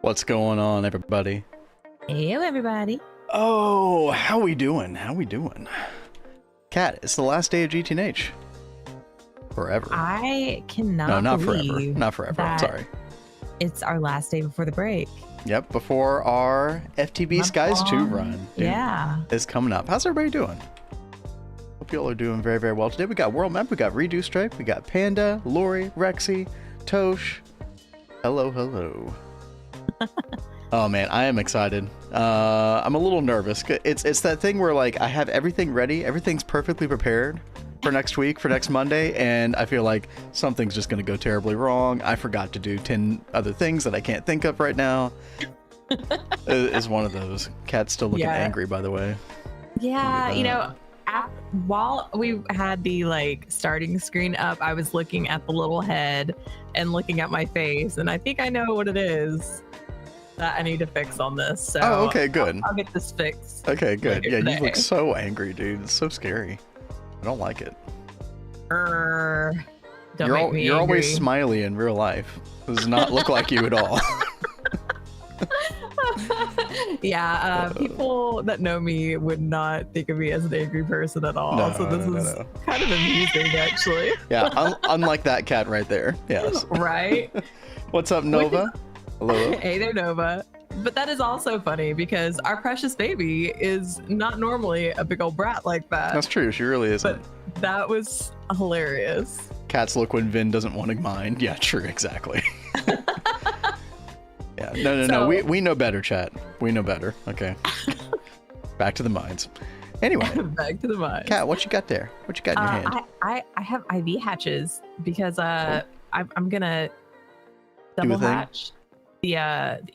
What's going on, everybody? Hey, everybody. Oh, how we doing? Cat, it's the last day of GTNH. Forever. I cannot No, not forever. believe Not forever. I'm sorry. It's our last day before the break. Yep, before our FTB Skies 2 run. Yeah. Is coming up. How's everybody doing? Hope you all are doing very, very well. Today we got World Map, we got Redo Stripe, we got Panda, Lori, Rexy, Tosh. Hello, hello. Oh man, I am excited. I'm a little nervous. It's that thing where like I have everything ready, everything's perfectly prepared for next week, for next Monday, and I feel like something's just gonna go terribly wrong. I forgot to do 10 other things that I can't think of right now. It's one of those. Cat's still looking angry, by the way. Yeah, you know, while we had the like starting screen up, I was looking at the little head and looking at my face, and I think I know what it is that I need to fix on this. So oh, okay, good. I'll get this fixed. Okay, good. Yeah, today. You look so angry, dude. It's so scary. I don't like it. Don't you're make me you're angry. always smiley in real life. Does not look like you at all. Yeah, people that know me would not think of me as an angry person at all. So this is kind of amusing, actually. Yeah, unlike that cat right there. Yes. Right? What's up, Nova? Hello. Hey there, Nova. But that is also funny because our precious baby is not normally a big old brat like that. That's true. She really isn't. But that was hilarious. Cats look when Vin doesn't want to mind. Yeah, true. Exactly. Yeah. No. We know better, chat. We know better. Okay. Back to the mines. Anyway. Back to the mines. Cat, what you got there? What you got in your hand? I have IV hatches because I'm gonna double hatch the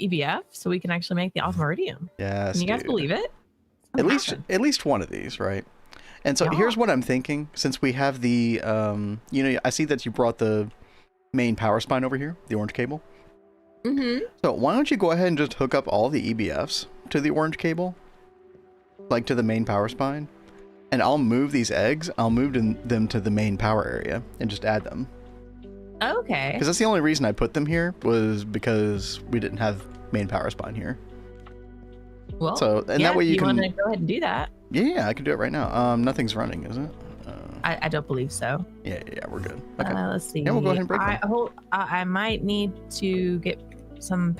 EBF so we can actually make the Osmiridium. Yes. Can you guys believe it? At least one of these, right? And so here's what I'm thinking. Since we have the you know, I see that you brought the main power spine over here, the orange cable. Mm-hmm. So why don't you go ahead and just hook up all the EBFs to the orange cable, like to the main power spine, and I'll move these eggs. I'll move them to the main power area and just add them. Okay. Because that's the only reason I put them here was because we didn't have main power spine here. Well, so that way you can want to go ahead and do that. Yeah, I can do it right now. Nothing's running, is it? I don't believe so. Yeah, we're good. Okay. Let's see. Yeah, we'll go ahead and break them. I might need to get some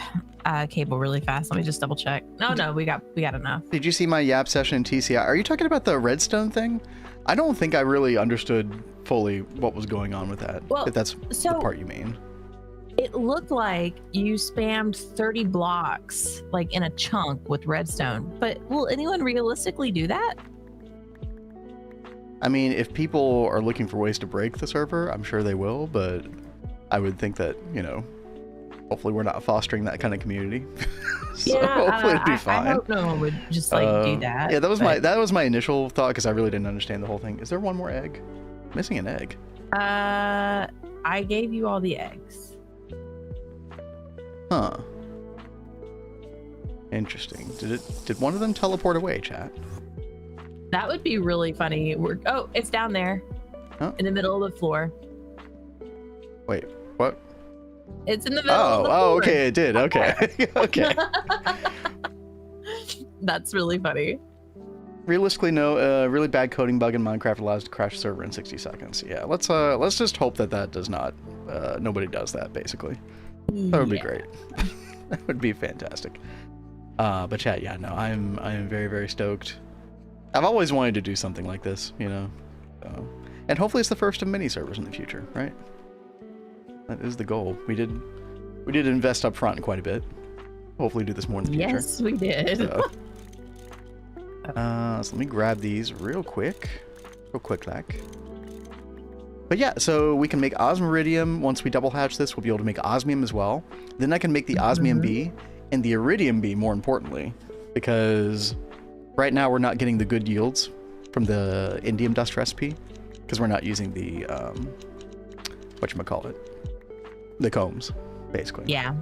cable really fast. Let me just double check. No, we got enough. Did you see my Yap session in TCI? Are you talking about the redstone thing? I don't think I really understood fully what was going on with that. Well, if that's the part you mean. It looked like you spammed 30 blocks like in a chunk with redstone. But will anyone realistically do that? I mean, if people are looking for ways to break the server, I'm sure they will, but I would think that, you know, hopefully we're not fostering that kind of community. So hopefully it'd be fine. I hope no one would just like do that. Yeah, that was my initial thought because I really didn't understand the whole thing. Is there one more egg? I'm missing an egg. I gave you all the eggs. Huh. Interesting. Did one of them teleport away, chat? That would be really funny. Oh, it's down there. Huh? In the middle of the floor. Wait, what? It's in the middle of the floor. Oh, okay, it did. Okay. Okay. That's really funny. Realistically, no. Really bad coding bug in Minecraft allows to crash the server in 60 seconds. Yeah, let's just hope that does not. Nobody does that, basically. That would be great. That would be fantastic. But chat, yeah, no, I am very, very stoked. I've always wanted to do something like this, you know. And hopefully it's the first of many servers in the future, right? That is the goal. We did invest up front quite a bit. Hopefully do this more in the future. Yes, we did. So let me grab these real quick like. But yeah, so we can make Osmiridium. Once we double hatch this, we'll be able to make Osmium as well. Then I can make the Osmium B and the Iridium B, more importantly, because right now we're not getting the good yields from the indium dust recipe because we're not using the whatchamacallit, the combs, basically. Yeah.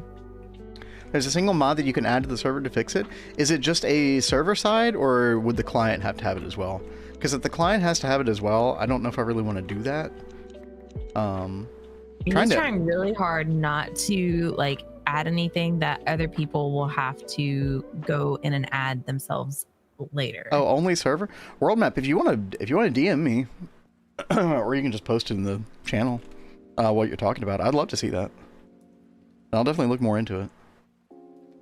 There's a single mod that you can add to the server to fix it. Is it just a server side, or would the client have to have it as well? Because if the client has to have it as well, I don't know if I really want to do that. He's trying really hard not to like add anything that other people will have to go in and add themselves later? Oh, only server? World map, if you want to DM me, or you can just post it in the channel, what you're talking about. I'd love to see that. I'll definitely look more into it.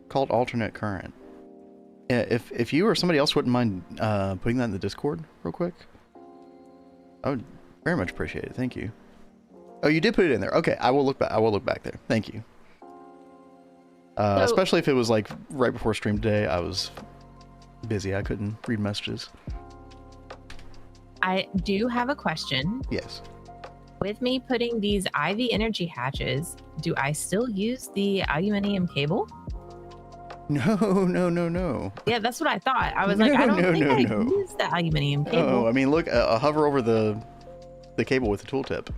Called alternate current. Yeah, if you or somebody else wouldn't mind putting that in the Discord real quick, I would very much appreciate it. Thank you. Oh, you did put it in there. Okay, I will look back. I will look back there. Thank you. Especially if it was like right before stream today. I was busy. I couldn't read messages. I do have a question. Yes. With me putting these IV energy hatches, do I still use the aluminum cable? No. Yeah, that's what I thought. I was like, I don't think I use the aluminum cable. Oh, I mean, look, hover over the cable with the tooltip.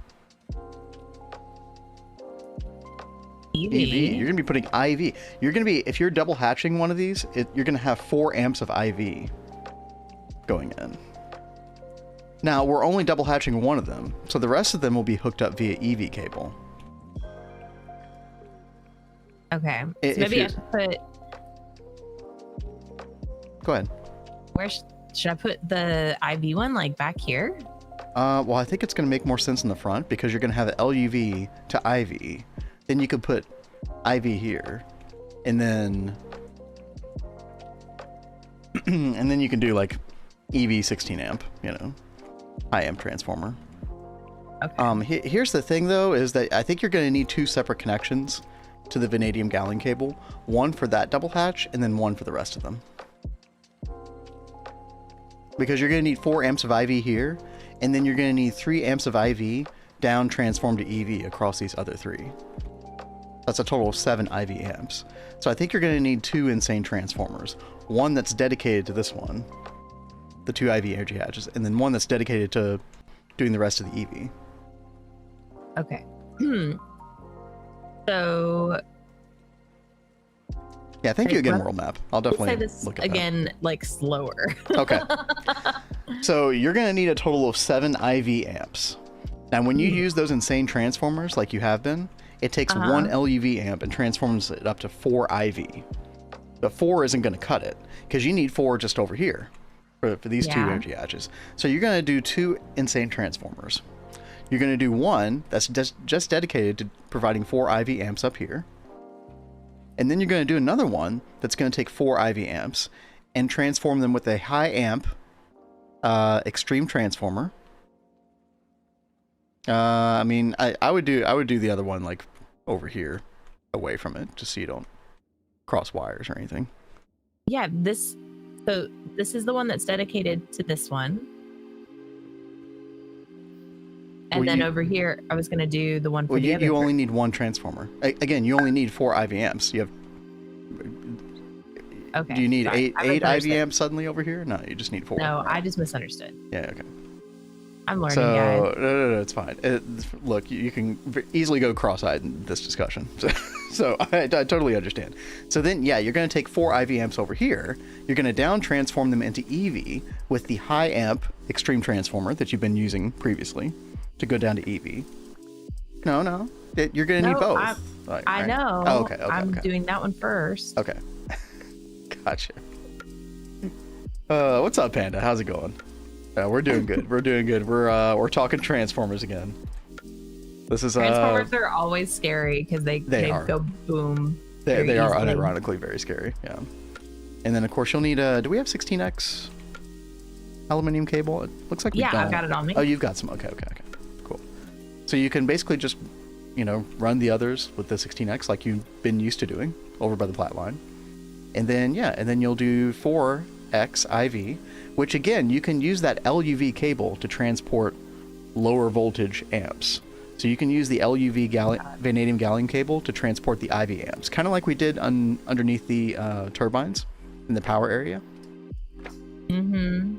EV. You're gonna be putting IV. You're gonna be, if you're double hatching one of these, you're gonna have 4 amps of IV going in. Now we're only double hatching one of them, so the rest of them will be hooked up via EV cable. Okay. So maybe I should put. Go ahead. Where should I put the IV one? Like back here? Well, I think it's gonna make more sense in the front because you're gonna have LUV to IV. Then you could put IV here, and then and then you can do like EV 16 amp, you know, high amp transformer. Okay. Here's the thing though, is that I think you're going to need 2 separate connections to the vanadium gallium cable, one for that double hatch and then one for the rest of them, because you're going to need 4 amps of IV here, and then you're going to need 3 amps of IV down transformed to EV across these other 3. That's a total of 7 IV amps. So I think you're going to need 2 insane transformers. One that's dedicated to this one, the 2 IV energy hatches, and then one that's dedicated to doing the rest of the EV. Okay. So. Yeah, thank you again, World Map. I'll definitely say this look at again, that. like slower. Okay. So you're going to need a total of 7 IV amps. Now, when you use those insane transformers like you have been, it takes 1 LUV amp and transforms it up to 4 IV. But 4 isn't going to cut it, because you need 4 just over here for these 2 energy hatches. So you're going to do 2 insane transformers. You're going to do one that's just dedicated to providing 4 IV amps up here. And then you're going to do another one that's going to take 4 IV amps and transform them with a high amp extreme transformer. I mean, I would do the other one like over here, away from it, just so you don't cross wires or anything. Yeah, so this is the one that's dedicated to this one. And then over here, I was going to do the one for the other. You only need 1 transformer. Again, you only need 4 IV amps. You have. Okay. Do you need 8 IV amps suddenly over here? No, you just need 4. No, I just misunderstood. Yeah. Okay. I'm learning, guys. No, it's fine. Look, you can easily go cross-eyed in this discussion. So I totally understand. So then, yeah, you're going to take 4 IV amps over here. You're going to down transform them into EV with the high amp extreme transformer that you've been using previously to go down to EV. No. You're going to need both. I know. Oh, okay. I'm doing that one first. Okay. Gotcha. What's up, Panda? How's it going? We're doing good. We're talking transformers again. This is Transformers are always scary because they go boom. They are unironically very scary. Yeah. And then of course you'll need do we have 16x aluminum cable? It looks like we don't. I've got it on me. Oh, you've got some. Okay. Cool. So you can basically just, run the others with the 16x like you've been used to doing over by the plat line. And then you'll do 4x IV, which again, you can use that LUV cable to transport lower voltage amps. So you can use the LUV vanadium gallium cable to transport the IV amps, kind of like we did underneath the turbines in the power area. Mm-hmm.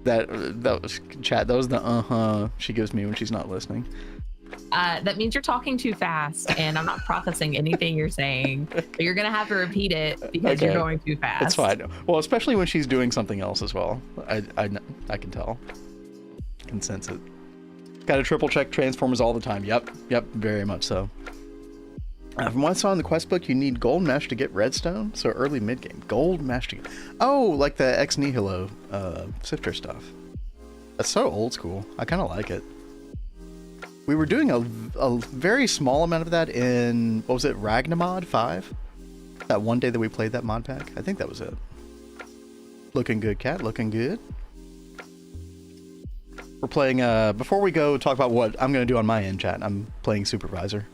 That was chat. That was the she gives me when she's not listening. That means you're talking too fast, and I'm not processing anything you're saying. But you're gonna have to repeat it because you're going too fast. It's fine. Well, especially when she's doing something else as well. I can tell. I can sense it. Got to triple check transformers all the time. Yep, very much so. From what I saw in the quest book, you need gold mesh to get redstone, so early mid-game. Gold mesh to get... Oh, like the Ex Nihilo sifter stuff. That's so old school. I kind of like it. We were doing a very small amount of that in, what was it, Ragnamod 5? That one day that we played that mod pack? I think that was it. Looking good, Cat. Looking good. We're playing, before we go talk about what I'm going to do on my end, chat, I'm playing Supervisor.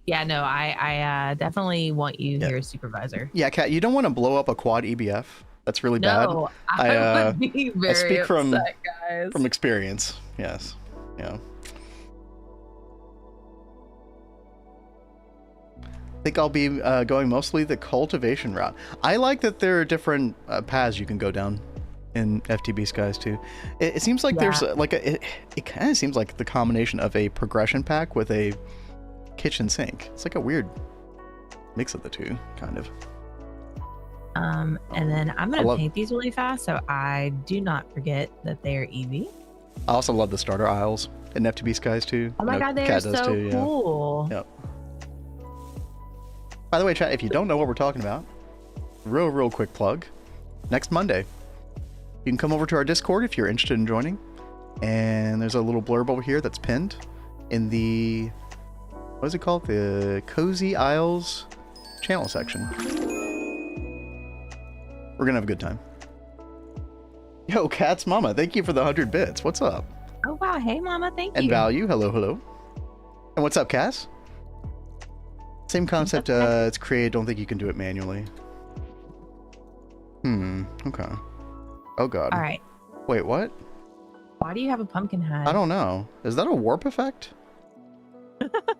Yeah, no, I definitely want you here as Supervisor. Yeah, Cat, you don't want to blow up a quad EBF. That's really bad. No, I would be very I speak upset, guys. from experience. Yes. Yeah. I think I'll be going mostly the cultivation route. I like that there are different paths you can go down in FTB Skies too. It seems like there's like it kind of seems like the combination of a progression pack with a kitchen sink. It's like a weird mix of the two, kind of. And then I'm gonna paint these really fast so I do not forget that they are easy. I also love the starter aisles in FTB Skies too. Oh my god, they are so cool. Yep. By the way, chat, if you don't know what we're talking about, real quick plug. Next Monday, you can come over to our Discord if you're interested in joining. And there's a little blurb over here that's pinned in the, what is it called? The Cozy Isles channel section. We're gonna have a good time. Yo, Cat's Mama, thank you for the 100 bits. What's up? Oh wow, hey Mama, thank you. And Value, hello. And what's up, Cass? Same concept, it's create, don't think you can do it manually. Okay. Oh god. Alright. Wait, what? Why do you have a pumpkin head? I don't know. Is that a warp effect?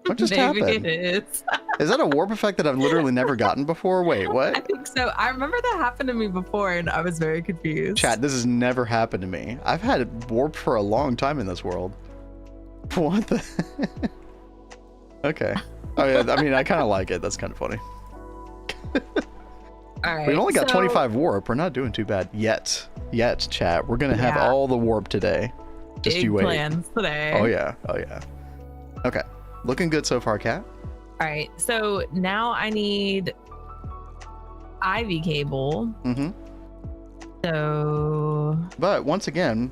What just happened? Maybe it is. Is that a warp effect that I've literally never gotten before? Wait, what? I think so. I remember that happened to me before and I was very confused. Chat, this has never happened to me. I've had warp for a long time in this world. What the? Okay. Oh yeah, I mean, I kind of like it. That's kind of funny. All right. We've only got 25 warp. We're not doing too bad yet. Chat. We're gonna have all the warp today. Just you wait. Plans today. Oh yeah. Okay. Looking good so far, Cat. All right. So now I need ivy cable. So. But once again,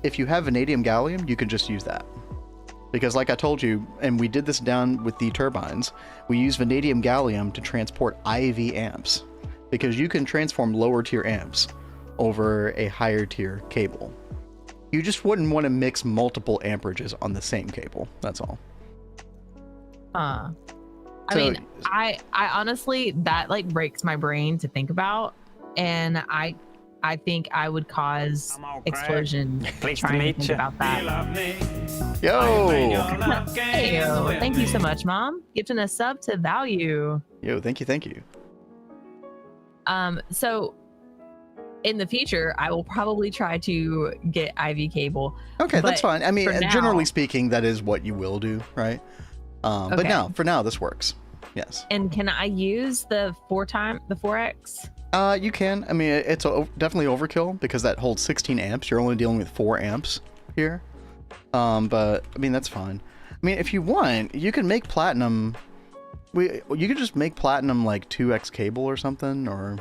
if you have vanadium gallium, you can just use that. Because like I told you, and we did this down with the turbines, we use vanadium gallium to transport IV amps. Because you can transform lower tier amps over a higher tier cable. You just wouldn't want to mix multiple amperages on the same cable. That's all. I mean, I honestly, that like breaks my brain to think about. And I think I would cause explosion trying to think about that. Yo! Hey, yo! Thank you so much, Mom. Gifting a sub to Value. Yo, thank you. So in the future, I will probably try to get IV cable. Okay, that's fine. I mean, generally speaking, that is what you will do, right? But no, for now, this works. Yes. And can I use the 4x? You can. I mean, it's definitely overkill because that holds 16 amps. You're only dealing with 4 amps here. But I mean, that's fine. I mean, if you want, you can make platinum. You could just make platinum like 2x cable or something, or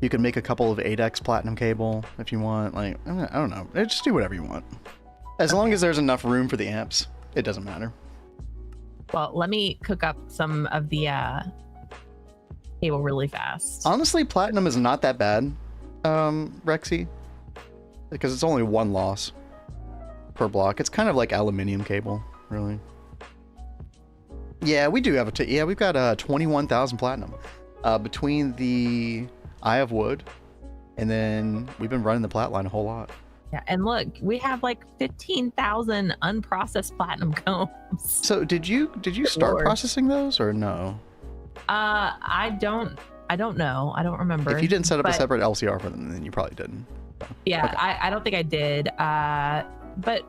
you can make a couple of 8x platinum cable if you want. Like, I don't know. Just do whatever you want. As long as there's enough room for the amps, it doesn't matter. Well, let me cook up some of the cable really fast. Honestly, platinum is not that bad, Rexy, because it's only 1 loss per block. It's kind of like aluminium cable, really. Yeah, we do have we've got 21,000 platinum between the Eye of Wood, and then we've been running the plat line a whole lot. Yeah, and look, we have like 15,000 unprocessed platinum combs. So did you start processing those or no? I don't know. I don't remember. If you didn't set up a separate LCR for them, then you probably didn't. So, yeah, okay. I don't think I did. But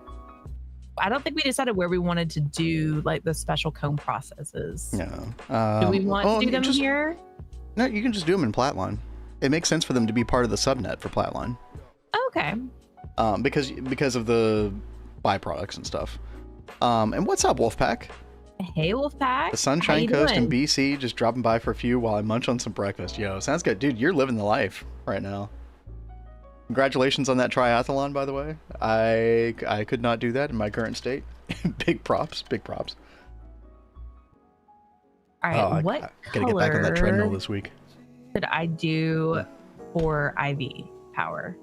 I don't think we decided where we wanted to do like the special comb processes. No. Do we want to do them here? No, you can just do them in Platline. It makes sense for them to be part of the subnet for Platline. Okay. Because of the byproducts and stuff. And what's up, Wolfpack? Hey, Wolfpack. The Sunshine Coast in doing? BC, just dropping by for a few while I munch on some breakfast. Yo, sounds good. Dude, you're living the life right now. Congratulations on that triathlon, by the way. I could not do that in my current state. Big props, big props. All right, Oh, what I gotta get back on that treadmill color this week. should I do for IV power?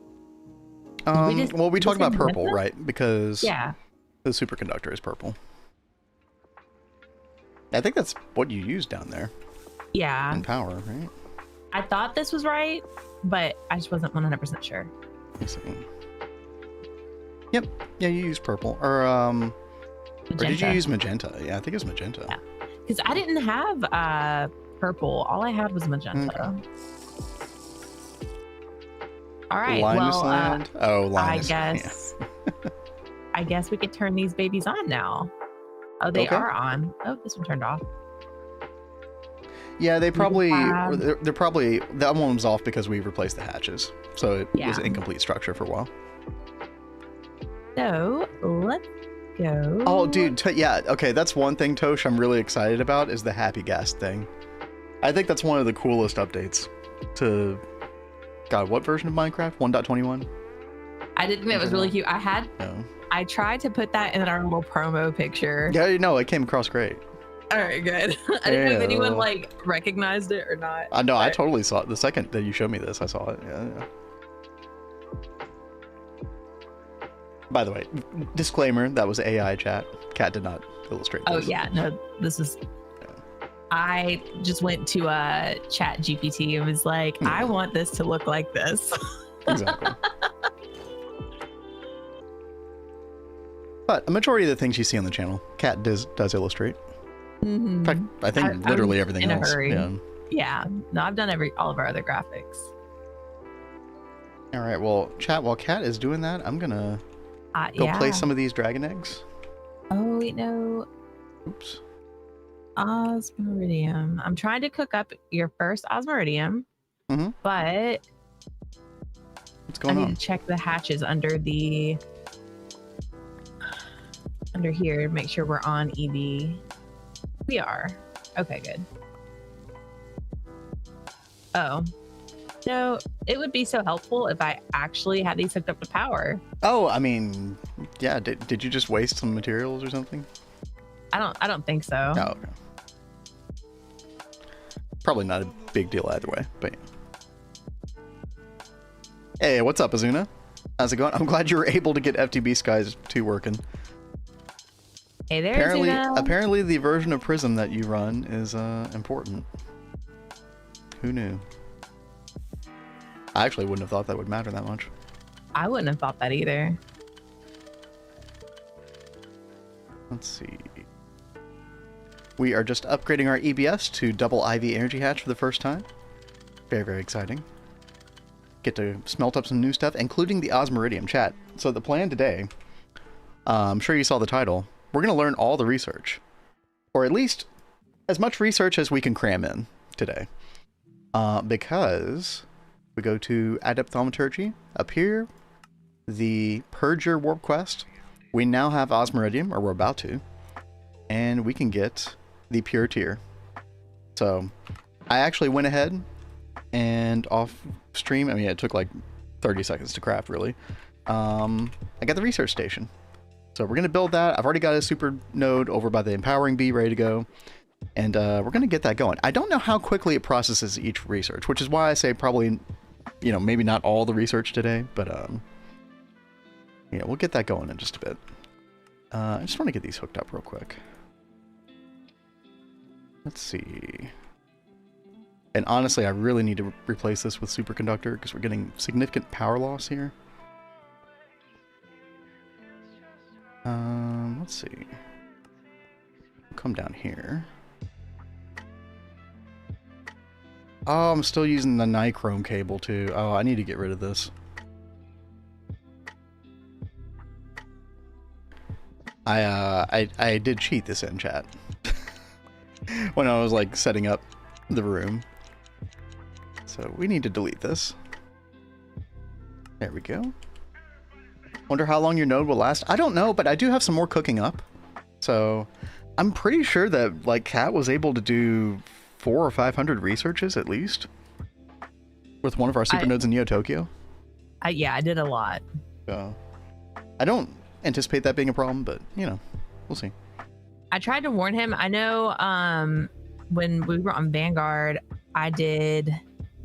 Well, we talked about purple, magenta? right? Because Yeah. the superconductor is purple. I think that's what you use down there Yeah. in power, right? I thought this was right, but I just wasn't 100% sure. Let me see. Yep. Yeah, you use purple. Or did you use magenta? Yeah, I think it was magenta. Yeah. Because I didn't have purple. All I had was magenta. Okay. All right. Linus well, Land? Oh, Linus. I guess we could turn these babies on now. Oh, they Okay. are on. Oh, this one turned off. Yeah, they probably have- they're probably that one was off because we replaced the hatches, so it was Yeah. incomplete structure for a while. So let's go. Oh, dude, yeah, okay, that's one thing, Tosh, I'm really excited about is the happy gas thing. I think that's one of the coolest updates to God, what version of Minecraft? 1.21? I did think that was really cute. No. I tried to put that in our little promo picture. Yeah, no, it came across great. All right, good. I didn't know if anyone Ew. like recognized it or not. I know, I but- totally saw it. The second that you showed me this, I saw it. Yeah. By the way, disclaimer, that was AI chat. Cat did not illustrate Oh this. yeah, no, this is. I just went to Chat GPT and was like, I want this to look like this. Exactly. But a majority of the things you see on the channel, Cat does illustrate. Mhm. In fact, I think I'm literally everything in a else. hurry. Yeah. Yeah, no, I've done all of our other graphics. All right. Well, chat. While Cat is doing that, I'm gonna go Yeah. place some of these dragon eggs. Oh wait, no. Oops. Osmiridium. I'm trying to cook up your first Osmiridium, Mhm. but What's I going need on? to check the hatches under here to make sure we're on EV. We are. Okay, good. Oh. No, it would be so helpful if I actually had these hooked up to power. Oh, I mean, yeah. Did you just waste some materials or something? I don't think so. Oh, okay. Probably not a big deal either way, but yeah. Hey, what's up, Azuna? How's it going? I'm glad you were able to get FTB Skies 2 working. Hey there, Zuna. Apparently the version of Prism that you run is important. Who knew? I actually wouldn't have thought that would matter that much. I wouldn't have thought that either. Let's see. We are just upgrading our EBS to double IV energy hatch for the first time. Very, very exciting. Get to smelt up some new stuff, including the Osmiridium chat. So the plan today, I'm sure you saw the title, we're going to learn all the research. Or at least as much research as we can cram in today. Because we go to Adept Thaumaturgy, up here, the Purger Warp Quest. We now have Osmiridium, or we're about to. And we can get the Pure Tear. So I actually went ahead and off stream, I mean, it took like 30 seconds to craft, really. I got the research station. So we're going to build that. I've already got a super node over by the empowering bee ready to go. And we're going to get that going. I don't know how quickly it processes each research, which is why I say probably, you know, maybe not all the research today, but yeah, we'll get that going in just a bit. I just want to get these hooked up real quick. Let's see. And honestly, I really need to replace this with superconductor because we're getting significant power loss here. Let's see. Come down here. Oh, I'm still using the nichrome cable too. Oh, I need to get rid of this. I did cheat this in chat when I was like setting up the room. So we need to delete this. There we go. Wonder how long your node will last. I don't know, but I do have some more cooking up. So I'm pretty sure that like Kat was able to do 400 or 500 researches at least with one of our supernodes in Neo Tokyo. Yeah, I did a lot. So I don't anticipate that being a problem, but you know, we'll see. I tried to warn him. I know when we were on Vanguard, I did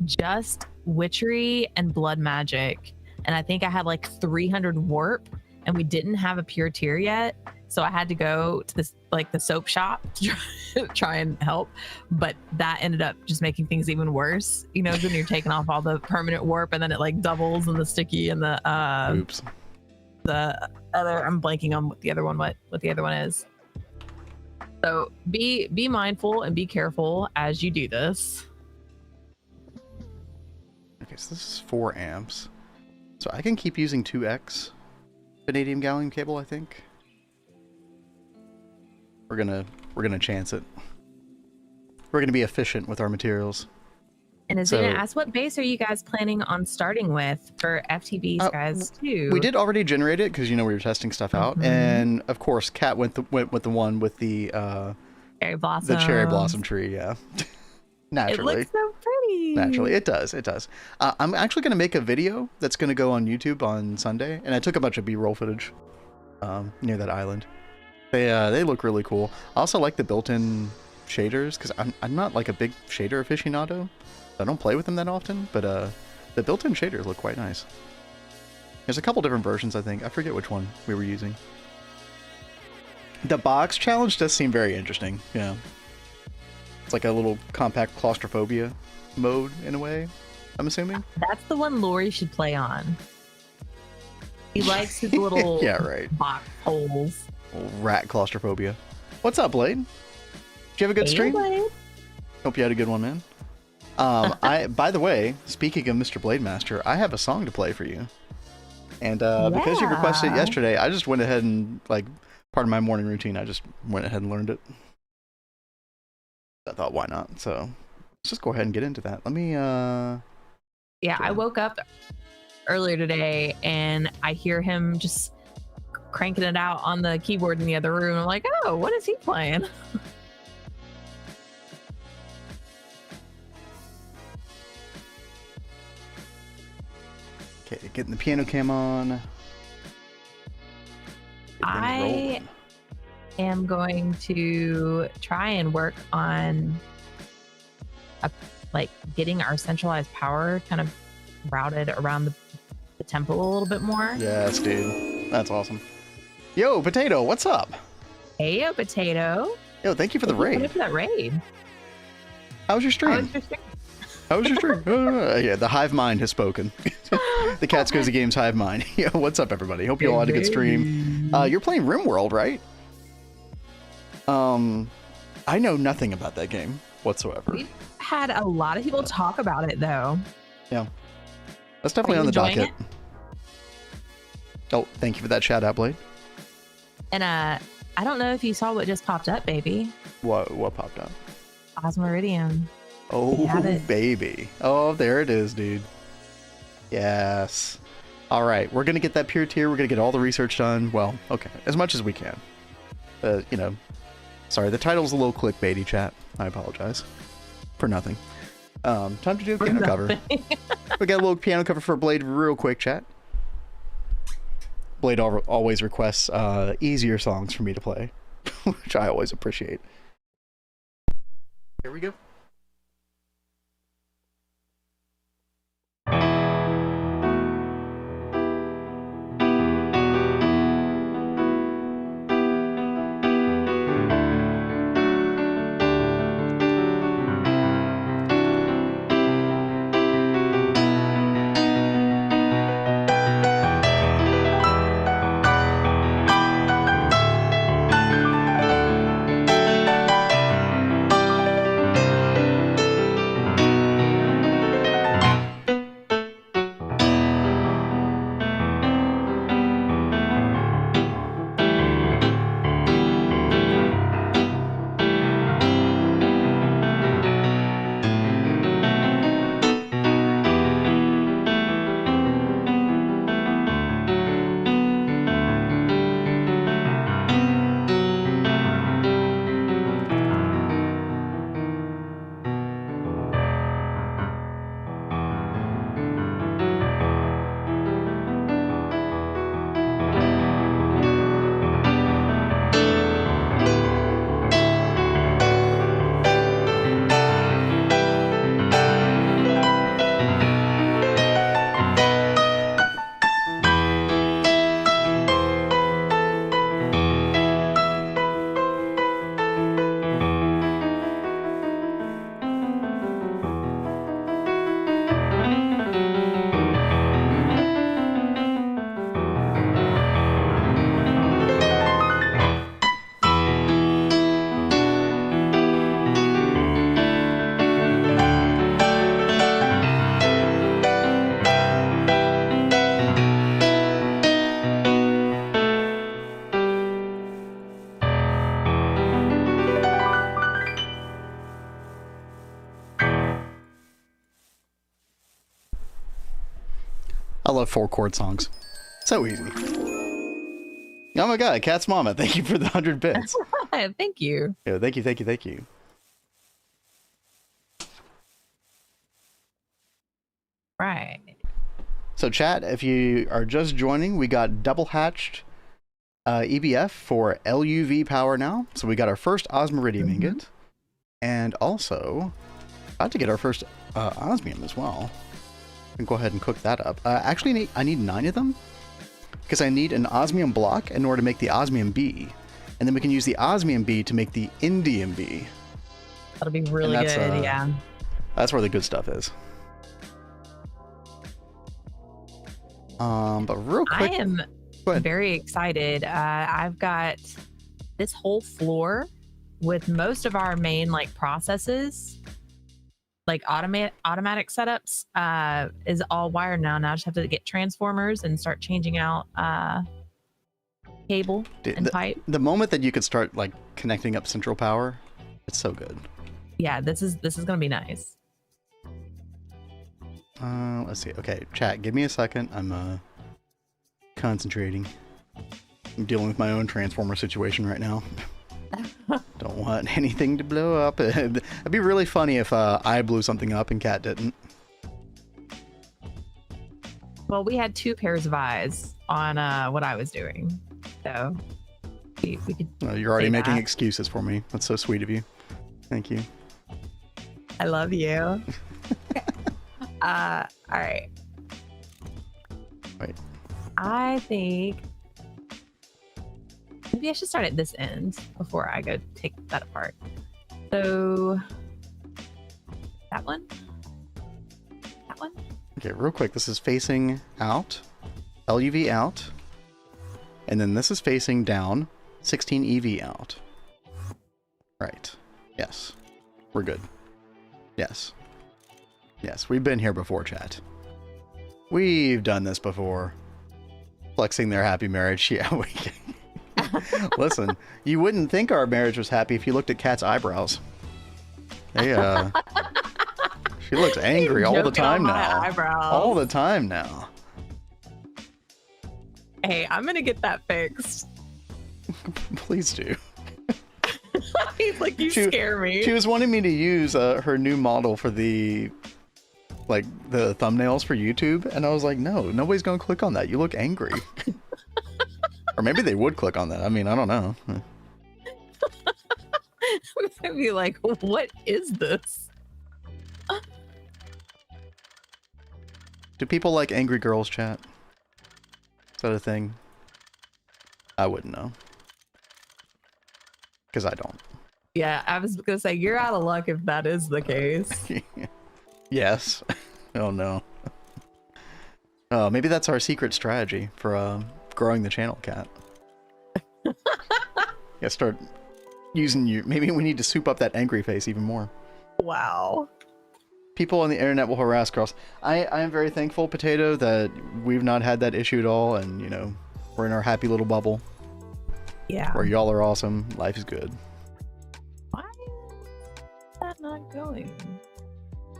just witchery and blood magic, and I think I had like 300 warp, and we didn't have a pure tier yet, so I had to go to this like the soap shop to try and help, but that ended up just making things even worse. You know, when you're taking off all the permanent warp and then it like doubles and the sticky and the Oops. The other, I'm blanking on what the other one is. So be mindful and be careful as you do this. Okay, so this is 4 amps. So I can keep using 2x vanadium gallium cable, I think. We're gonna chance it. We're gonna be efficient with our materials. And Azuna asked, what base are you guys planning on starting with for FTVs, guys, too? We did already generate it because, you know, we were testing stuff out. And, of course, Kat went with the one with the cherry blossom. The cherry blossom tree, yeah. Naturally. It looks so pretty. Naturally, it does. It does. I'm actually going to make a video that's going to go on YouTube on Sunday. And I took a bunch of B-roll footage near that island. They look really cool. I also like the built-in shaders because I'm not like a big shader aficionado. I don't play with them that often, but the built-in shaders look quite nice. There's a couple different versions, I think. I forget which one we were using. The box challenge does seem very interesting. Yeah. It's like a little compact claustrophobia mode in a way, I'm assuming. That's the one Lori should play on. He likes his little yeah, right. box holes. Little rat claustrophobia. What's up, Blade? Did you have a good stream? Blade. Hope you had a good one, man. By the way, speaking of Mr. Blademaster, I have a song to play for you. And because you requested it yesterday, I just went ahead and, like, part of my morning routine, I just went ahead and learned it. I thought, why not? So let's just go ahead and get into that. Let me, Yeah, I woke up earlier today and I hear him just cranking it out on the keyboard in the other room. I'm like, oh, what is he playing? Okay, getting the piano cam on. I am going to try and work on like getting our centralized power kind of routed around the temple a little bit more. Yes, dude. That's awesome. Yo, Potato, what's up? Hey, yo, Potato. Yo, thank you for the raid. Thank you for that raid. How was your stream? How was your stream? Yeah, the hive mind has spoken. The catscozygames hive mind. Yo, what's up, everybody? Hope you all had a good stream. You're playing RimWorld, right? I know nothing about that game whatsoever. We've had a lot of people talk about it, though. Yeah. That's definitely on the docket. Oh, thank you for that shout out, Blade. And I don't know if you saw what just popped up, baby. What popped up? Osmiridium. Oh, baby. Oh, there it is, dude. Yes. All right, we're going to get that pure tier. We're going to get all the research done. Well, okay, as much as we can. You know, sorry, the title's a little clickbaity, chat. I apologize for nothing. Time to do a piano cover. We got a little piano cover for Blade real quick, chat. Blade always requests easier songs for me to play, which I always appreciate. Here we go. I love 4-chord songs. So easy. Oh my god, Cat's Mama, thank you for the 100 bits. Thank you. Yeah, thank you, thank you, thank you. Right. So chat, if you are just joining, we got double hatched EBF for LUV power now. So we got our first Osmiridium ingot. And also, about to get our first osmium as well. We can go ahead and cook that up. Actually, I need 9 of them. Because I need an osmium block in order to make the osmium bee. And then we can use the osmium bee to make the indium bee. That'll be really good, yeah. That's where the good stuff is. But real quick, I am very excited. I've got this whole floor with most of our main like processes, like automatic setups, is all wired now. Now I just have to get transformers and start changing out cable and pipe. The moment that you could start like connecting up central power, it's so good. Yeah, this is gonna be nice. Let's see. Okay, chat, give me a second. I'm concentrating. I'm dealing with my own transformer situation right now. Don't want anything to blow up. It'd be really funny if I blew something up and Cat didn't. Well, we had 2 pairs of eyes on what I was doing, so we could. You're already making excuses for me. That's so sweet of you. Thank you. I love you. All right. Wait. I think maybe I should start at this end before I go take that apart. So that one. Okay, real quick. This is facing out, LUV out, and then this is facing down, 16 EV out. Right. Yes. We're good. Yes. Yes, we've been here before, chat. We've done this before. Flexing their happy marriage. Yeah, we listen, you wouldn't think our marriage was happy if you looked at Cat's eyebrows. They, she looks angry all the time now. All the time now. Hey, I'm gonna get that fixed. Please do. He's like, you scare me. She was wanting me to use her new model for the thumbnails for YouTube, and I was like, no, nobody's gonna click on that. You look angry. Or maybe they would click on that. I mean, I don't know. I'd be like, what is this? Do people like angry girls, chat? Is that a thing? I wouldn't know. Because I don't. Yeah, I was gonna say, you're out of luck if that is the case. Yes. Oh no. Oh, maybe that's our secret strategy for growing the channel, Cat. Yeah, start using you. Maybe we need to soup up that angry face even more. Wow. People on the internet will harass girls. I am very thankful, Potato, that we've not had that issue at all, and you know, we're in our happy little bubble. Yeah. Where y'all are awesome. Life is good. Why is that not going?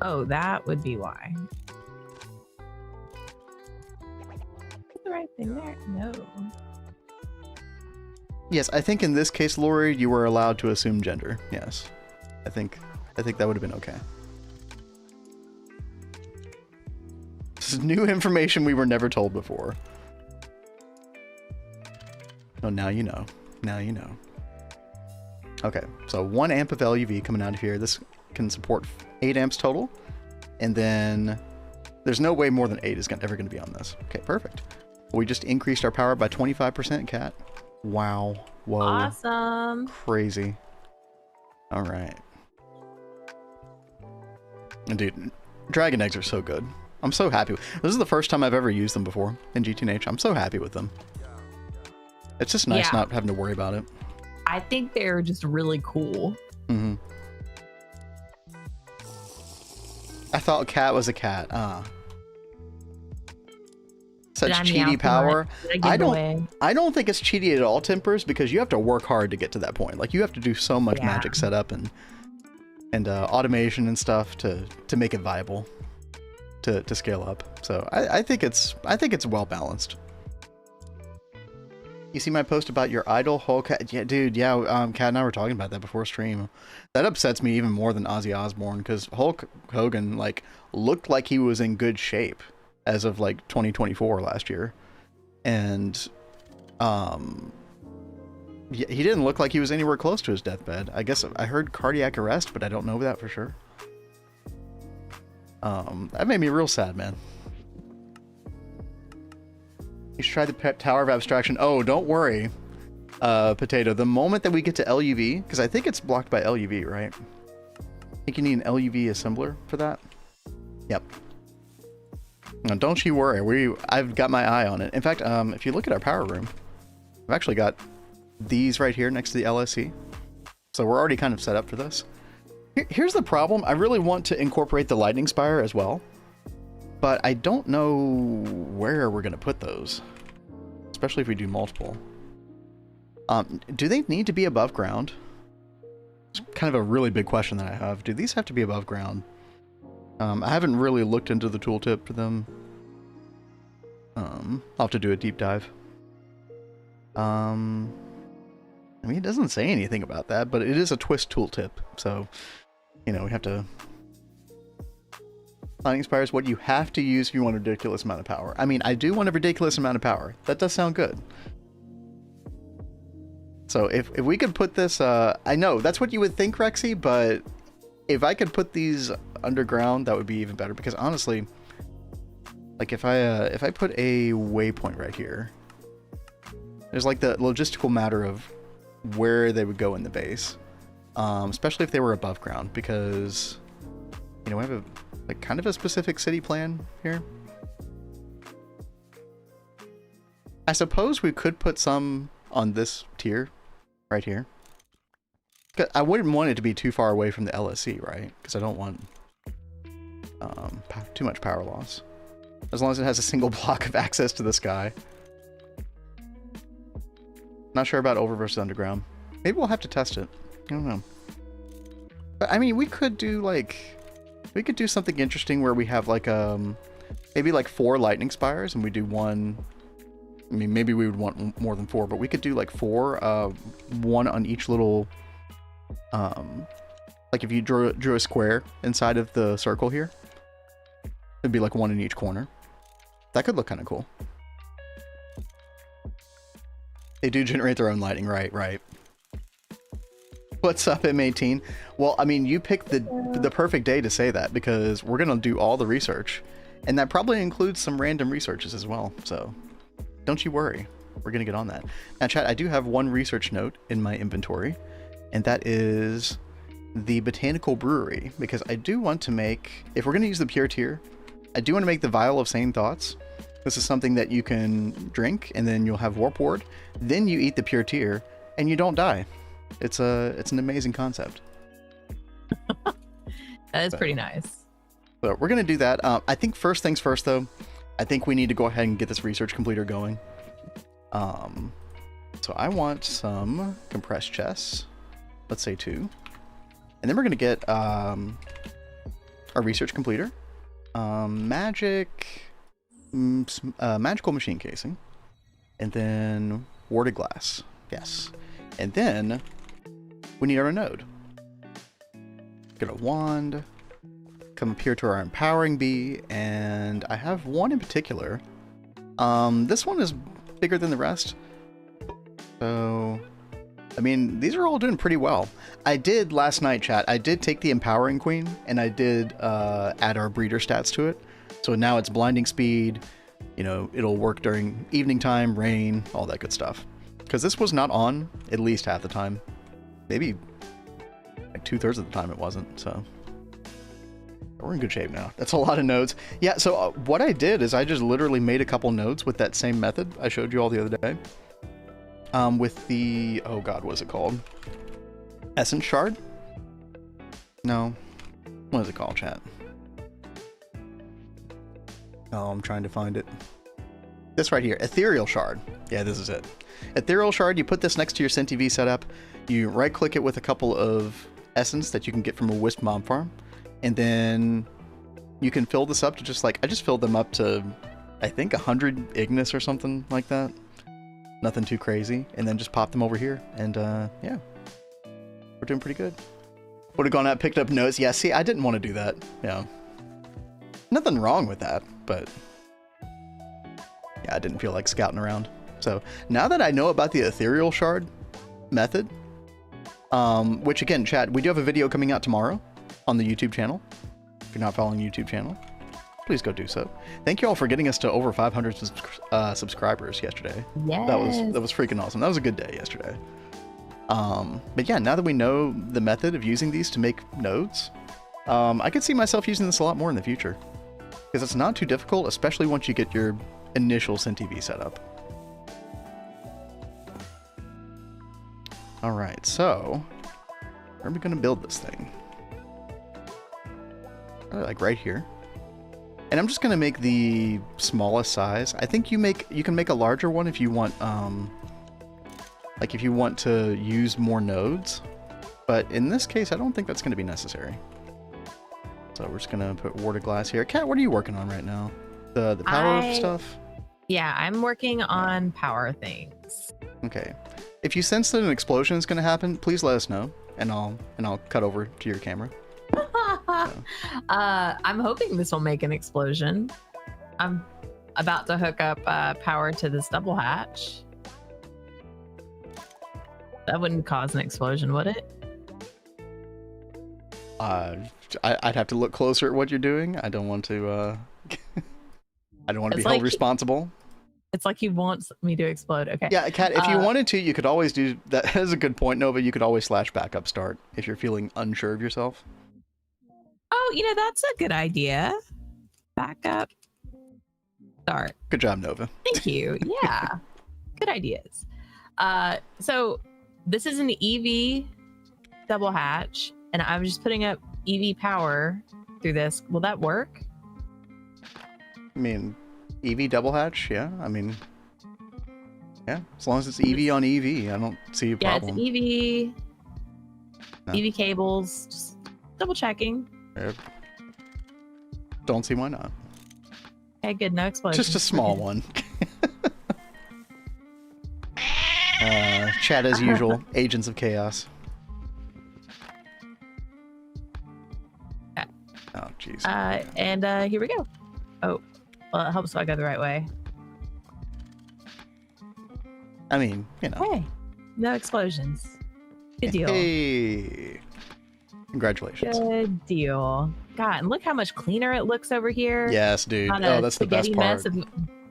Oh, that would be why. Is the right thing there? No. Yes, I think in this case, Lori, you were allowed to assume gender. Yes. I think that would have been okay. This is new information we were never told before. Oh, now you know. Now you know. Okay, so 1 amp of LUV coming out of here. This can support 8 amps total. And then there's no way more than 8 is ever going to be on this. Okay, perfect. We just increased our power by 25%, Cat. Wow. Whoa. Awesome. Crazy. All right. And dude, dragon eggs are so good. I'm so happy. This is the first time I've ever used them before in GTNH. I'm so happy with them. It's just nice not having to worry about it. I think they're just really cool. Mm-hmm. I thought Cat was a cat. Such cheaty power. I don't think it's cheaty at all, Tempers, because you have to work hard to get to that point. Like, you have to do so much magic setup and automation and stuff to make it viable. to scale up. So I think it's well balanced. You see my post about your idol Hulk? Yeah, dude. Yeah, Kat and I were talking about that before stream. That upsets me even more than Ozzy Osbourne, because Hulk Hogan like looked like he was in good shape as of like 2024 last year, and yeah, he didn't look like he was anywhere close to his deathbed. I guess I heard cardiac arrest, but I don't know that for sure. That made me real sad, man. You should try the Tower of Abstraction. Oh, don't worry, Potato. The moment that we get to LUV, because I think it's blocked by LUV, right? I think you need an LUV assembler for that. Yep. Now, don't you worry. I've got my eye on it. In fact, if you look at our power room, I've actually got these right here next to the LSC. So we're already kind of set up for this. Here's the problem. I really want to incorporate the lightning spire as well, but I don't know where we're going to put those, especially if we do multiple. Do they need to be above ground? It's kind of a really big question that I have. Do these have to be above ground? I haven't really looked into the tooltip for them. I'll have to do a deep dive. I mean, it doesn't say anything about that, but it is a twist tooltip, so, you know, we have to... Lightning Spire is what you have to use if you want a ridiculous amount of power. I mean, I do want a ridiculous amount of power. That does sound good. So if we could put this... I know, that's what you would think, Rexy, but if I could put these underground, that would be even better, because honestly, like if I put a waypoint right here, there's like the logistical matter of where they would go in the base, especially if they were above ground, because, you know, we have a like kind of a specific city plan here. I suppose we could put some on this tier right here. I wouldn't want it to be too far away from the LSC, right? Because I don't want too much power loss, as long as it has a single block of access to the sky. Not sure about over versus underground. Maybe we'll have to test it. I don't know. But I mean, we could do something interesting where we have like maybe like 4 lightning spires, and we do one. I mean, maybe we would want more than 4, but we could do like 4, one on each little. Like if you drew a square inside of the circle here, it'd be like 1 in each corner. That could look kind of cool. They do generate their own lighting, right. What's up, M18? Well, I mean, you picked the perfect day to say that, because we're gonna do all the research, and that probably includes some random researches as well. So, don't you worry, we're gonna get on that. Now, chat, I do have one research note in my inventory, and that is the botanical brewery, because I do want to make, if we're gonna use the Pure Tear, I do want to make the vial of sane thoughts. This is something that you can drink, and then you'll have Warp Ward. Then you eat the Pure Tear, and you don't die. It's an amazing concept. That is pretty nice. So we're gonna do that. I think first things first, though. I think we need to go ahead and get this research completer going. So I want some compressed chests. Let's say 2, and then we're gonna get our research completer, magical machine casing, and then warded glass. Yes, and then we need our node. Get a wand. Come up here to our empowering bee, and I have one in particular. This one is bigger than the rest, so I mean, these are all doing pretty well. I did last night, chat. I did take the empowering queen, and I did add our breeder stats to it. So now it's blinding speed. You know, it'll work during evening time, rain, all that good stuff. Because this was not on at least half the time. Maybe like 2/3 of the time it wasn't. So we're in good shape now. That's a lot of nodes. Yeah, so what I did is I just literally made a couple nodes with that same method I showed you all the other day. With the, oh god, what is it called? Essence shard? No. What is it called, chat? Oh, I'm trying to find it. This right here, ethereal shard. Yeah, this is it. Ethereal shard, you put this next to your CentV setup, you right click it with a couple of essence that you can get from a wisp mob farm, and then you can fill this up to just like, I just filled them up to, I think 100 Ignis or something like that. Nothing too crazy. And then just pop them over here. And yeah, we're doing pretty good. Would have gone out, picked up notes. Yeah, see, I didn't want to do that. Yeah. Nothing wrong with that, but yeah, I didn't feel like scouting around. So now that I know about the ethereal shard method, which again, chat, we do have a video coming out tomorrow on the YouTube channel. If you're not following the YouTube channel, please go do so. Thank you all for getting us to over 500 subscribers yesterday. Yes. That was freaking awesome. That was a good day yesterday. But yeah, now that we know the method of using these to make nodes, I could see myself using this a lot more in the future. Because it's not too difficult, especially once you get your initial SynTV set up. Alright, so where are we going to build this thing? Like right here. And I'm just going to make the smallest size. I think you can make a larger one if you want, like if you want to use more nodes. But in this case, I don't think that's going to be necessary. So we're just going to put water glass here. Kat, what are you working on right now? The power stuff? Yeah, I'm working on power things. Okay. If you sense that an explosion is going to happen, please let us know, and I'll cut over to your camera. So. I'm hoping this will make an explosion. I'm about to hook up power to this double hatch. That wouldn't cause an explosion, would it? I'd have to look closer at what you're doing. I don't want to. I don't want to be held responsible. It's like he wants me to explode. Okay. Yeah, Kat, if you wanted to, you could always do that. That is a good point, Nova. You could always / backup start if you're feeling unsure of yourself. Oh, that's a good idea. Backup start. Good job, Nova. Thank you. Yeah. Good ideas. So this is an EV double hatch, and I'm just putting up EV power through this. Will that work? I mean, EV double hatch, yeah. I mean, yeah. As long as it's EV on EV, I don't see a problem. Yeah, it's EV. No. EV cables. Just double checking. Yep. Don't see why not. Okay, good. No explosion. Just a small one. Chat as usual. Agents of Chaos. Okay. Oh, jeez. And here we go. Oh, well, it helps if I go the right way. I mean, Hey, no explosions. Good deal. Hey. Congratulations. Good deal. God, and look how much cleaner it looks over here. Yes, dude. Oh, that's the best part. Mess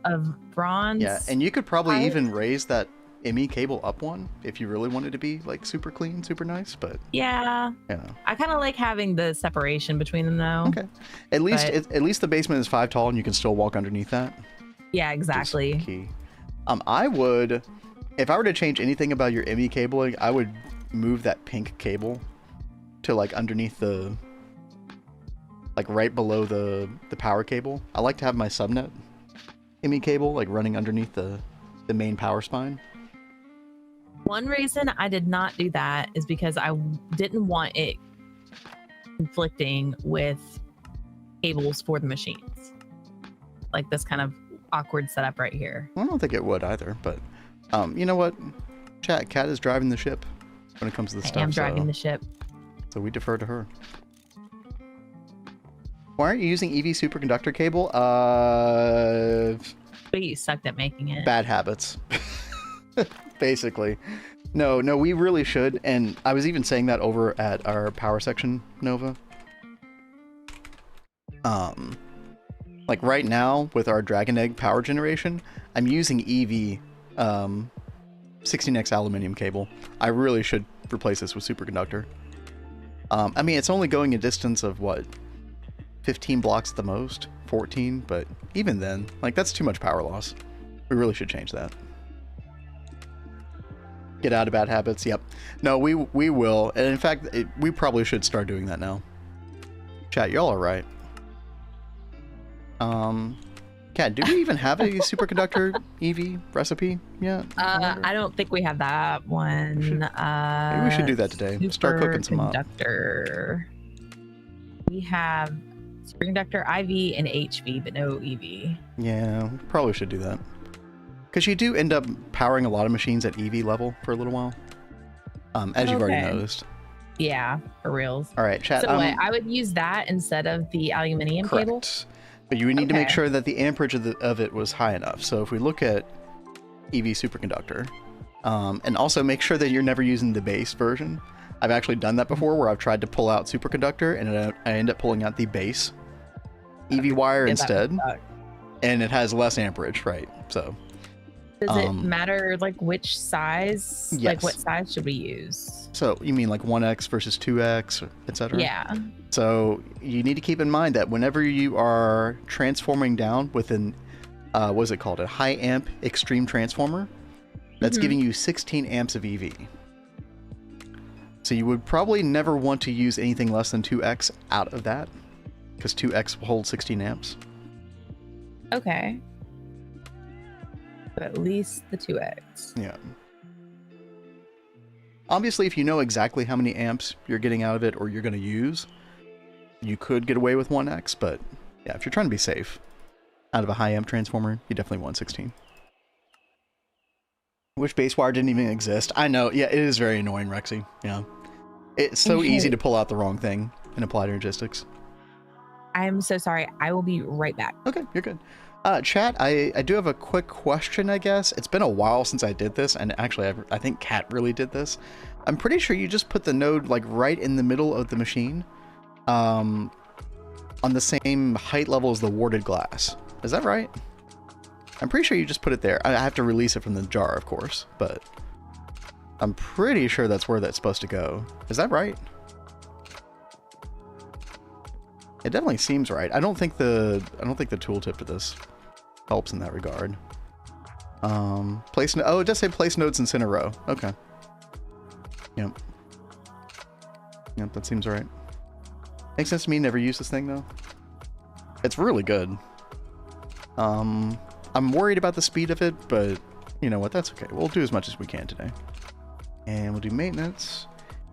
of bronze. Yeah, and you could probably even raise that ME cable up one if you really wanted to be like super clean, super nice, but yeah. I kind of like having the separation between them though. Okay. At least the basement is 5 tall and you can still walk underneath that. Yeah, exactly. Key. I would, if I were to change anything about your ME cabling, I would move that pink cable to like underneath the, like right below the power cable. I like to have my subnet ME cable like running underneath the main power spine. One reason I did not do that is because I didn't want it conflicting with cables for the machines. Like this kind of awkward setup right here. I don't think it would either, but you know what? Kat is driving the ship when it comes to the stuff. I am driving the ship. So we defer to her. Why aren't you using EV superconductor cable? But you sucked at making it. Bad habits. Basically. No, we really should. And I was even saying that over at our power section, Nova. Like right now with our Dragon Egg power generation, I'm using EV 16X aluminum cable. I really should replace this with superconductor. I mean, it's only going a distance of what? 15 blocks at the most? 14? But even then, like that's too much power loss. We really should change that. Get out of bad habits. Yep. No, we will. And in fact, we probably should start doing that now. Chat, y'all are right. Kat, do we even have a superconductor EV recipe yet? I don't think we have that one. Maybe we should do that today. Start cooking some up. We have Superconductor IV and HV, but no EV. Yeah, probably should do that. Because you do end up powering a lot of machines at EV level for a little while. As you've already noticed. Yeah, for reals. All right, chat. So what, I would use that instead of the aluminium cable? But you need to make sure that the amperage of it was high enough. So if we look at EV superconductor, and also make sure that you're never using the base version. I've actually done that before where I've tried to pull out superconductor and I end up pulling out the base EV wire instead. And it has less amperage, right? So does it matter like which size? Yes. Like what size should we use? So you mean like 1x versus 2x, etc.? Yeah. So you need to keep in mind that whenever you are transforming down with an, what is it called? A high amp extreme transformer, that's giving you 16 amps of EV. So you would probably never want to use anything less than 2x out of that, because 2x will hold 16 amps. Okay. But at least the 2x. Yeah. Obviously, if you know exactly how many amps you're getting out of it or you're going to use, you could get away with 1x, but yeah, if you're trying to be safe out of a high amp transformer, you definitely want 16. Which base wire didn't even exist. I know, yeah, it is very annoying, Rexy. Yeah. It's so easy to pull out the wrong thing in applied logistics. I'm so sorry. I will be right back. Okay, you're good. Chat, I do have a quick question, I guess. It's been a while since I did this, and actually, I think Kat really did this. I'm pretty sure you just put the node, like, right in the middle of the machine, on the same height level as the warded glass. Is that right? I'm pretty sure you just put it there. I have to release it from the jar, of course, but I'm pretty sure that's where that's supposed to go. Is that right? It definitely seems right. I don't think the tooltip to this helps in that regard. Oh, it does say place nodes in center row. Okay. Yep. Yep, that seems right. Makes sense to me. Never use this thing though. It's really good. I'm worried about the speed of it, but you know what? That's okay. We'll do as much as we can today. And we'll do maintenance.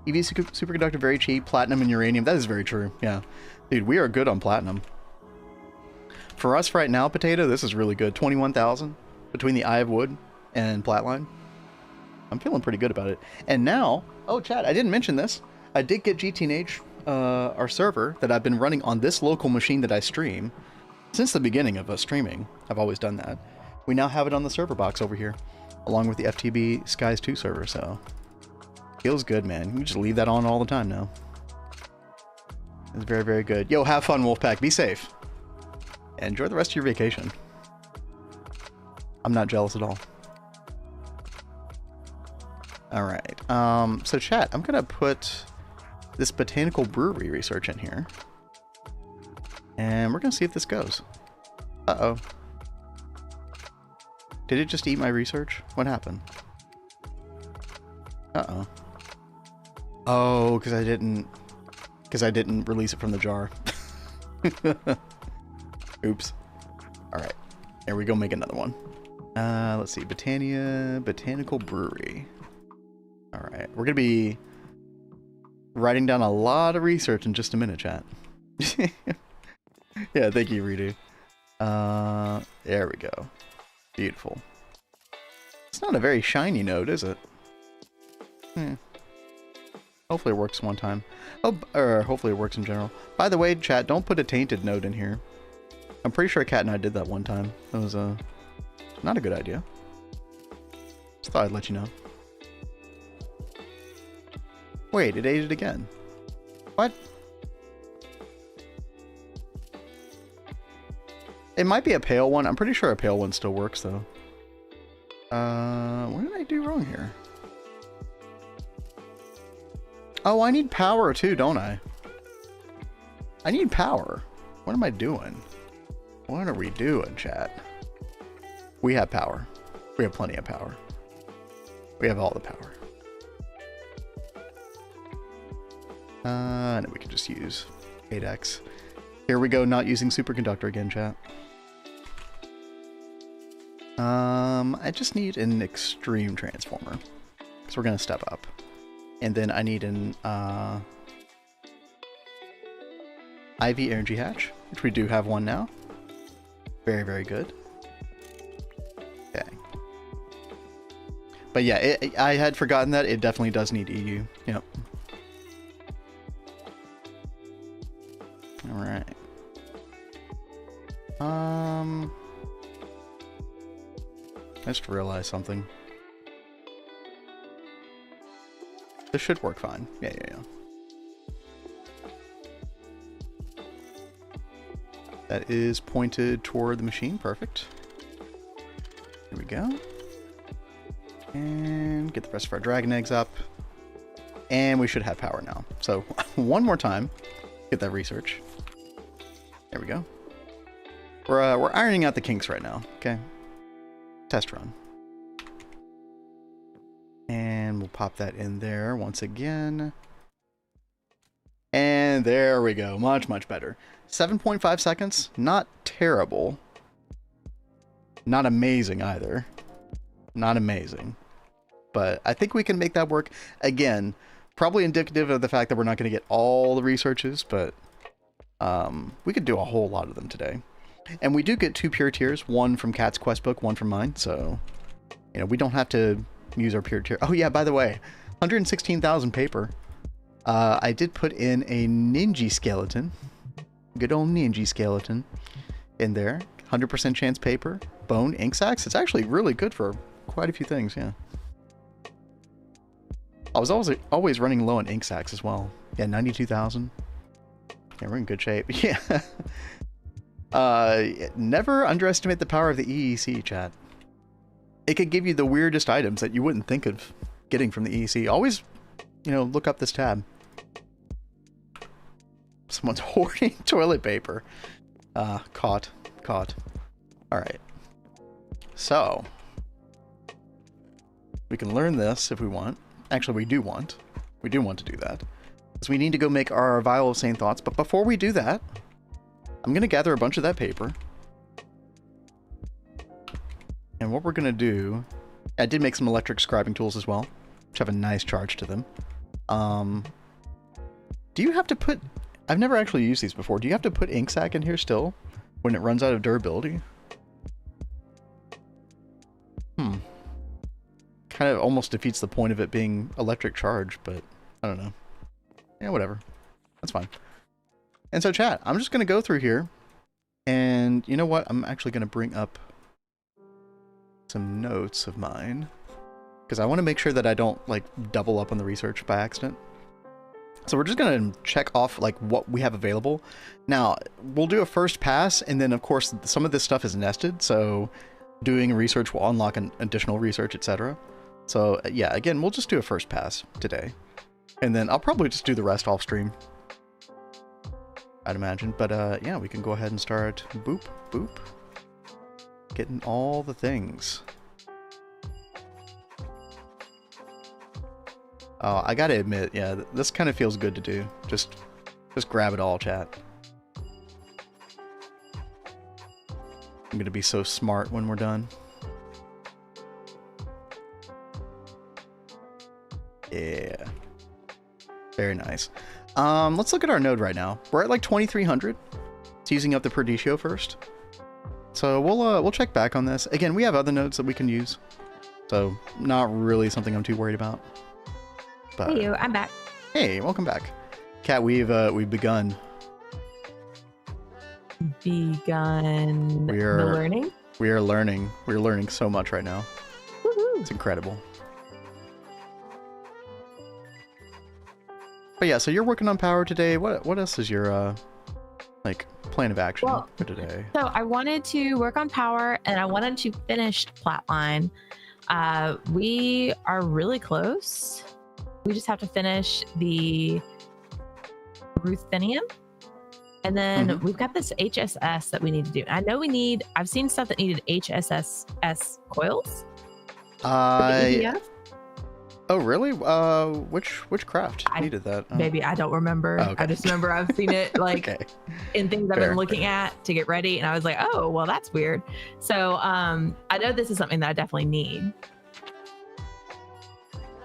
EV superconductor, very cheap. Platinum and uranium. That is very true. Yeah. Dude, we are good on platinum. For us right now, Potato, this is really good. 21,000 between the Eye of Wood and Flatline. I'm feeling pretty good about it. And now, oh, chat, I didn't mention this. I did get GTNH, our server, that I've been running on this local machine that I stream. Since the beginning of streaming, I've always done that. We now have it on the server box over here, along with the FTB Skies 2 server, so feels good, man. You just leave that on all the time now. It's very, very good. Yo, have fun, Wolfpack. Be safe. And enjoy the rest of your vacation. I'm not jealous at all. Alright. So chat, I'm gonna put this botanical brewery research in here. And we're gonna see if this goes. Uh-oh. Did it just eat my research? What happened? Uh-oh. Oh, because I didn't release it from the jar. Oops. Alright. Here we go, make another one. Let's see. Botanical Brewery. Alright. We're gonna be writing down a lot of research in just a minute, chat. Yeah, thank you, Redo. There we go. Beautiful. It's not a very shiny node, is it? Hopefully it works one time. Oh, or hopefully it works in general. By the way, chat, don't put a tainted node in here. I'm pretty sure Kat and I did that one time. That was not a good idea. Just thought I'd let you know. Wait, it ate it again. What? It might be a pale one. I'm pretty sure a pale one still works though. What did I do wrong here? Oh, I need power too, don't I? I need power. What am I doing? What are we doing, chat? We have power. We have plenty of power. We have all the power. And we can just use 8x. Here we go, not using superconductor again, chat. I just need an extreme transformer. So we're gonna step up. And then I need an IV energy hatch. which we do have one now. Very, very good. Okay. But yeah, I had forgotten that it definitely does need EU. Yep. All right. I just realized something. This should work fine. Yeah. That is pointed toward the machine. Perfect. Here we go. And get the rest of our dragon eggs up. And we should have power now. So one more time. Get that research. There we go. We're ironing out the kinks right now. Okay. Test run. And we'll pop that in there once again. And there we go. Much, much better. 7.5 seconds. Not terrible. Not amazing either. Not amazing. But I think we can make that work. Again, probably indicative of the fact that we're not going to get all the researches, but we could do a whole lot of them today. And we do get 2 pure tears, one from Cat's quest book, one from mine, so you know, we don't have to use our pure tear. Oh yeah, by the way, 116,000 paper. I did put in a ninja skeleton. Good old ninja skeleton in there. 100% chance paper, bone, ink sacs. It's actually really good for quite a few things, yeah. I was always running low on ink sacs as well. Yeah, 92,000. Yeah, we're in good shape. Yeah. Never underestimate the power of the EEC, chat. It could give you the weirdest items that you wouldn't think of getting from the EEC. Always, you know, look up this tab. Someone's hoarding toilet paper. Caught. Alright. So, we can learn this if we want. Actually, we do want to do that. So we need to go make our vial of sane thoughts. But before we do that, I'm going to gather a bunch of that paper. And what we're going to do... I did make some electric scribing tools as well, which have a nice charge to them. Do you have to put... I've never actually used these before. Do you have to put ink sac in here still when it runs out of durability? Kind of almost defeats the point of it being electric charge, but I don't know. Yeah, whatever. That's fine. And so chat, I'm just going to go through here, and you know what? I'm actually going to bring up some notes of mine, because I want to make sure that I don't like double up on the research by accident. So we're just going to check off like what we have available. Now, we'll do a first pass, and then of course some of this stuff is nested, so doing research will unlock an additional research, etc. So yeah, again, we'll just do a first pass today. And then I'll probably just do the rest off stream, I'd imagine. But yeah, we can go ahead and start boop, boop. Getting all the things. Oh, I gotta admit, yeah, this kind of feels good to do. Just grab it all, chat. I'm gonna be so smart when we're done. Yeah. Very nice. Let's look at our node right now. We're at like 2,300. It's using up the Perdicio first. So we'll check back on this. Again, we have other nodes that we can use. So not really something I'm too worried about. But, hey, I'm back. Hey, welcome back. Kat, we've begun. Begun the learning? We are learning. We're learning so much right now. Woohoo. It's incredible. But yeah, so you're working on power today. What else is your like plan of action for today? So I wanted to work on power, and I wanted to finish Flatline. We are really close. We just have to finish the Ruthenium. And then we've got this HSS that we need to do. I know I've seen stuff that needed HSS coils. Oh, really? Which craft needed that? Oh. Maybe I don't remember. Oh, okay. I just remember I've seen it like okay. in things I've been looking at to get ready. And I was like, oh, well, that's weird. So I know this is something that I definitely need.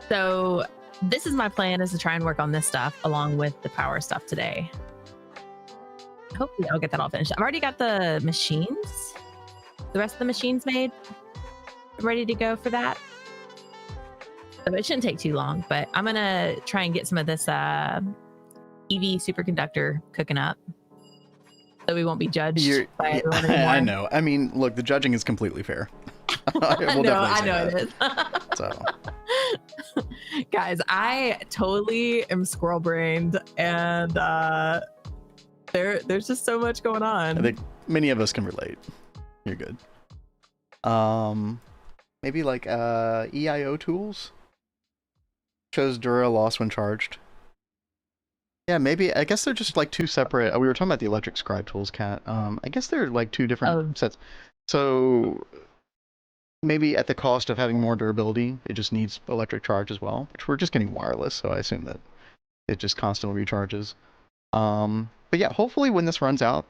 So this is my plan, is to try and work on this stuff along with the power stuff today. hopefully I'll get that all finished. I've already got the machines, the rest of the machines made, ready to go for that. So it shouldn't take too long, but I'm gonna try and get some of this EV superconductor cooking up, so we won't be judged by everyone anymore. I know. I mean, look, the judging is completely fair. I know it is. So, guys, I totally am squirrel brained, and there's just so much going on. I think many of us can relate. You're good. Maybe like EIO tools. Shows Dura loss when charged. Yeah, maybe. I guess they're just like two separate. We were talking about the electric scribe tools, Cat. I guess they're like two different sets. So maybe at the cost of having more durability, it just needs electric charge as well. Which we're just getting wireless, so I assume that it just constantly recharges. But yeah, hopefully when this runs out,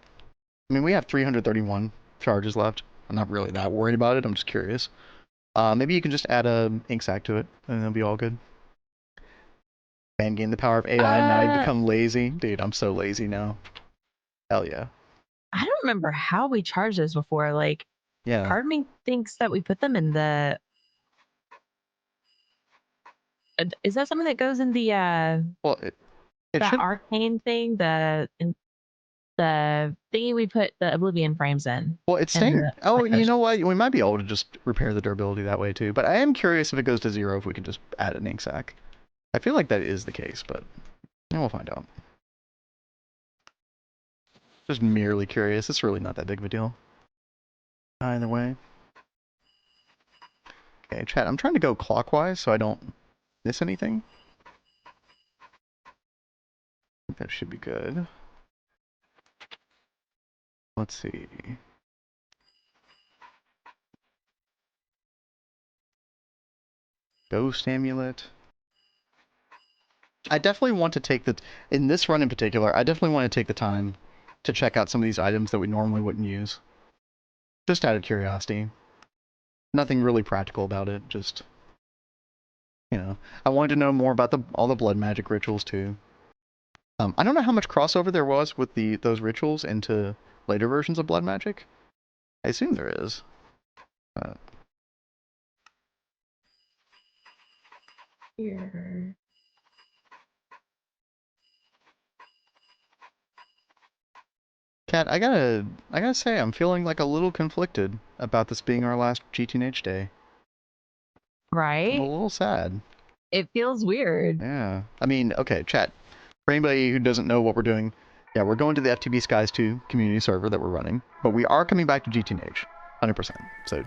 I mean, we have 331 charges left. I'm not really that worried about it. I'm just curious. Maybe you can just add a ink sac to it, and it'll be all good. Man, gain the power of AI, and now I become lazy. Dude, I'm so lazy now. Hell yeah. I don't remember how we charged those before. Like, yeah. Part of me thinks that we put them in the. Is that something that goes in the? Well, it that should... arcane thing, the thingy we put the Oblivion frames in. Well, it's staying. Oh, you know what? We might be able to just repair the durability that way too. But I am curious if it goes to 0 if we can just add an ink sac. I feel like that is the case, but we'll find out. Just merely curious. It's really not that big of a deal. Either way. Okay, chat. I'm trying to go clockwise so I don't miss anything. I think that should be good. Let's see. Ghost amulet. I definitely want to take in this run in particular, I definitely want to take the time to check out some of these items that we normally wouldn't use. Just out of curiosity. Nothing really practical about it, just, you know. I wanted to know more about all the blood magic rituals too. I don't know how much crossover there was with those rituals into later versions of blood magic. I assume there is. Here. Kat, I gotta say, I'm feeling like a little conflicted about this being our last GTNH day. Right? I'm a little sad. It feels weird. Yeah. I mean, okay, chat. For anybody who doesn't know what we're doing, yeah, we're going to the FTB Skies 2 community server that we're running, but we are coming back to GTNH, 100%. So,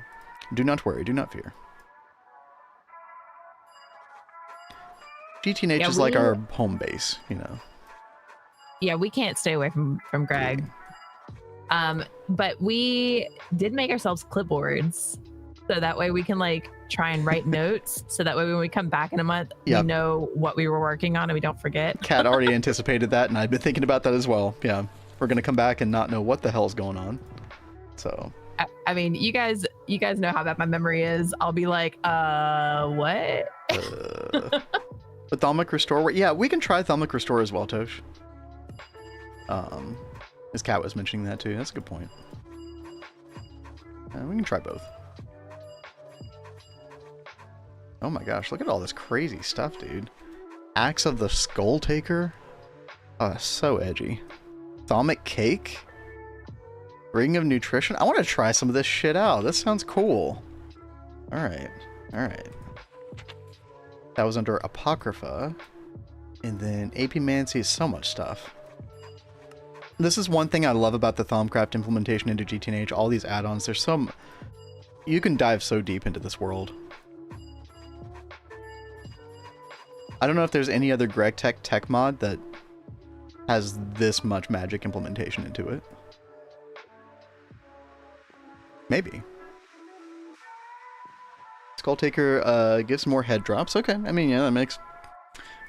do not worry, do not fear. GTNH is like our home base, you know. Yeah, we can't stay away from Greg. Yeah. But we did make ourselves clipboards, so that way we can like try and write notes, so that way when we come back in a month, we know what we were working on and we don't forget. Kat already anticipated that, and I've been thinking about that as well. Yeah, we're gonna come back and not know what the hell's going on. So I mean, you guys know how bad my memory is. I'll be like, what? But Thaumic Restore, yeah, we can try Thaumic Restore as well, Tosh. As Kat was mentioning that too. That's a good point. We can try both. Oh my gosh, look at all this crazy stuff, dude. Axe of the Skull Taker? Oh, that's so edgy. Thaumic Cake? Ring of Nutrition? I want to try some of this shit out. This sounds cool. Alright, alright. That was under Apocrypha. And then Apimancy is so much stuff. This is one thing I love about the Thaumcraft implementation into GTNH. All these add-ons, there's some... You can dive so deep into this world. I don't know if there's any other Gregtech tech mod that has this much magic implementation into it. Maybe. Skull Taker gives more head drops. Okay, I mean, yeah,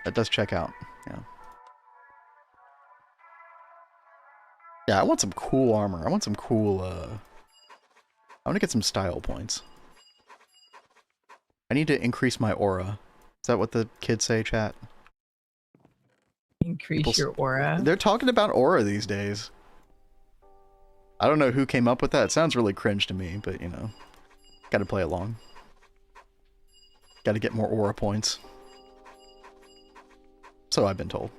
that does check out. Yeah. Yeah, I want some cool armor. I want some cool, I want to get some style points. I need to increase my aura. Is that what the kids say, chat? Increase your aura? They're talking about aura these days. I don't know who came up with that. It sounds really cringe to me, but you know, gotta play along. Gotta get more aura points. So I've been told.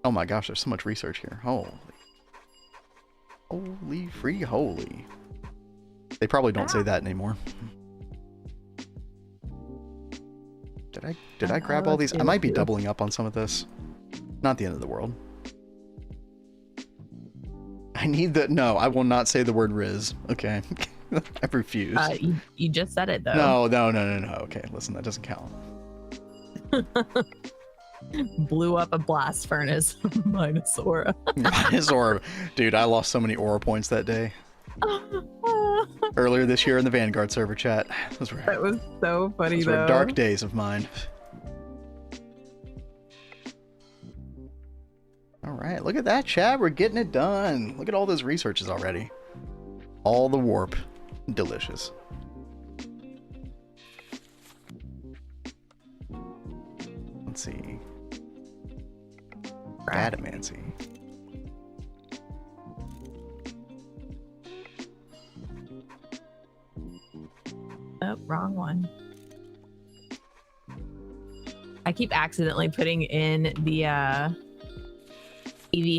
Oh my gosh, there's so much research here. Holy. Holy free holy. They probably don't say that anymore. Did I grab all these? I might be doubling up on some of this. Not the end of the world. I need the... No, I will not say the word Riz. Okay. I refuse. You just said it, though. No. Okay, listen, that doesn't count. Blew up a blast furnace. Minus aura. Minus aura. Dude, I lost so many aura points that day. Earlier this year in the Vanguard server chat. That was so funny, though. Those were dark days of mine. Alright, look at that, chat. We're getting it done. Look at all those researches already. All the warp. Delicious. Let's see. Adamancy. Oh, wrong one. I keep accidentally putting in the EV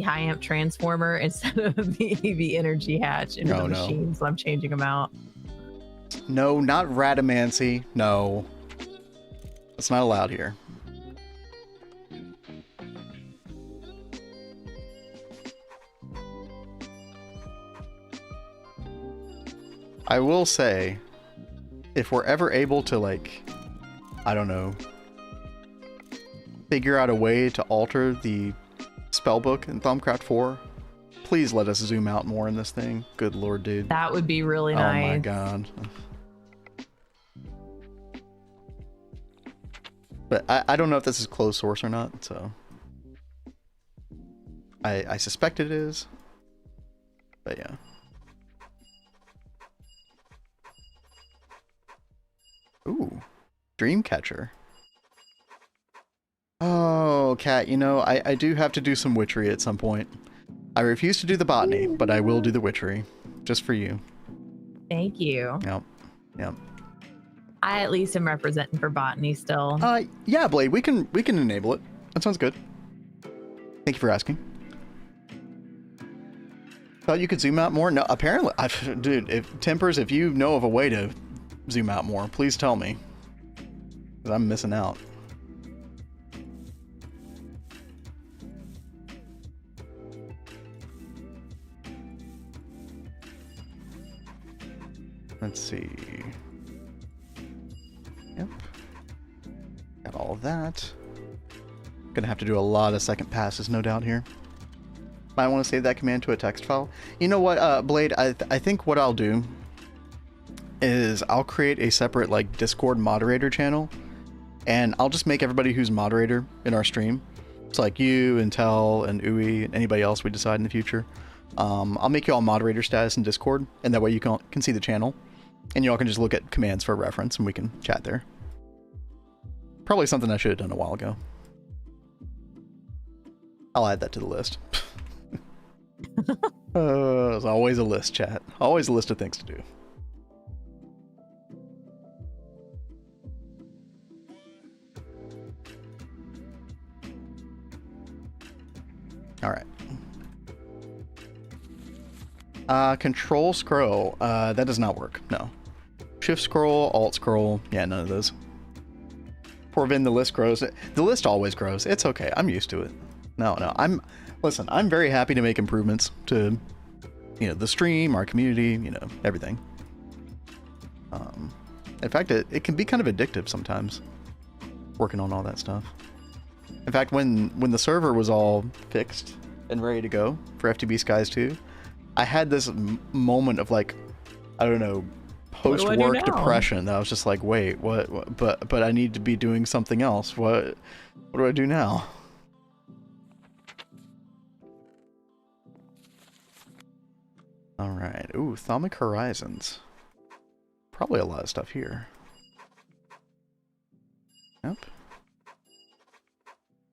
high amp transformer instead of the EV energy hatch into the machine, so I'm changing them out. No, not Radamancy. No. That's not allowed here. I will say, if we're ever able to, like, I don't know, figure out a way to alter the spellbook in Thaumcraft 4, please let us zoom out more in this thing. Good lord, dude. That would be really nice. Oh my god. But I don't know if this is closed source or not, so I suspect it is. But yeah. Ooh, Dreamcatcher. Oh, Cat, you know, I do have to do some witchery at some point. I refuse to do the botany, but I will do the witchery. Just for you. Thank you. Yep. Yep. I at least am representing for botany still. Yeah, Blade, we can enable it. That sounds good. Thank you for asking. Thought you could zoom out more? No, apparently. Dude, if you know of a way to zoom out more, please tell me. Because I'm missing out. Let's see. Yep. Got all of that. Gonna have to do a lot of second passes, no doubt, here. Might want to save that command to a text file. You know what, Blade, I think what I'll do is I'll create a separate, like, Discord moderator channel, and I'll just make everybody who's moderator in our stream. It's like you and Tel and Uwe and anybody else we decide in the future. I'll make you all moderator status in Discord, and that way you can see the channel, and you all can just look at commands for reference, and we can chat there. Probably something I should have done a while ago. I'll add that to the list. There's always a list, chat. Always a list of things to do. All right. Control scroll. That does not work. No. Shift scroll, alt scroll. Yeah, none of those. Poor Vin, the list grows. The list always grows. It's okay. I'm used to it. No. Listen, I'm very happy to make improvements to, you know, the stream, our community, you know, everything. In fact, it can be kind of addictive sometimes, working on all that stuff. In fact, when the server was all fixed and ready to go for FTB Skies 2, I had this moment of, like, I don't know, post-work depression. That I was just like, wait, what? But I need to be doing something else. What do I do now? All right. Ooh, Thaumic Horizons. Probably a lot of stuff here. Yep.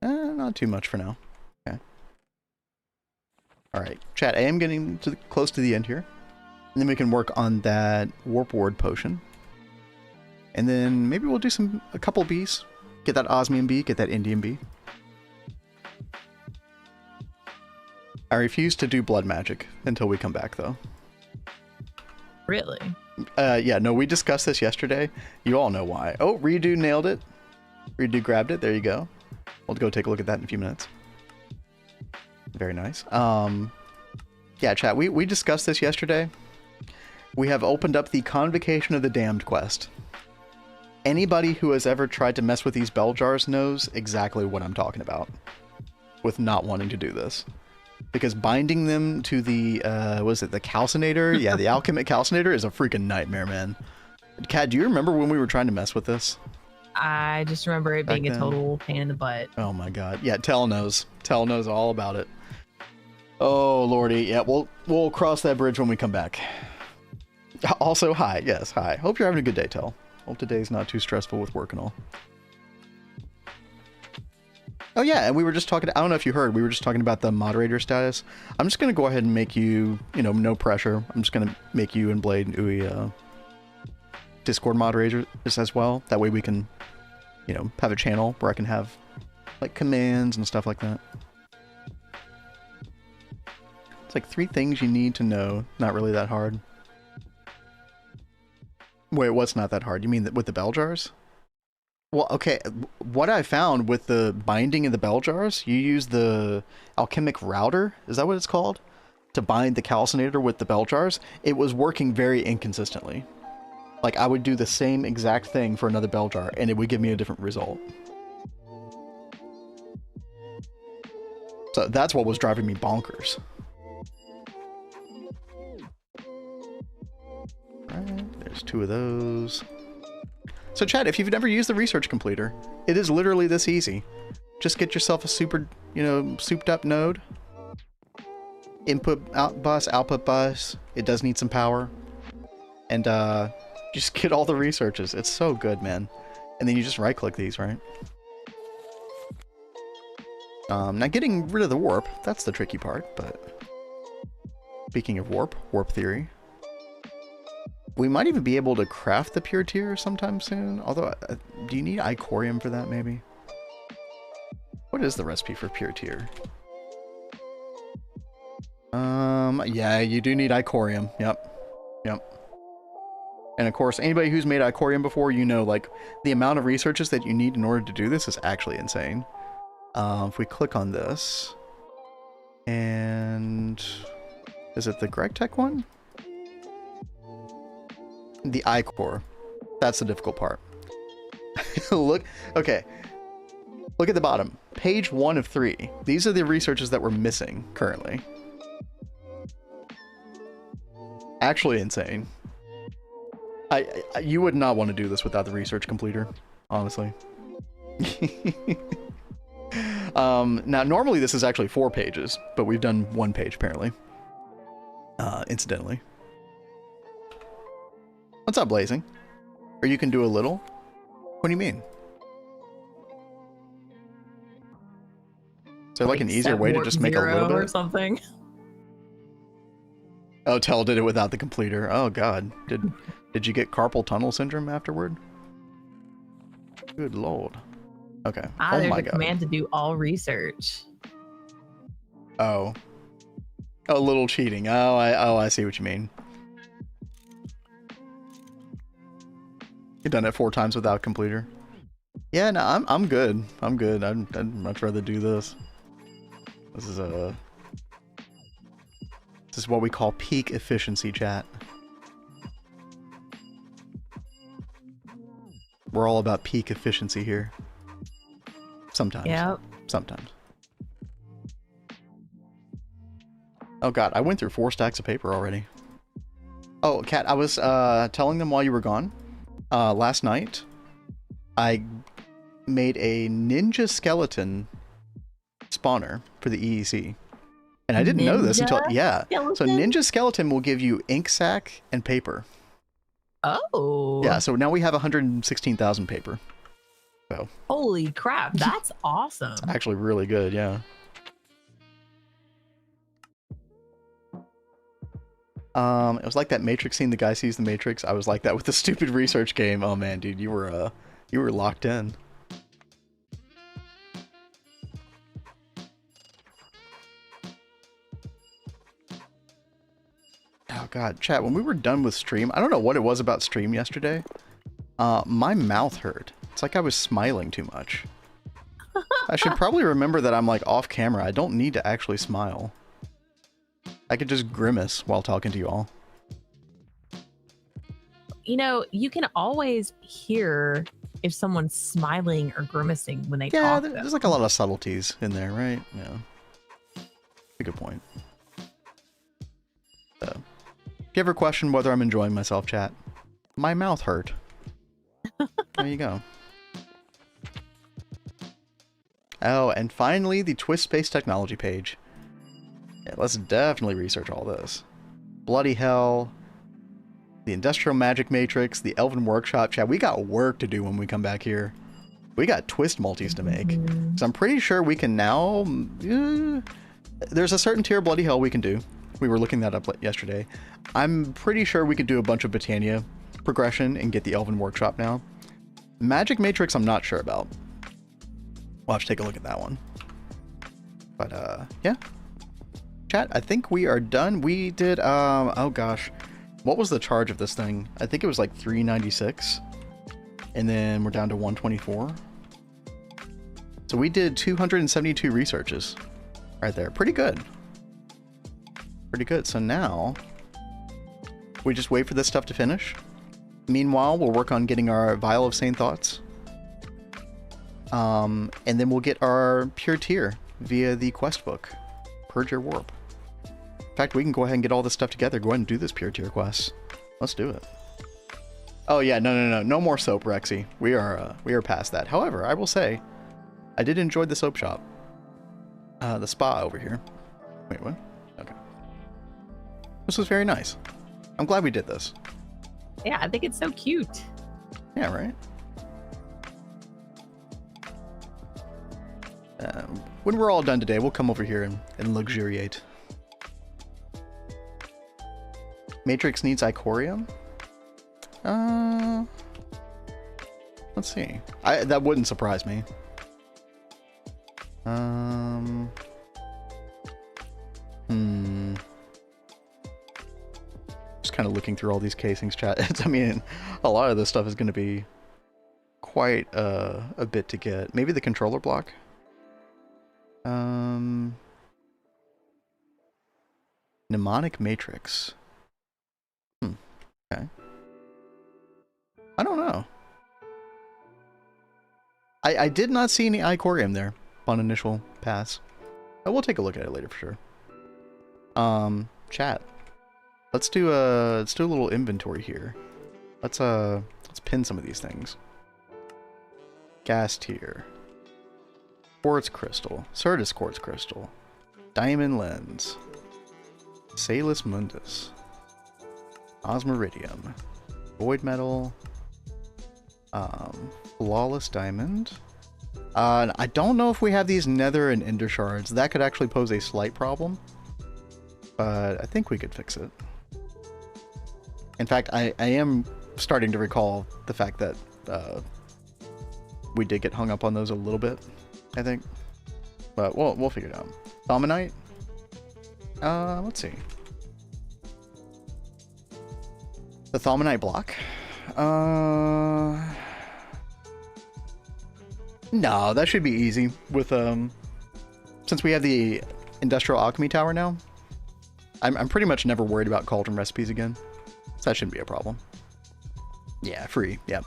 Not too much for now. Okay. All right, chat. I am getting close to the end here, and then we can work on that warp ward potion, and then maybe we'll do a couple bees. Get that osmium bee, get that Indian bee. I refuse to do blood magic until we come back, though. Really? Yeah, no, we discussed this yesterday. You all know why. Oh, Redo nailed it. Redo grabbed it. There you go. We'll go take a look at that in a few minutes. Very nice. Yeah, chat, we discussed this yesterday. We have opened up the Convocation of the Damned quest. Anybody who has ever tried to mess with these bell jars knows exactly what I'm talking about with not wanting to do this. Because binding them to the, was it the calcinator? Yeah, the alchemic calcinator is a freaking nightmare, man. Kat, do you remember when we were trying to mess with this? I just remember it being a total pain in the butt. Oh my god. Yeah, Tell knows. Tell knows all about it. Oh, lordy. Yeah, we'll cross that bridge when we come back. Also, hi. Yes, hi. Hope you're having a good day, Tell. Hope today's not too stressful with work and all. Oh yeah, and we were just talking, I don't know if you heard, we were just talking about the moderator status. I'm just going to go ahead and make you, no pressure. I'm just going to make you and Blade and Uwe Discord moderators as well. That way we can, have a channel where I can have, like, commands and stuff like that. It's like 3 things you need to know. Not really that hard. Wait, what's not that hard? You mean with the bell jars? Well, okay, what I found with the binding in the bell jars, you use the alchemic router, is that what it's called? To bind the calcinator with the bell jars. It was working very inconsistently. Like, I would do the same exact thing for another bell jar, and it would give me a different result. So that's what was driving me bonkers. Alright, there's 2 of those. So chat, if you've never used the research completer, it is literally this easy. Just get yourself a super, souped up node. Input bus, output bus. It does need some power. And just get all the researches. It's so good, man. And then you just right click these, right? Now getting rid of the warp, that's the tricky part, but speaking of warp theory. We might even be able to craft the Pure Tear sometime soon. Although, do you need Icorium for that, maybe? What is the recipe for Pure Tear? Yeah, you do need Icorium. Yep. And of course, anybody who's made Icorium before, like, the amount of researches that you need in order to do this is actually insane. If we click on this, and is it the Gregtech one? The iCore. That's the difficult part. Look, okay. Look at the bottom. Page 1 of 3. These are the researches that we're missing currently. Actually insane. You would not want to do this without the research completer, honestly. Now, normally this is actually 4 pages, but we've done 1 page apparently. Incidentally. What's up, Blazing? Or you can do a little? What do you mean? Is there like an easier way to just make a little bit? Or something? Oh, Tell did it without the completer. Oh god. Did you get carpal tunnel syndrome afterward? Good lord. Okay. Oh There's my a god. command to do all research. Oh. A little cheating. I see what you mean. You've done it 4 times without completer. Yeah, no, I'm good. I'm good. I'd much rather do this. This is what we call peak efficiency, chat. We're all about peak efficiency here. Sometimes. Yep. Sometimes. Oh god, I went through 4 stacks of paper already. Oh, Kat, I was telling them while you were gone. Last night, I made a ninja skeleton spawner for the EEC. And I didn't know this until, yeah. Skeleton? So ninja skeleton will give you ink sac and paper. Oh. Yeah, so now we have 116,000 paper. So. Holy crap, that's awesome. It's actually really good, yeah. It was like that Matrix scene, the guy sees the Matrix. I was like that with the stupid research game. Oh man, dude, you were locked in. Oh god, chat, when we were done with stream, I don't know what it was about stream yesterday. My mouth hurt. It's like I was smiling too much. I should probably remember that I'm like off camera. I don't need to actually smile. I could just grimace while talking to you all. You know, you can always hear if someone's smiling or grimacing when they talk. Yeah, there's like a lot of subtleties in there, right? Yeah. A good point. So, if you ever question whether I'm enjoying myself, chat, my mouth hurt. There you go. Oh, and finally, the Twist Space Technology page. Yeah, let's definitely research all this. Bloody hell. The Industrial Magic Matrix, the Elven Workshop. Chat, we got work to do when we come back here. We got twist multis to make. So I'm pretty sure we can now... there's a certain tier of Bloody Hell we can do. We were looking that up yesterday. I'm pretty sure we could do a bunch of Britannia progression and get the Elven Workshop now. Magic Matrix, I'm not sure about. We'll have to take a look at that one. But, yeah. Chat, I think we are done. We did, oh gosh. What was the charge of this thing? I think it was like $396. And then we're down to $124. So we did 272 researches right there. Pretty good. Pretty good. So now we just wait for this stuff to finish. Meanwhile, we'll work on getting our Vial of Sane Thoughts. And then we'll get our Pure Tear via the quest book. Purge Your Warp. In fact, we can go ahead and get all this stuff together. Go ahead and do this Pure Tear quest. Let's do it. Oh yeah, no more soap, Rexy. We are past that. However, I will say, I did enjoy the soap shop. The spa over here. Wait, what? Okay. This was very nice. I'm glad we did this. Yeah, I think it's so cute. Yeah, right? When we're all done today, we'll come over here and luxuriate. Matrix needs Icorium? Let's see. That wouldn't surprise me. Just kind of looking through all these casings, chat. I mean, a lot of this stuff is going to be quite a bit to get. Maybe the controller block? Mnemonic Matrix. Okay. I don't know. I did not see any Icorium there on initial pass. But we'll take a look at it later for sure. Chat. Let's do a little inventory here. Let's pin some of these things. Gas tier. Quartz crystal. Certus quartz crystal. Diamond lens. Salus mundus. Osmiridium. Void metal. Flawless diamond. I don't know if we have these nether and ender shards. That could actually pose a slight problem. But I think we could fix it. In fact, I am starting to recall the fact that we did get hung up on those a little bit, I think. But we'll figure it out. Thaumonite? Let's see. The Thaumonite block? No, that should be easy with since we have the Industrial Alchemy Tower now. I'm pretty much never worried about cauldron recipes again. So that shouldn't be a problem. Yeah, free. Yep.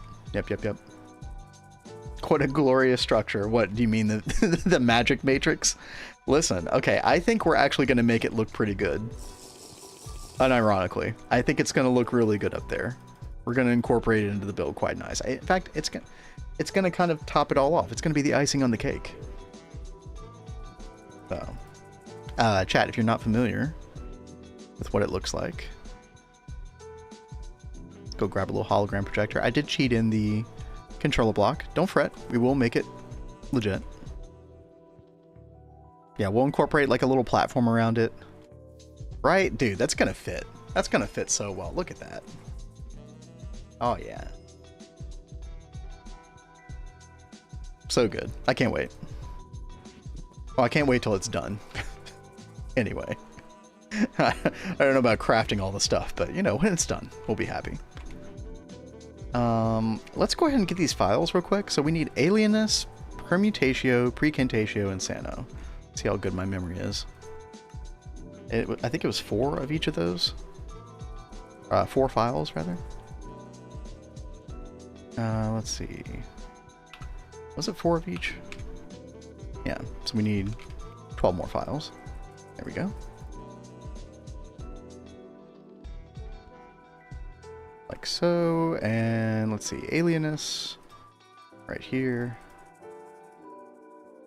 What a glorious structure. What do you mean, the the magic matrix? Listen, okay, I think we're actually going to make it look pretty good. Unironically, I think it's going to look really good up there. We're going to incorporate it into the build quite nice. In fact, it's going to kind of top it all off. It's going to be the icing on the cake. So, chat, if you're not familiar with what it looks like, let's go grab a little hologram projector. I did cheat in the controller block. Don't fret. We will make it legit. Yeah, we'll incorporate like a little platform around it. Right? Dude, that's going to fit. That's gonna fit so well. Look at that. Oh yeah. So good. I can't wait. Oh, I can't wait till it's done. Anyway. I don't know about crafting all the stuff, but you know, when it's done, we'll be happy. Let's go ahead and get these files real quick. So we need Alienus, Permutatio, Precantatio, and Sano. See how good my memory is. I think it was 4 of each of those. 4 files, rather. Let's see. Was it 4 of each? Yeah, so we need 12 more files. There we go. Like so, and let's see, Alienus, right here.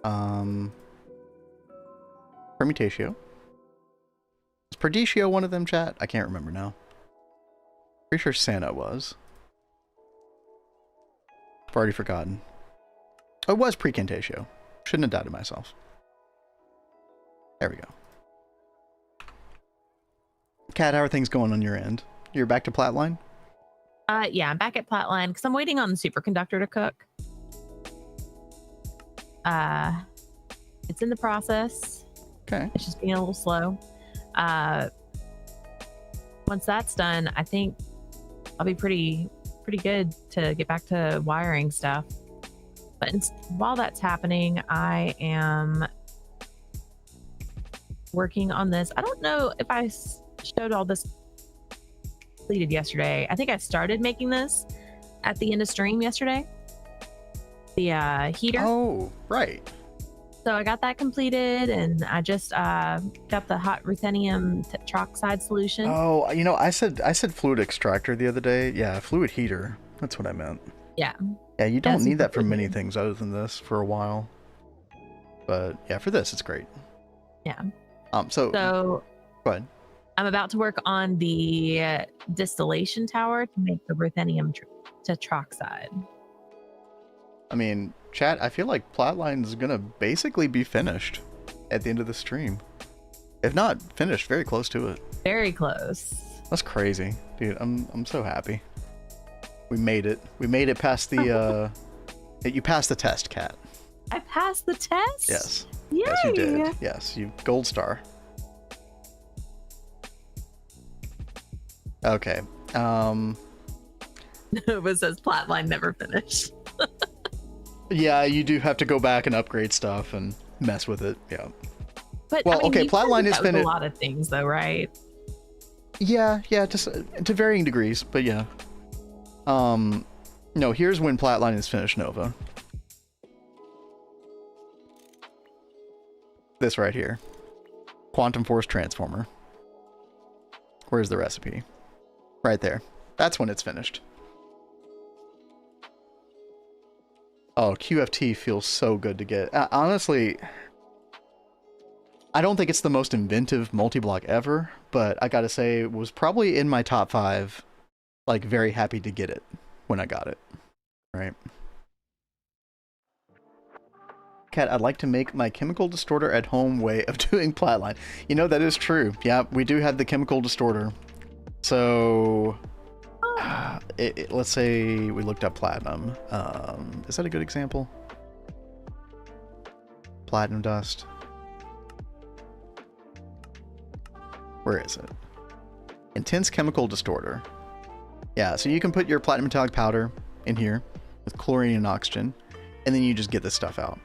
Permutatio. Is Perdicio one of them, chat? I can't remember now. Pretty sure Santa was. I've already forgotten. Oh, it was Precantatio. Shouldn't have doubted myself. There we go. Kat, how are things going on your end? You're back to Platline? Yeah, I'm back at Platline because I'm waiting on the superconductor to cook. It's in the process. Okay. It's just being a little slow. Once that's done, I think I'll be pretty good to get back to wiring stuff. But while that's happening, I am working on this. I don't know if I showed all this completed yesterday. I think I started making this at the end of stream yesterday. The heater. Oh, right. So I got that completed, and I just got the hot ruthenium tetroxide solution. Oh, you know, I said fluid extractor the other day. Yeah, fluid heater. That's what I meant. Yeah. Yeah, you don't need that for many things other than this for a while. But yeah, for this, it's great. Yeah. So go ahead. I'm about to work on the distillation tower to make the ruthenium tetroxide. I mean, chat, I feel like Platline is gonna basically be finished at the end of the stream. If not finished, very close to it. Very close. That's crazy, dude. I'm so happy. We made it. We made it past the you passed the test, Kat. I passed the test? Yes. Yay! Yes, you did. Yes, you gold star. Okay. It says Platline never finished. Yeah, you do have to go back and upgrade stuff and mess with it. Yeah. But well, I mean, okay, Platline is finished. A lot of things, though, right? Yeah, to varying degrees, but yeah. No, here's when Platline is finished, Nova. This right here. Quantum Force Transformer. Where's the recipe? Right there. That's when it's finished. Oh, QFT feels so good to get. Honestly, I don't think it's the most inventive multi-block ever, but I gotta say, it was probably in my top 5. Like, very happy to get it when I got it. Right? Kat, I'd like to make my chemical distorter at home way of doing Platline. You know, that is true. Yeah, we do have the chemical distorter. So, let's say we looked up platinum. Is that a good example? Platinum dust. Where is it? Intense chemical distorter. Yeah, so you can put your platinum metallic powder in here with chlorine and oxygen, and then you just get this stuff out.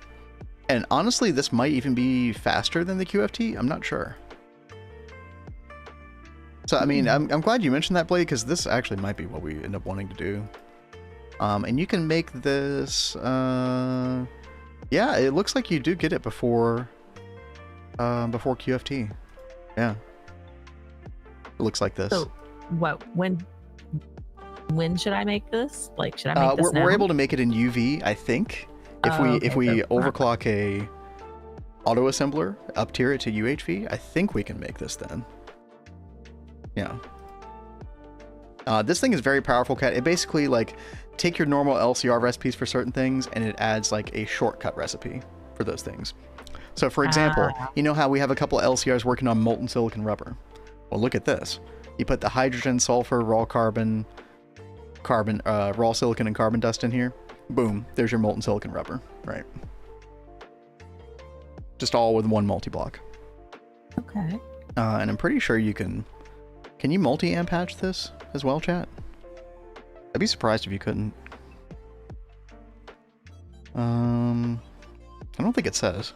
And honestly, this might even be faster than the QFT. I'm not sure. So, I mean, I'm glad you mentioned that, Blade, because this actually might be what we end up wanting to do. And you can make this... yeah, it looks like you do get it before QFT. Yeah. It looks like this. So, what? When should I make this? Like, should I make this now? We're able to make it in UV, I think. If we overclock a auto assembler, up tier it to UHV, I think we can make this then. Yeah. This thing is very powerful, Kat. It basically, like, take your normal LCR recipes for certain things, and it adds, like, a shortcut recipe for those things. So, for example, you know how we have a couple LCRs working on molten silicon rubber? Well, look at this. You put the hydrogen, sulfur, raw carbon, raw silicon and carbon dust in here. Boom, there's your molten silicon rubber, right? Just all with one multi-block. Okay. And I'm pretty sure you can you multi-amp hatch this as well, chat? I'd be surprised if you couldn't. I don't think it says.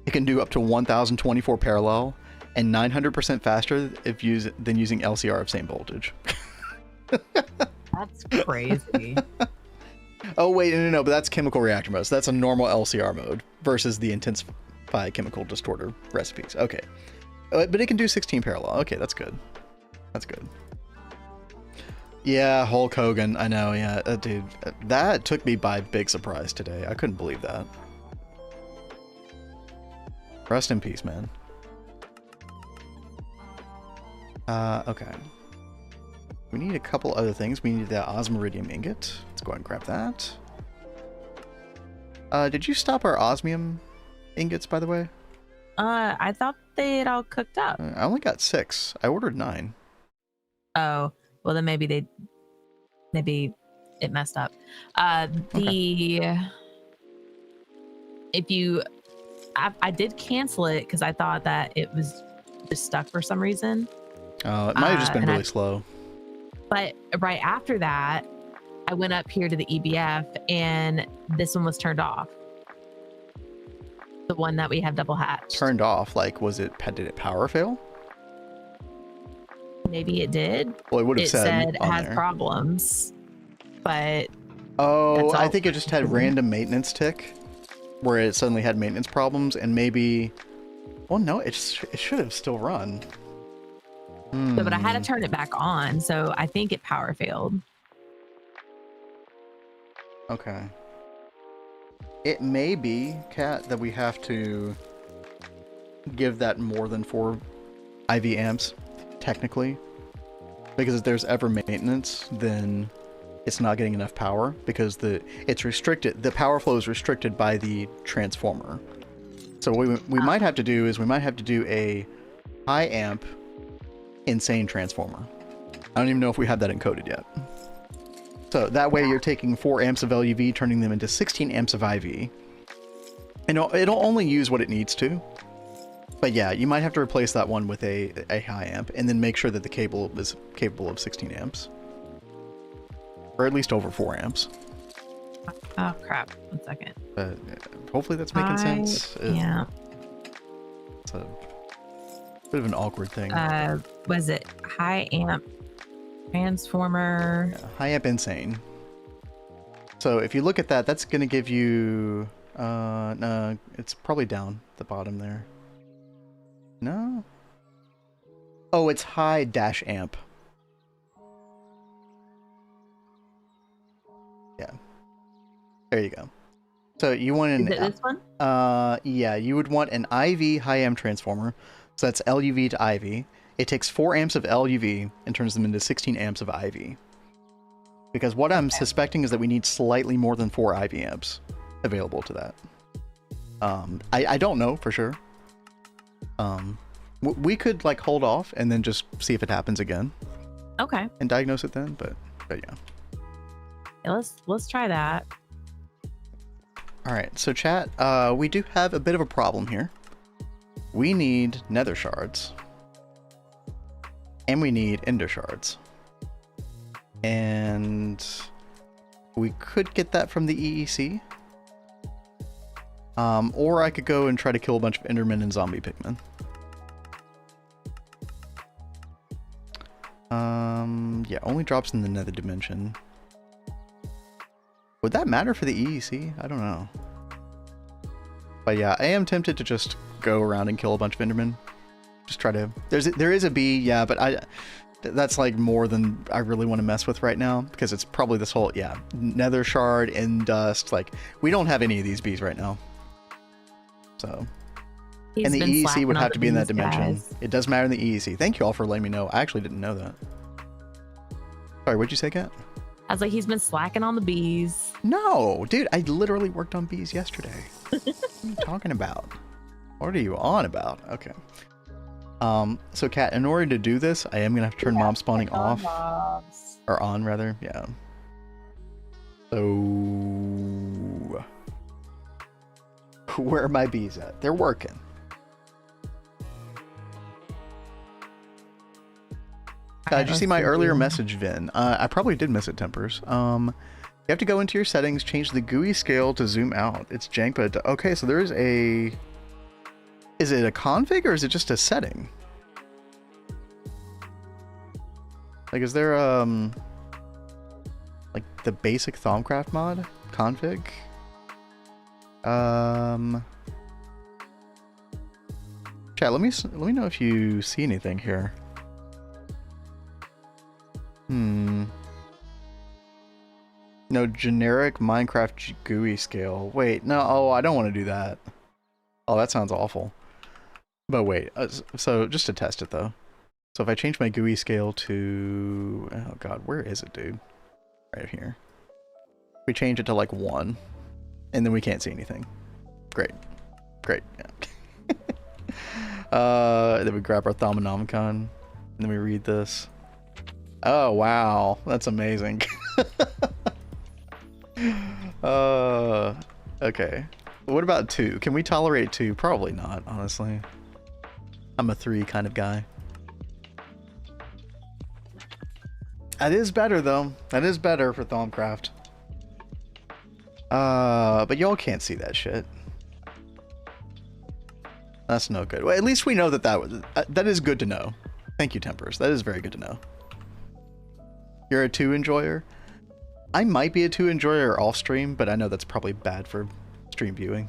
It can do up to 1024 parallel and 900% faster than using LCR of same voltage. That's crazy. Oh wait, no, but that's chemical reactor mode. So that's a normal LCR mode versus the intensify chemical distorter recipes. Okay, but it can do 16 parallel. Okay, that's good. That's good. Yeah, Hulk Hogan. I know. Yeah, dude, that took me by big surprise today. I couldn't believe that. Rest in peace, man. Okay. We need a couple other things. We need the Osmiridium ingot. Let's go ahead and grab that. Did you stop our osmium ingots, by the way? I thought they had all cooked up. I only got 6. I ordered 9. Oh, well then maybe it messed up. If you, I did cancel it because I thought that it was just stuck for some reason. Oh, it might have just been really slow. But right after that, I went up here to the EBF and this one was turned off. The one that we have double hatched. Turned off? Like, did it power fail? Maybe it did. Well, it would have said on has there. Problems, but oh, I think it just had random maintenance tick, where it suddenly had maintenance problems, and maybe. Well, no, it should have still run. So, but I had to turn it back on, so I think it power failed. Okay. It may be, Kat, that we have to give that more than 4 IV amps, technically. Because if there's ever maintenance, then it's not getting enough power, because it's restricted. The power flow is restricted by the transformer. So what we might have to do is a high amp insane transformer. I don't even know if we have that encoded yet. So that way you're taking 4 amps of LUV, turning them into 16 amps of IV. And it'll only use what it needs to. But yeah, you might have to replace that one with a high amp, and then make sure that the cable is capable of 16 amps. Or at least over 4 amps. Oh crap, 1 second. But hopefully that's making sense. Yeah. It's a bit of an awkward thing. Was it high amp transformer? Yeah, high amp insane. So if you look at that, that's going to give you... no, it's probably down the bottom there. No? Oh, it's high dash amp. Yeah. There you go. So you want an... Is it this one? Yeah, you would want an IV high amp transformer. So that's LUV to IV. It takes 4 amps of LUV and turns them into 16 amps of IV. Because what I'm suspecting is that we need slightly more than 4 IV amps available to that. I don't know for sure. We could like hold off and then just see if it happens again. Okay. And diagnose it then, but yeah. Let's try that. All right, so chat, we do have a bit of a problem here. We need nether shards. And we need ender shards. And we could get that from the EEC. Or I could go and try to kill a bunch of endermen and zombie pigmen. Yeah, only drops in the nether dimension. Would that matter for the EEC? I don't know. But yeah, I am tempted to just go around and kill a bunch of endermen. Just try to... There is a bee, yeah, but that's like more than I really want to mess with right now, because it's probably this whole, yeah, nether shard and dust. Like, we don't have any of these bees right now. So... He's and the been EEC would have to be in that bees, dimension. guys. It does matter in the EEC. Thank you all for letting me know. I actually didn't know that. Sorry, what'd you say, Kat? I was like, he's been slacking on the bees. No, dude, I literally worked on bees yesterday. What are you talking about? What are you on about? Okay. So Kat, in order to do this, I am gonna have to turn mob spawning off. Mobs. Or on, rather, yeah. So... Where are my bees at? They're working. Did you see my earlier message, Vin? I probably did miss it, Tempers. You have to go into your settings, change the GUI scale to zoom out. It's jank, but... Okay, so there is a... Is it a config, or is it just a setting? Like, is there, like, the basic Thaumcraft mod config? Chat, let me know if you see anything here. No, generic Minecraft GUI scale. Wait, no, oh, I don't want to do that. Oh, that sounds awful. But wait, so just to test it though. So if I change my GUI scale to... Oh god, where is it, dude? Right here. We change it to like 1. And then we can't see anything. Great. Great, yeah. Then we grab our Thauminomicon. And then we read this. Oh, wow. That's amazing. Okay. What about 2? Can we tolerate 2? Probably not, honestly. I'm a 3 kind of guy. That is better, though. That is better for Thaumcraft. But y'all can't see that shit. That's no good. Well, at least we know that that is good to know. Thank you, Tempers. That is very good to know. You're a 2 enjoyer? I might be a 2 enjoyer off stream, but I know that's probably bad for stream viewing.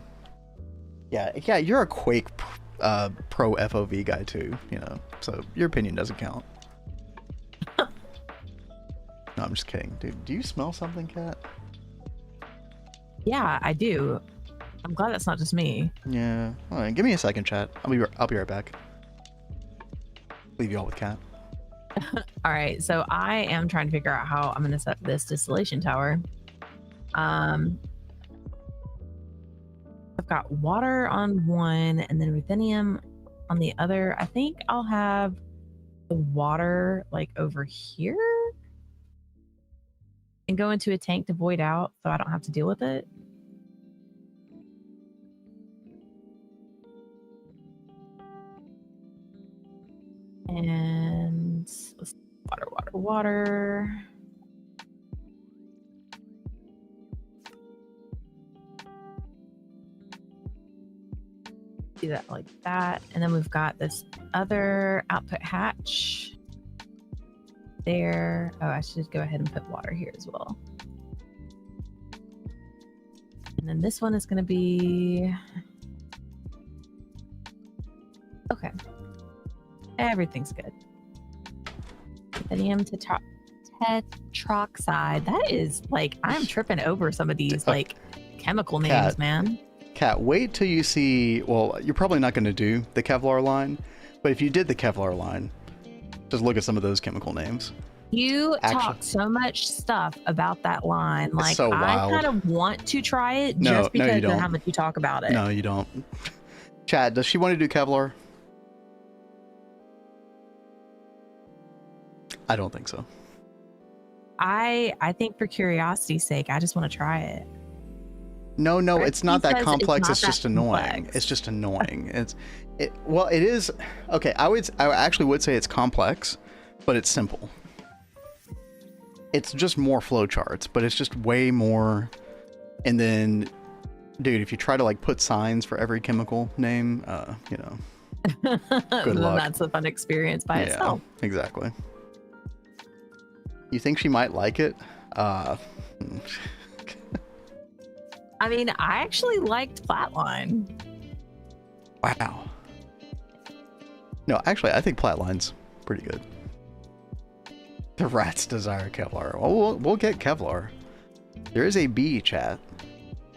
Yeah, you're a Quake pro FOV guy too, you know, so your opinion doesn't count. No, I'm just kidding. Dude, do you smell something, Kat? Yeah, I do. I'm glad that's not just me. Yeah. All right, give me a second, chat. I'll be right back. Leave you all with Kat. All right, so I am trying to figure out how I'm going to set this distillation tower. I've got water on one and then ruthenium on the other. I think I'll have the water like over here and go into a tank to void out so I don't have to deal with it. And let's water. Do that like that. And then we've got this other output hatch there. Oh, I should go ahead and put water here as well. And then this one is going to be... Okay. Everything's good. Ruthenium tetroxide. That is like, I'm tripping over some of these like chemical names, man. Kat, wait till you see, well, you're probably not going to do the Kevlar line, but if you did the Kevlar line, just look at some of those chemical names. You talk so much stuff about that line. Like, so I kind of want to try it just because of how much you talk about it. No, you don't. Chad, does she want to do Kevlar? I don't think so. I think for curiosity's sake, I just want to try it. No, it's not that complex. It's just annoying. It's just annoying. Well, it is. Okay, I actually would say it's complex, but it's simple. It's just more flowcharts, but it's just way more. And then, dude, if you try to like put signs for every chemical name, you know, good luck. That's a fun experience by itself. Exactly. You think she might like it? I mean, I actually liked Flatline. Wow. No, actually, I think Flatline's pretty good. The rats desire Kevlar. Well, we'll get Kevlar. There is a bee, chat.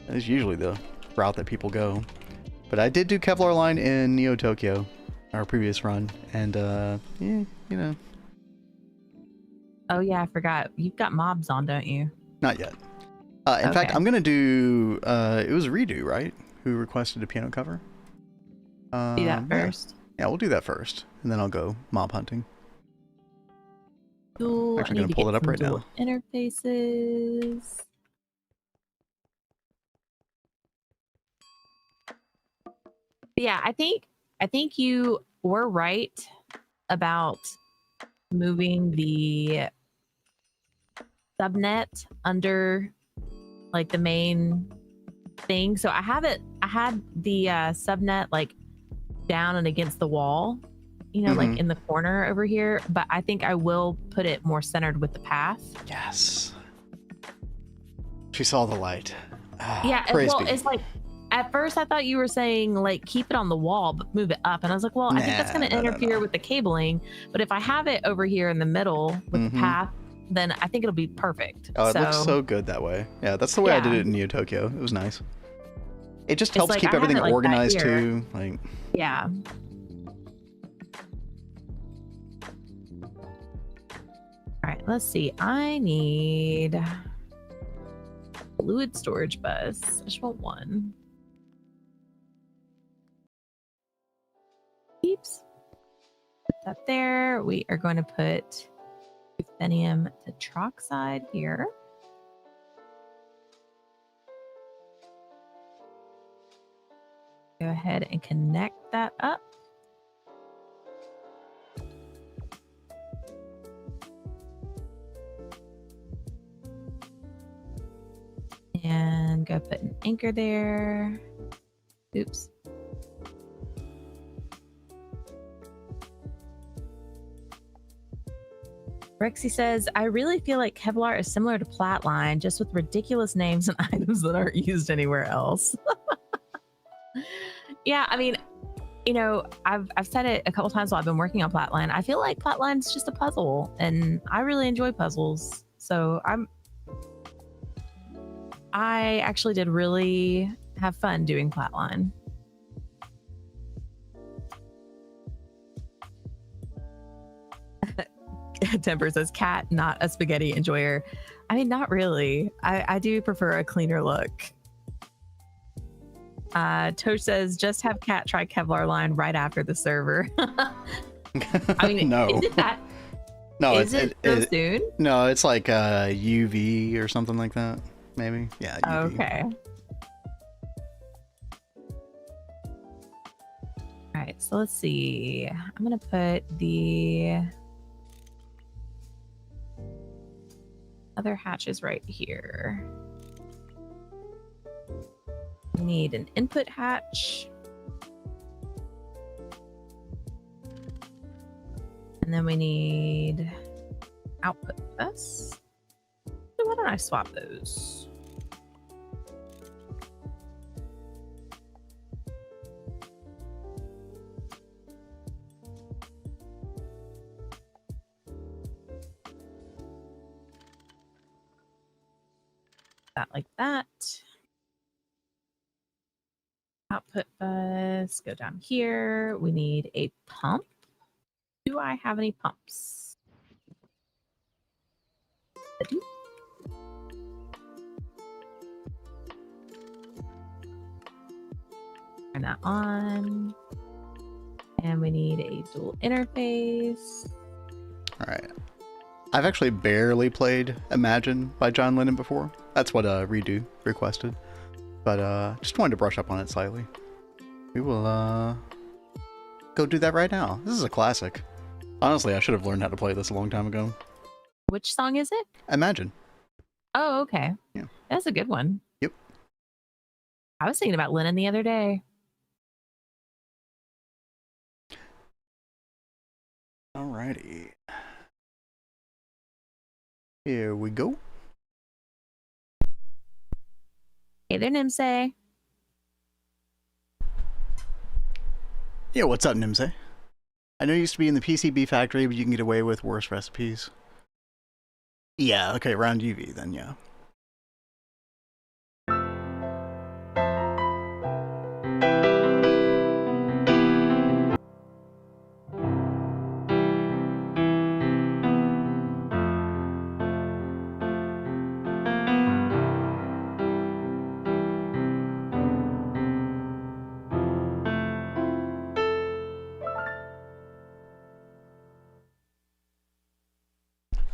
That is usually the route that people go. But I did do Kevlar line in Neo Tokyo, our previous run, and yeah, you know. Oh yeah, I forgot. You've got mobs on, don't you? Not yet. In fact, I'm gonna do. It was Redo, right? Who requested a piano cover? Do that first. Yeah, we'll do that first, and then I'll go mob hunting. Dual, Actually, I need gonna to pull get it up some right dual now. interfaces. Yeah, I think you were right about moving the subnet under like the main thing. So I had the subnet like down and against the wall, you know, like in the corner over here, but I think I will put it more centered with the path. Yes. She saw the light. Yeah, Praise well, be. it's like at first I thought you were saying like keep it on the wall but move it up, and I was like, well, I think that's going to interfere with the cabling, but if I have it over here in the middle with the path, then I think it'll be perfect. Oh, it looks so good that way. Yeah, that's the way I did it in Neo Tokyo. It was nice. It just helps like, keep everything like organized too. Like, yeah. All right, let's see. I need fluid storage bus. I just want one. Oops. Put that there. We are going to put ruthenium tetroxide here. Go ahead and connect that up. And go put an anchor there. Oops. Rexy says, I really feel like Kevlar is similar to Flatline, just with ridiculous names and items that aren't used anywhere else. Yeah, I mean, you know, I've said it a couple times while I've been working on Flatline. I feel like Flatline's just a puzzle, and I really enjoy puzzles. So I actually did really have fun doing Flatline. Temper says, cat, not a spaghetti enjoyer. I mean, not really. I do prefer a cleaner look. Tosh says, just have cat try Kevlar line right after the server. I mean, no. Is it that? No, is it so soon? No, it's like UV or something like that. Maybe. Yeah. UV. Okay. All right. So let's see. I'm gonna put the other hatches right here. We need an input hatch. And then we need output bus. So why don't I swap those? That like that. Output bus, go down here. We need a pump. Do I have any pumps? I do. Turn that on. And we need a dual interface. All right. I've actually barely played Imagine by John Lennon before. That's what Redo requested. But just wanted to brush up on it slightly. We will go do that right now. This is a classic. Honestly, I should have learned how to play this a long time ago. Which song is it? Imagine. Oh, okay. Yeah. That's a good one. Yep. I was thinking about Lennon the other day. Alrighty. Here we go. Hey there, Nimsay. Yeah, what's up, Nimsay? I know you used to be in the PCB factory, but you can get away with worse recipes. Yeah, okay, around UV then, yeah.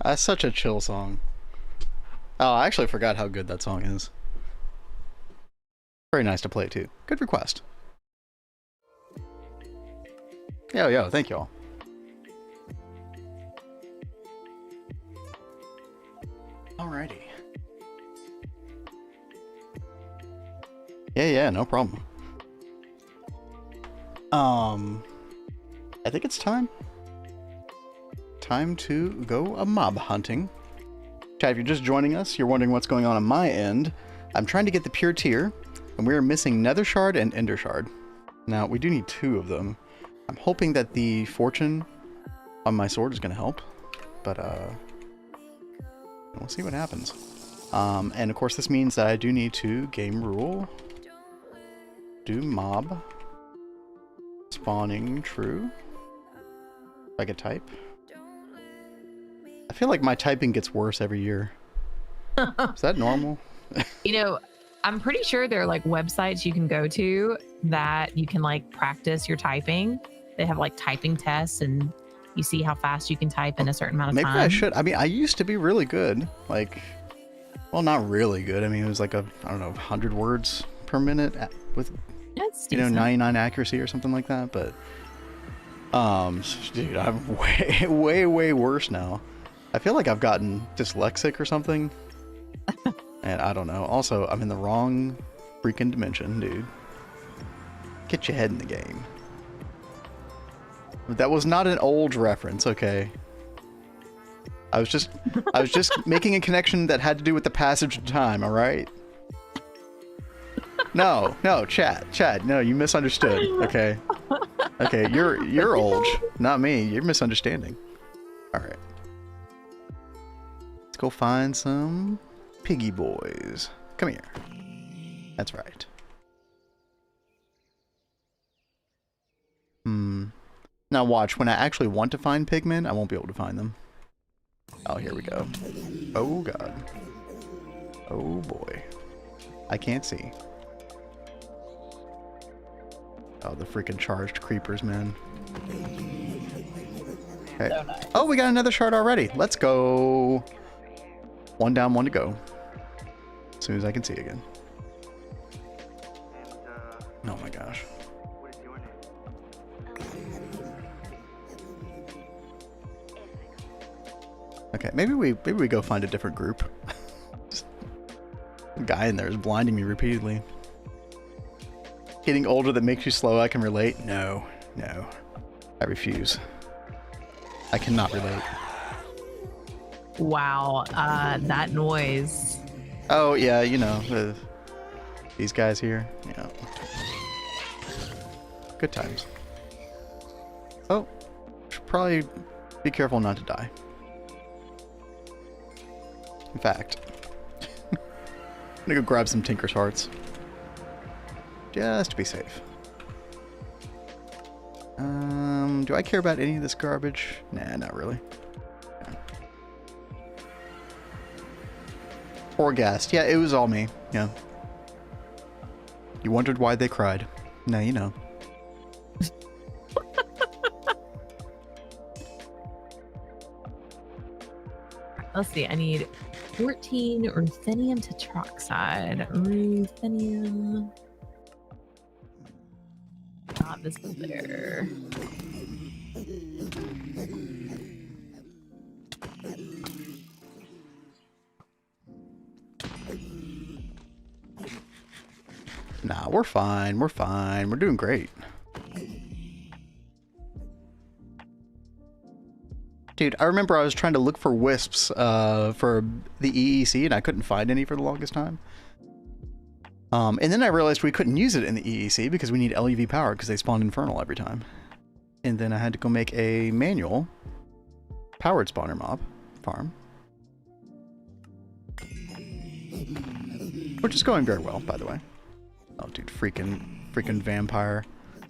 That's such a chill song. Oh, I actually forgot how good that song is. Very nice to play too. Good request. Yo, thank y'all. Alrighty. Yeah, no problem. I think it's time. Time to go a mob hunting. Chat, if you're just joining us, you're wondering what's going on my end. I'm trying to get the Pure Tear, and we are missing Nether Shard and Ender Shard. Now, we do need 2 of them. I'm hoping that the fortune on my sword is going to help, but we'll see what happens. And of course, this means that I do need to game rule, do mob, spawning true. If I could type. I feel like my typing gets worse every year. Is that normal? You know, I'm pretty sure there are like websites you can go to that you can like practice your typing. They have like typing tests and you see how fast you can type in a certain amount of time. Maybe I should. I mean, I used to be really good. Like, well, not really good. I mean, it was like I don't know, 100 words per minute with, you know, 99 accuracy or something like that. But, dude, I'm way worse now. I feel like I've gotten dyslexic or something. And I don't know. Also, I'm in the wrong freaking dimension, dude. Get your head in the game. That was not an old reference, okay? I was just making a connection that had to do with the passage of time, all right? No, Chad, no, you misunderstood, okay? Okay, you're old, not me. You're misunderstanding. All right. Let's go find some piggy boys. Come here. That's right. Now watch, when I actually want to find pigmen, I won't be able to find them. Oh, here we go. Oh god. Oh boy. I can't see. Oh, the freaking charged creepers, man. Okay. So nice. Oh, we got another shard already. Let's go. 1 down, 1 to go. As soon as I can see again. Oh my gosh. Okay, maybe we go find a different group. Just, the guy in there is blinding me repeatedly. Getting older that makes you slow, I can relate. No. I refuse. I cannot relate. Wow, that noise. Oh yeah, you know, these guys here. Yeah. Good times. Oh, should probably be careful not to die. In fact, I'm gonna go grab some Tinker's Hearts. Just to be safe. Do I care about any of this garbage? Nah, not really. Yeah. Poor Ghast. Yeah, it was all me. Yeah. You wondered why they cried. Now you know. Let's see, I need 14 ruthenium tetroxide. Ruthenium. Not visible there. Nah, we're fine. We're fine. We're doing great. Dude, I remember I was trying to look for wisps for the EEC and I couldn't find any for the longest time. And then I realized we couldn't use it in the EEC because we need LUV power because they spawn infernal every time. And then I had to go make a manual powered spawner mob farm. Which is going very well, by the way. Oh, dude, freaking vampire.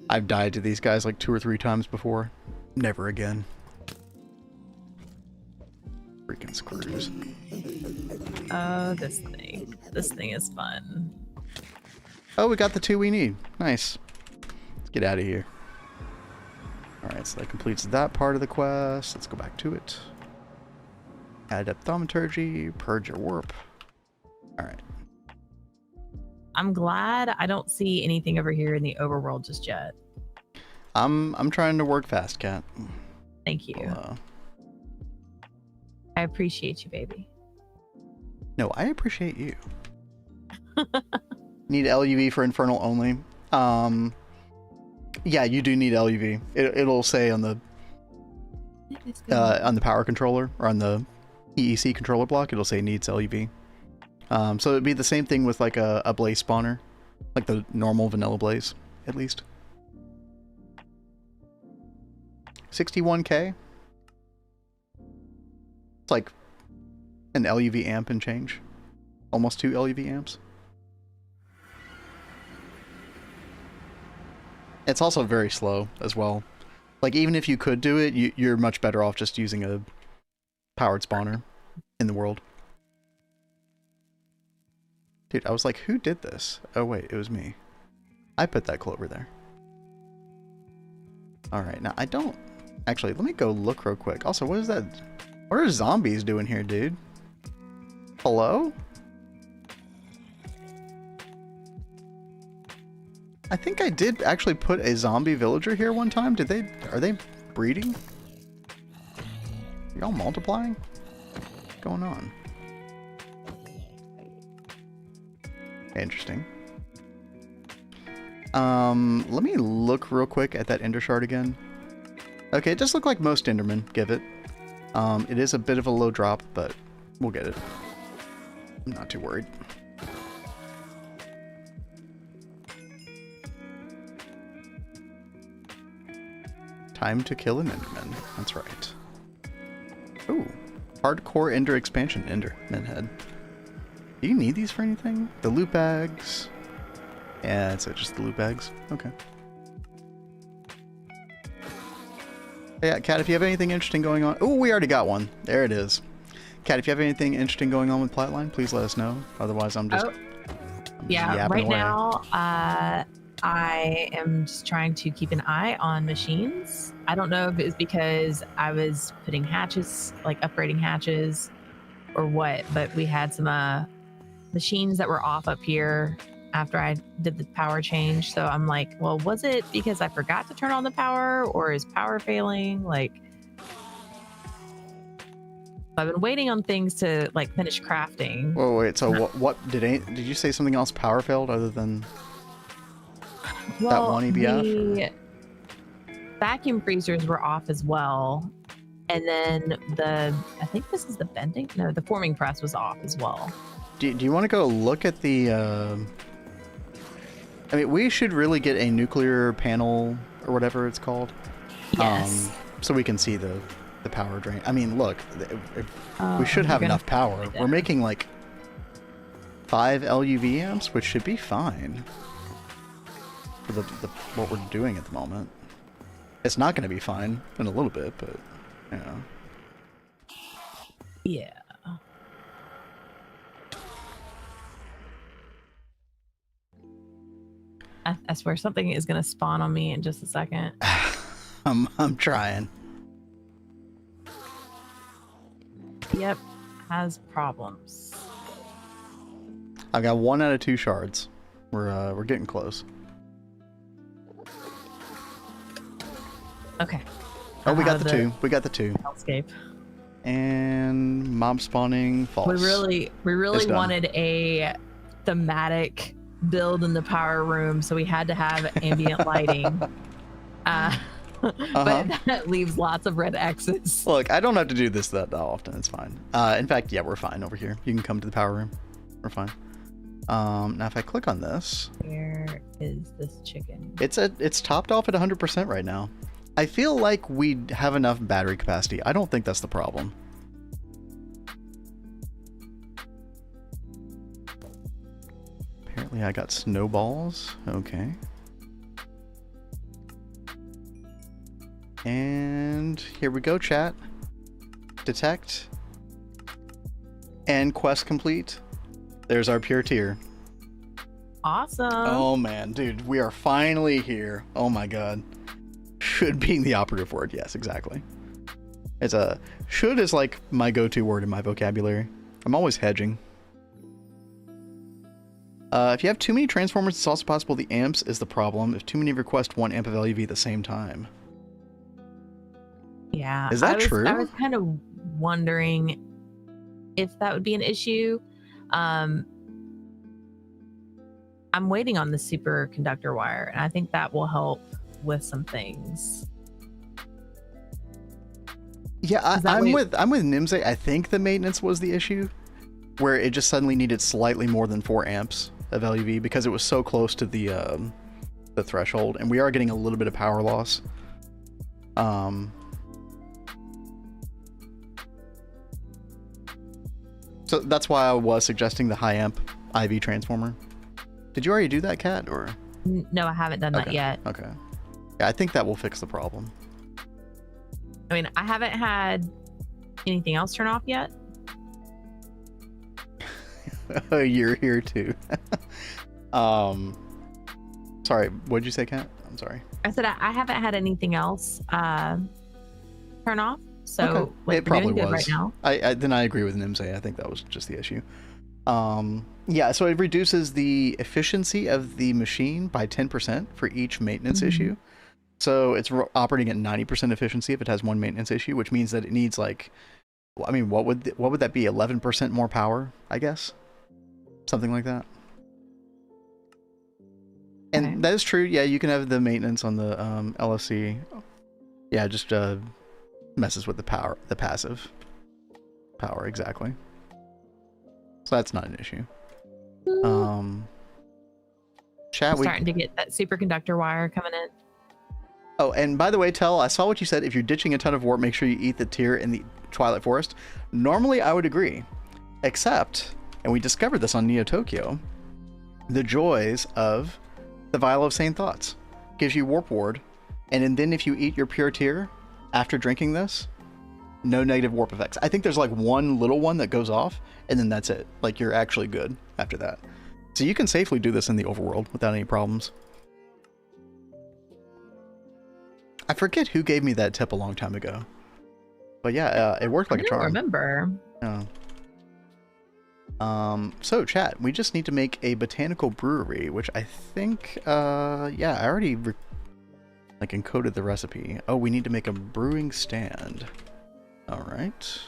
I've died to these guys like 2 or 3 times before. Never again. Freaking screws. Oh, this thing. This thing is fun. Oh, we got the 2 we need. Nice. Let's get out of here. Alright, so that completes that part of the quest. Let's go back to it. Add up thaumaturgy, purge your warp. All right. I'm glad I don't see anything over here in the overworld just yet. I'm trying to work fast, Cat. Thank you. I appreciate you, baby. No, I appreciate you. Need LUV for Infernal only. Yeah, you do need LUV. It'll say on the power controller or on the EEC controller block, it'll say needs LUV. So it'd be the same thing with like a blaze spawner, like the normal vanilla blaze, at least. 61k. It's like an LUV amp and change. Almost 2 LUV amps. It's also very slow as well. Like, even if you could do it, you're much better off just using a powered spawner in the world. Dude, I was like, who did this? Oh wait, it was me. I put that clover there. Alright, now I don't... Actually, let me go look real quick. Also, what is that? What are zombies doing here, dude? Hello? I think I did actually put a zombie villager here one time. Are they breeding? Y'all multiplying? What's going on? Interesting. Let me look real quick at that Ender Shard again. Okay, it does look like most Endermen give it. It is a bit of a low drop, but we'll get it. I'm not too worried. Time to kill an Enderman. That's right. Ooh. Hardcore Ender expansion Enderman head. Do you need these for anything? The loot bags. Yeah, that's it. Just the loot bags. Okay. Yeah, Cat, if you have anything interesting going on... Oh, we already got one. There it is. Cat, if you have anything interesting going on with Plightline, please let us know. Otherwise, I'm just... Yeah, right now, I am just trying to keep an eye on machines. I don't know if it's because I was putting hatches, like upgrading hatches, or what, but we had some machines that were off up here after I did the power change. So I'm like, well, was it because I forgot to turn on the power, or is power failing? Like, I've been waiting on things to like finish crafting. Whoa, wait. So what did you say something else power failed other than that one EBF? The vacuum freezers were off as well, and then I think this is the bending. No, the forming press was off as well. Do you want to go look at the? I mean, we should really get a nuclear panel or whatever it's called. Yes. So we can see the power drain. I mean, look, we should have enough power. We're making like 5 LUV amps, which should be fine for the what we're doing at the moment. It's not going to be fine in a little bit, but you know. Yeah. I swear something is going to spawn on me in just a second. I'm trying. Yep, has problems. I've got 1 out of 2 shards. We're getting close. Okay. Oh, we got the 2. We got the 2. Hellscape. And mob spawning false. We really wanted a thematic build in the power room, so we had to have ambient lighting. But that leaves lots of red X's. Look, I don't have to do this that often. It's fine. In fact, yeah, we're fine over here. You can come to the power room. We're fine. Now if I click on this, where is this chicken? It's topped off at 100% right now. I feel like we have enough battery capacity. I don't think that's the problem. Apparently I got snowballs. Okay. And here we go, chat. Detect. And quest complete. There's our pure tier. Awesome. Oh man, dude, we are finally here. Oh my god. Should be the operative word. Yes, exactly. It's a should is like my go-to word in my vocabulary. I'm always hedging. If you have too many transformers, it's also possible the amps is the problem. If too many request 1 amp of LUV at the same time. Yeah. Is that true? I was kind of wondering if that would be an issue. I'm waiting on the superconductor wire, and I think that will help with some things. Yeah, I'm with Nimze. I think the maintenance was the issue, where it just suddenly needed slightly more than 4 amps of LUV because it was so close to the threshold, and we are getting a little bit of power loss. So that's why I was suggesting the high amp IV transformer. Did you already do that, Kat, or? No, I haven't done that yet. Okay. Yeah, I think that will fix the problem. I mean, I haven't had anything else turn off yet. You're here too. Sorry, what'd you say, Kat? I'm sorry. I said I haven't had anything else turn off. So okay. like, It probably was. right now. Then I agree with Nimze. I think that was just the issue. Yeah, so it reduces the efficiency of the machine by 10% for each maintenance issue. So it's operating at 90% efficiency if it has one maintenance issue, which means that it needs like, I mean, what would that be? 11% more power, I guess, something like that. And okay. That is true. Yeah, you can have the maintenance on the LSC. Yeah, just messes with the power, the passive power, exactly. So that's not an issue. Chat, we're starting to get that superconductor wire coming in. Oh, and by the way, Tell, I saw what you said. If you're ditching a ton of warp, make sure you eat the tear in the Twilight Forest. Normally, I would agree. Except, and we discovered this on Neo Tokyo, the joys of the Vial of Sane Thoughts. Gives you warp ward, and then if you eat your pure tear after drinking this, no negative warp effects. I think there's like one little one that goes off, and then that's it. Like, you're actually good after that. So you can safely do this in the overworld without any problems. I forget who gave me that tip a long time ago. But yeah, it worked like a charm. I don't remember. Yeah. So chat, we just need to make a botanical brewery, which I think, yeah, I already like encoded the recipe. Oh, we need to make a brewing stand. All right.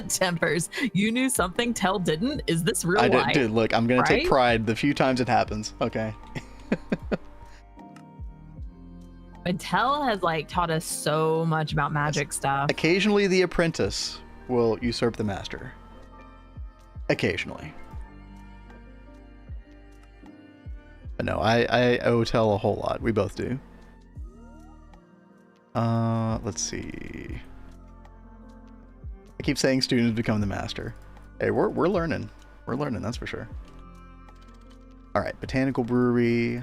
Tempers, you knew something Tell didn't? Is this real life? I did. Dude, look, I'm gonna take pride the few times it happens. Okay. And Tell has like taught us so much about magic stuff. Occasionally the apprentice will usurp the master. Occasionally. But no, I owe Tell a whole lot. We both do. Let's see. I keep saying students become the master. Hey, we're learning. We're learning, that's for sure. All right, botanical brewery.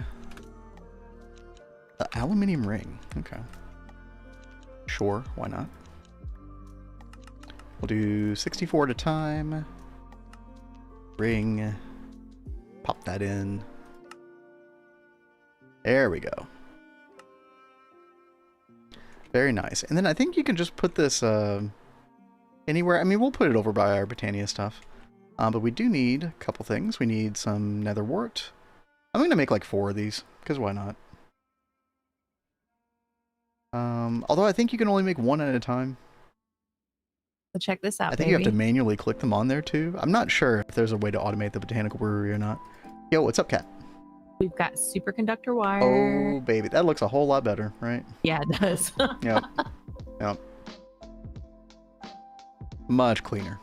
Aluminium ring. Okay. Sure, why not? We'll do 64 at a time. Ring. Pop that in. There we go. Very nice. And then I think you can just put this anywhere. I mean, we'll put it over by our Britannia stuff. But we do need a couple things. We need some nether wart. I'm going to make like 4 of these, because why not? Although I think you can only make 1 at a time. So check this out, I think you have to manually click them on there too. I'm not sure if there's a way to automate the botanical brewery or not. Yo, what's up, Kat? We've got superconductor wire. Oh, baby. That looks a whole lot better, right? Yeah, it does. Yep. Yep. Much cleaner.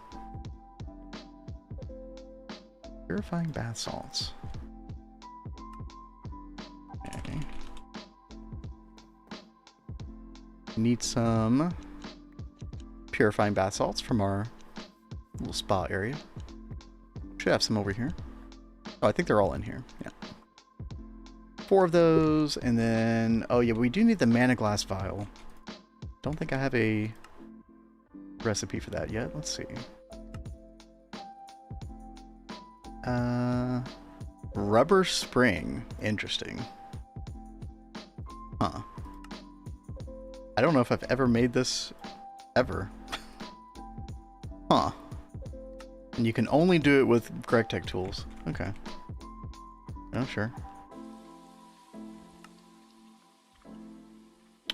Purifying bath salts. Okay. Need some purifying bath salts from our little spa area. Should have some over here. Oh, I think they're all in here. Yeah. 4 of those, and then, oh yeah, we do need the mana glass vial. Don't think I have a recipe for that yet. Let's see. Rubber spring. Interesting. Huh. I don't know if I've ever made this Ever. Huh. And you can only do it with Gregtech tools. Okay. Oh, sure.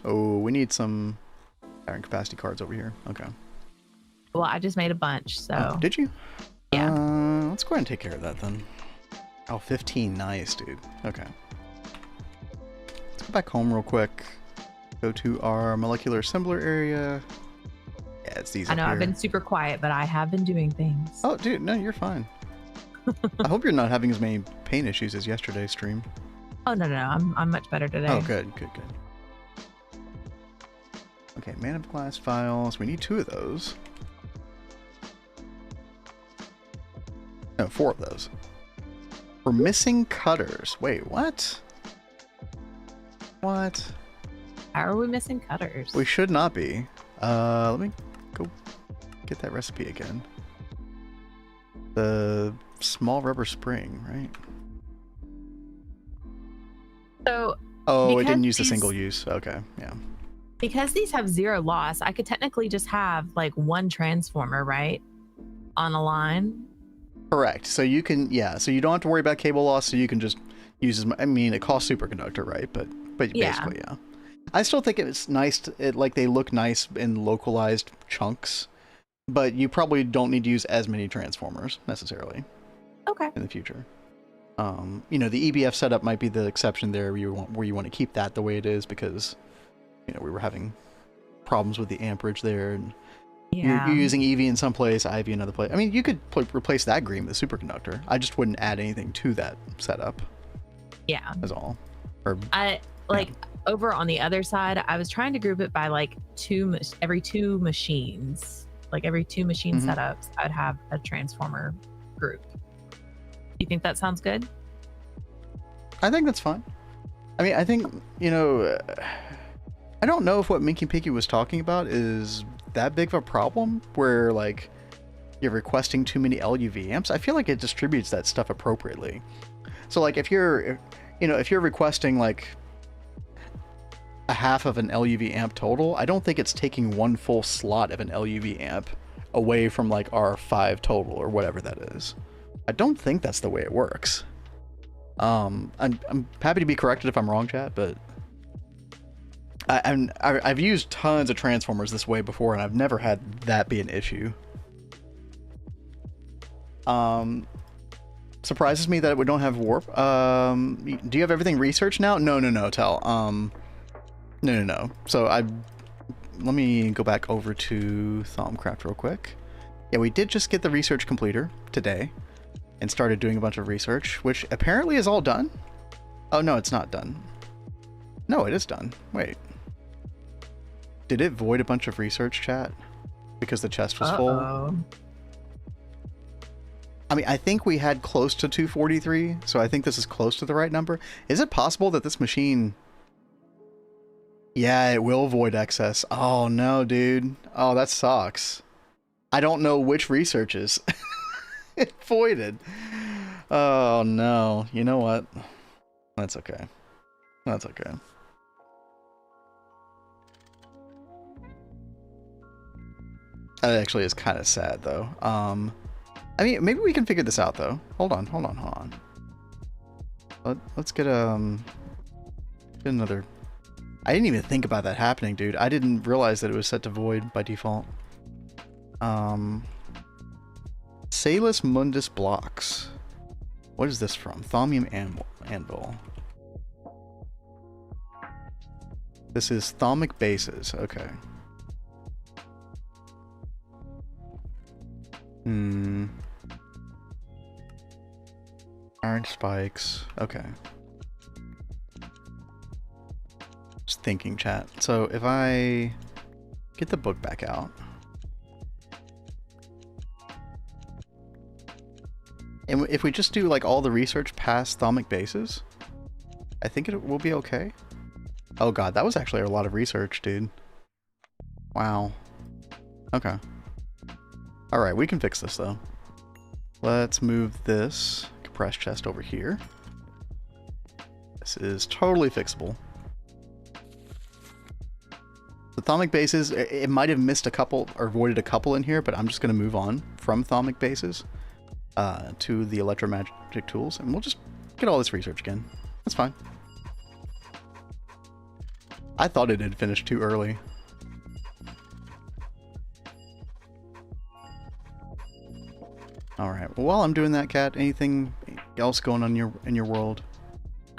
Oh, we need some carrying capacity cards over here. Okay. Well, I just made a bunch, so. Oh, did you? Yeah. Let's go ahead and take care of that then. Oh, 15. Nice, dude. Okay. Let's go back home real quick. Go to our molecular assembler area. Yeah, it's these I know up I've here. been super quiet, but I have been doing things. Oh, dude, no, you're fine. I hope you're not having as many pain issues as yesterday's stream. Oh, no. I'm much better today. Oh, good. Okay, Man of Glass files. We need 2 of those. No, 4 of those. We're missing cutters. Wait, what? What? How are we missing cutters? We should not be. Let me go get that recipe again. The small rubber spring, right? So. Oh, it didn't use the single use. Okay, yeah. Because these have 0 loss, I could technically just have like 1 transformer, right? On a line. Correct. So you can, yeah. So you don't have to worry about cable loss. So you can just use as. I mean, it costs superconductor, right? But Yeah. basically, yeah. I still think it's nice. Like they look nice in localized chunks, but you probably don't need to use as many transformers necessarily. Okay. In the future. You know, the EBF setup might be the exception there, where you want to keep that the way it is because, you know, we were having problems with the amperage there, and Yeah. you're using EV in some place, IV in another place. I mean, you could replace that green with a superconductor. I just wouldn't add anything to that setup. Yeah. Is all. Or Over on the other side, I was trying to group it by like every 2 machines. Like every 2 machine setups, I'd have a transformer group. You think that sounds good? I think that's fine. I mean, I think, you know, I don't know if what Minky Pinky was talking about is that big of a problem where like you're requesting too many LUV amps. I feel like it distributes that stuff appropriately. So like if you're requesting like a half of an LUV amp total, I don't think it's taking 1 full slot of an LUV amp away from like our 5 total or whatever that is. I don't think that's the way it works. I'm happy to be corrected if I'm wrong, chat, but I've used tons of transformers this way before, and I've never had that be an issue. Surprises me that we don't have warp. Do you have everything researched now? No, Tel. No. So let me go back over to Thaumcraft real quick. Yeah, we did just get the research completer today and started doing a bunch of research, which apparently is all done. Oh, no, it's not done. No, it is done. Wait. Did it void a bunch of research, chat? Because the chest was full? I mean, I think we had close to 243, so I think this is close to the right number. Is it possible that this machine... Yeah, it will void excess. Oh, no, dude. Oh, that sucks. I don't know which research is. It voided. Oh, no. You know what? That's okay. That's okay. That actually is kind of sad, though. I mean, maybe we can figure this out, though. Hold on. Let's get another... I didn't even think about that happening, dude. I didn't realize that it was set to void by default. Salus Mundus blocks. What is this from? Thaumium anvil. This is Thaumic bases. Okay. Iron spikes. Okay. Just thinking, chat. So if I get the book back out. And if we just do like all the research past Thaumic bases, I think it will be okay. Oh god, that was actually a lot of research, dude. Wow. Okay. Alright, we can fix this though. Let's move this compressed chest over here. This is totally fixable. So Thaumic bases, it might have missed a couple or avoided a couple in here, but I'm just going to move on from Thaumic bases to the electromagic tools, and we'll just get all this research again. That's fine. I thought it had finished too early. All right. Well, while I'm doing that, Kat, anything else going on in your world?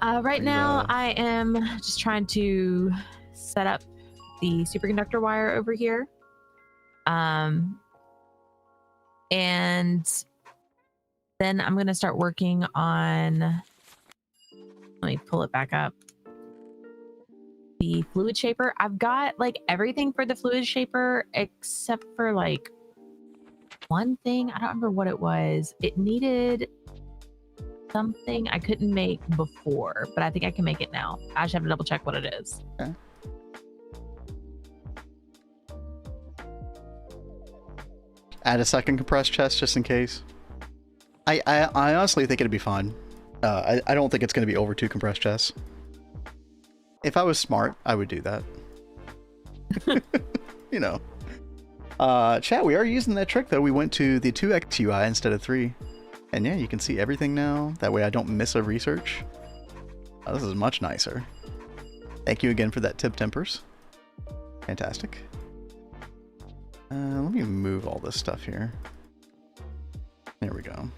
Right now, I am just trying to set up the superconductor wire over here. And then I'm going to start working on, let me pull it back up. The fluid shaper. I've got like everything for the fluid shaper except for like one thing. I don't remember what it was. It needed something I couldn't make before, but I think I can make it now. I just have to double check what it is. Okay. Add a second compressed chest just in case. I honestly think it'd be fine. I don't think it's going to be over 2 compressed chests. If I was smart, I would do that. You know. Chat, we are using that trick though. We went to the 2x UI instead of 3. And yeah, you can see everything now. That way I don't miss a research. Oh, this is much nicer. Thank you again for that tip, Tempers. Fantastic. Let me move all this stuff here. There we go.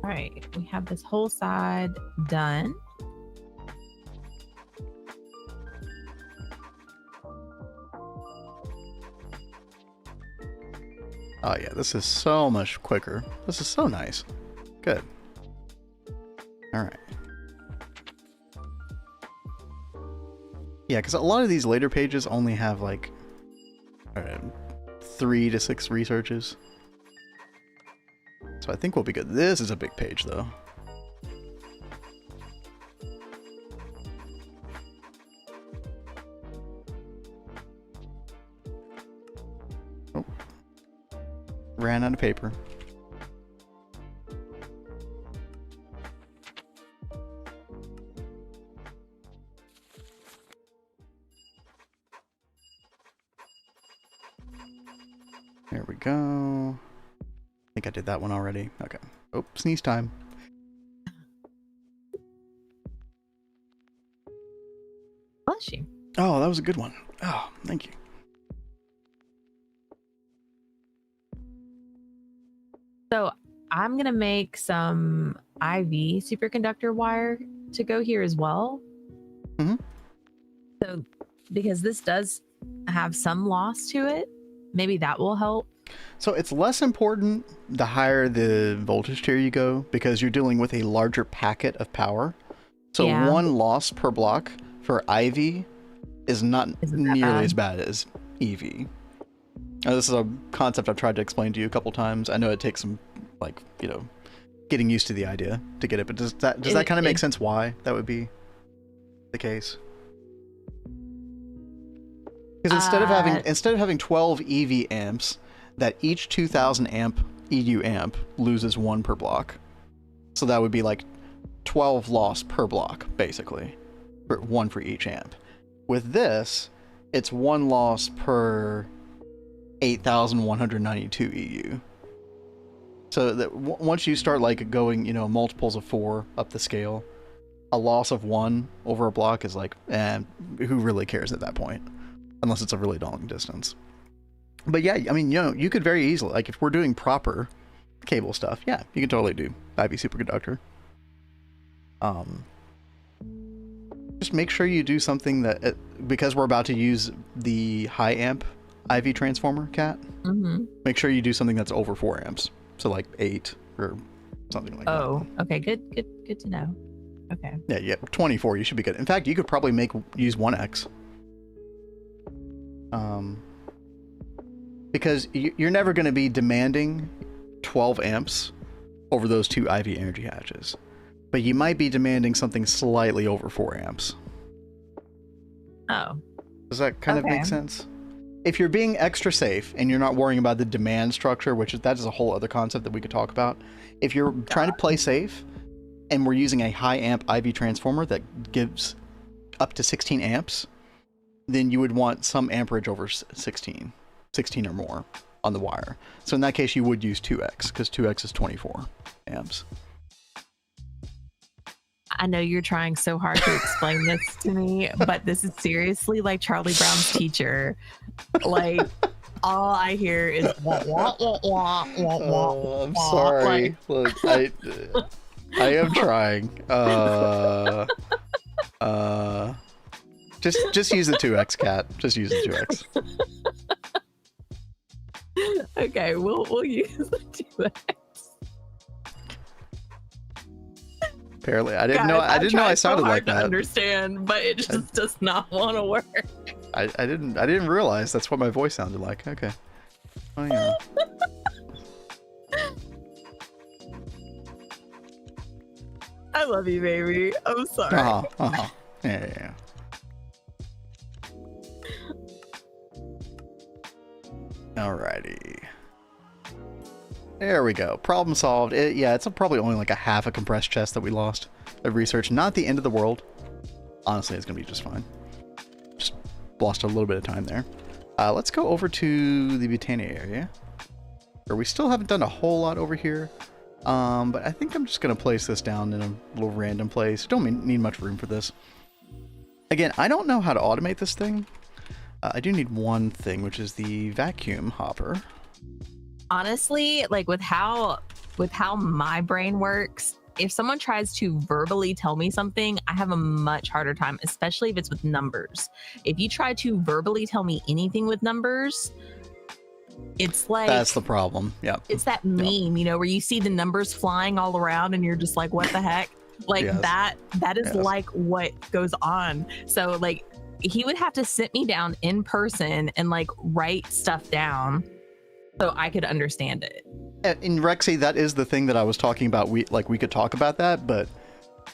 All right, we have this whole side done. Oh yeah, this is so much quicker. This is so nice. Good. All right. Yeah, because a lot of these later pages only have like 3 to 6 researches. So I think we'll be good. This is a big page though. Oh. Ran out of paper. There we go. I think I did that one already. Okay. Oh, sneeze time. Bless you. Oh, that was a good one. Oh, thank you. So I'm going to make some IV superconductor wire to go here as well. Mm-hmm. So because this does have some loss to it, maybe that will help. So it's less important the higher the voltage tier you go because you're dealing with a larger packet of power. So Yeah. 1 loss per block for IV is not nearly as bad as EV. This is a concept I've tried to explain to you a couple times. I know it takes some, like, you know, getting used to the idea to get it, but does that kind of make sense why that would be the case? Because instead of having 12 EV amps, that each 2000 amp EU amp loses 1 per block. So that would be like 12 loss per block, basically. 1 for each amp. With this, it's 1 loss per 8,192 EU. So that once you start like going, you know, multiples of 4 up the scale, a loss of 1 over a block is like, who really cares at that point? Unless it's a really long distance. But yeah, I mean, you know, you could very easily, like if we're doing proper cable stuff, yeah, you can totally do IV superconductor. Just make sure you do something that, because we're about to use the high amp IV transformer, Cat, make sure you do something that's over 4 amps. So like 8 or something like that. Oh, okay, good to know. Okay. Yeah, 24, you should be good. In fact, you could probably use 1x. Because you're never going to be demanding 12 amps over those 2 IV energy hatches. But you might be demanding something slightly over 4 amps. Oh. Does that kind of make sense? If you're being extra safe and you're not worrying about the demand structure, that is a whole other concept that we could talk about. If you're trying to play safe and we're using a high amp IV transformer that gives up to 16 amps, then you would want some amperage over 16 or more on the wire. So in that case, you would use 2x, because 2x is 24 amps. I know you're trying so hard to explain this to me, but this is seriously like Charlie Brown's teacher. Like, all I hear is wah, wah, wah, wah, wah, wah, Oh, I'm wah. sorry. Like, Look, I am trying. Just use the 2x, cat. Just use the 2x. okay, we'll use the 2x. Apparently, I didn't know I sounded so hard like to that. understand, but it just does not want to work. I didn't realize that's what my voice sounded like. Okay. Oh yeah. I love you, baby. I'm sorry. Yeah. Alrighty. There we go. Problem solved. It's probably only like a half a compressed chest that we lost of research. Not the end of the world. Honestly, it's gonna be just fine. Just lost a little bit of time there. Let's go over to the Botania area, where we still haven't done a whole lot over here. But I think I'm just gonna place this down in a little random place. Don't need much room for this. Again, I don't know how to automate this thing. I do need one thing, which is the vacuum hopper. Honestly, like with how my brain works, if someone tries to verbally tell me something, I have a much harder time, especially if it's with numbers. If you try to verbally tell me anything with numbers, it's like, that's the problem. Yeah, it's that meme, you know, where you see the numbers flying all around and you're just like, what the heck? Like Yes. that is like what goes on. So like he would have to sit me down in person and like write stuff down so I could understand it. In Rexy, that is the thing that I was talking about. We could talk about that, but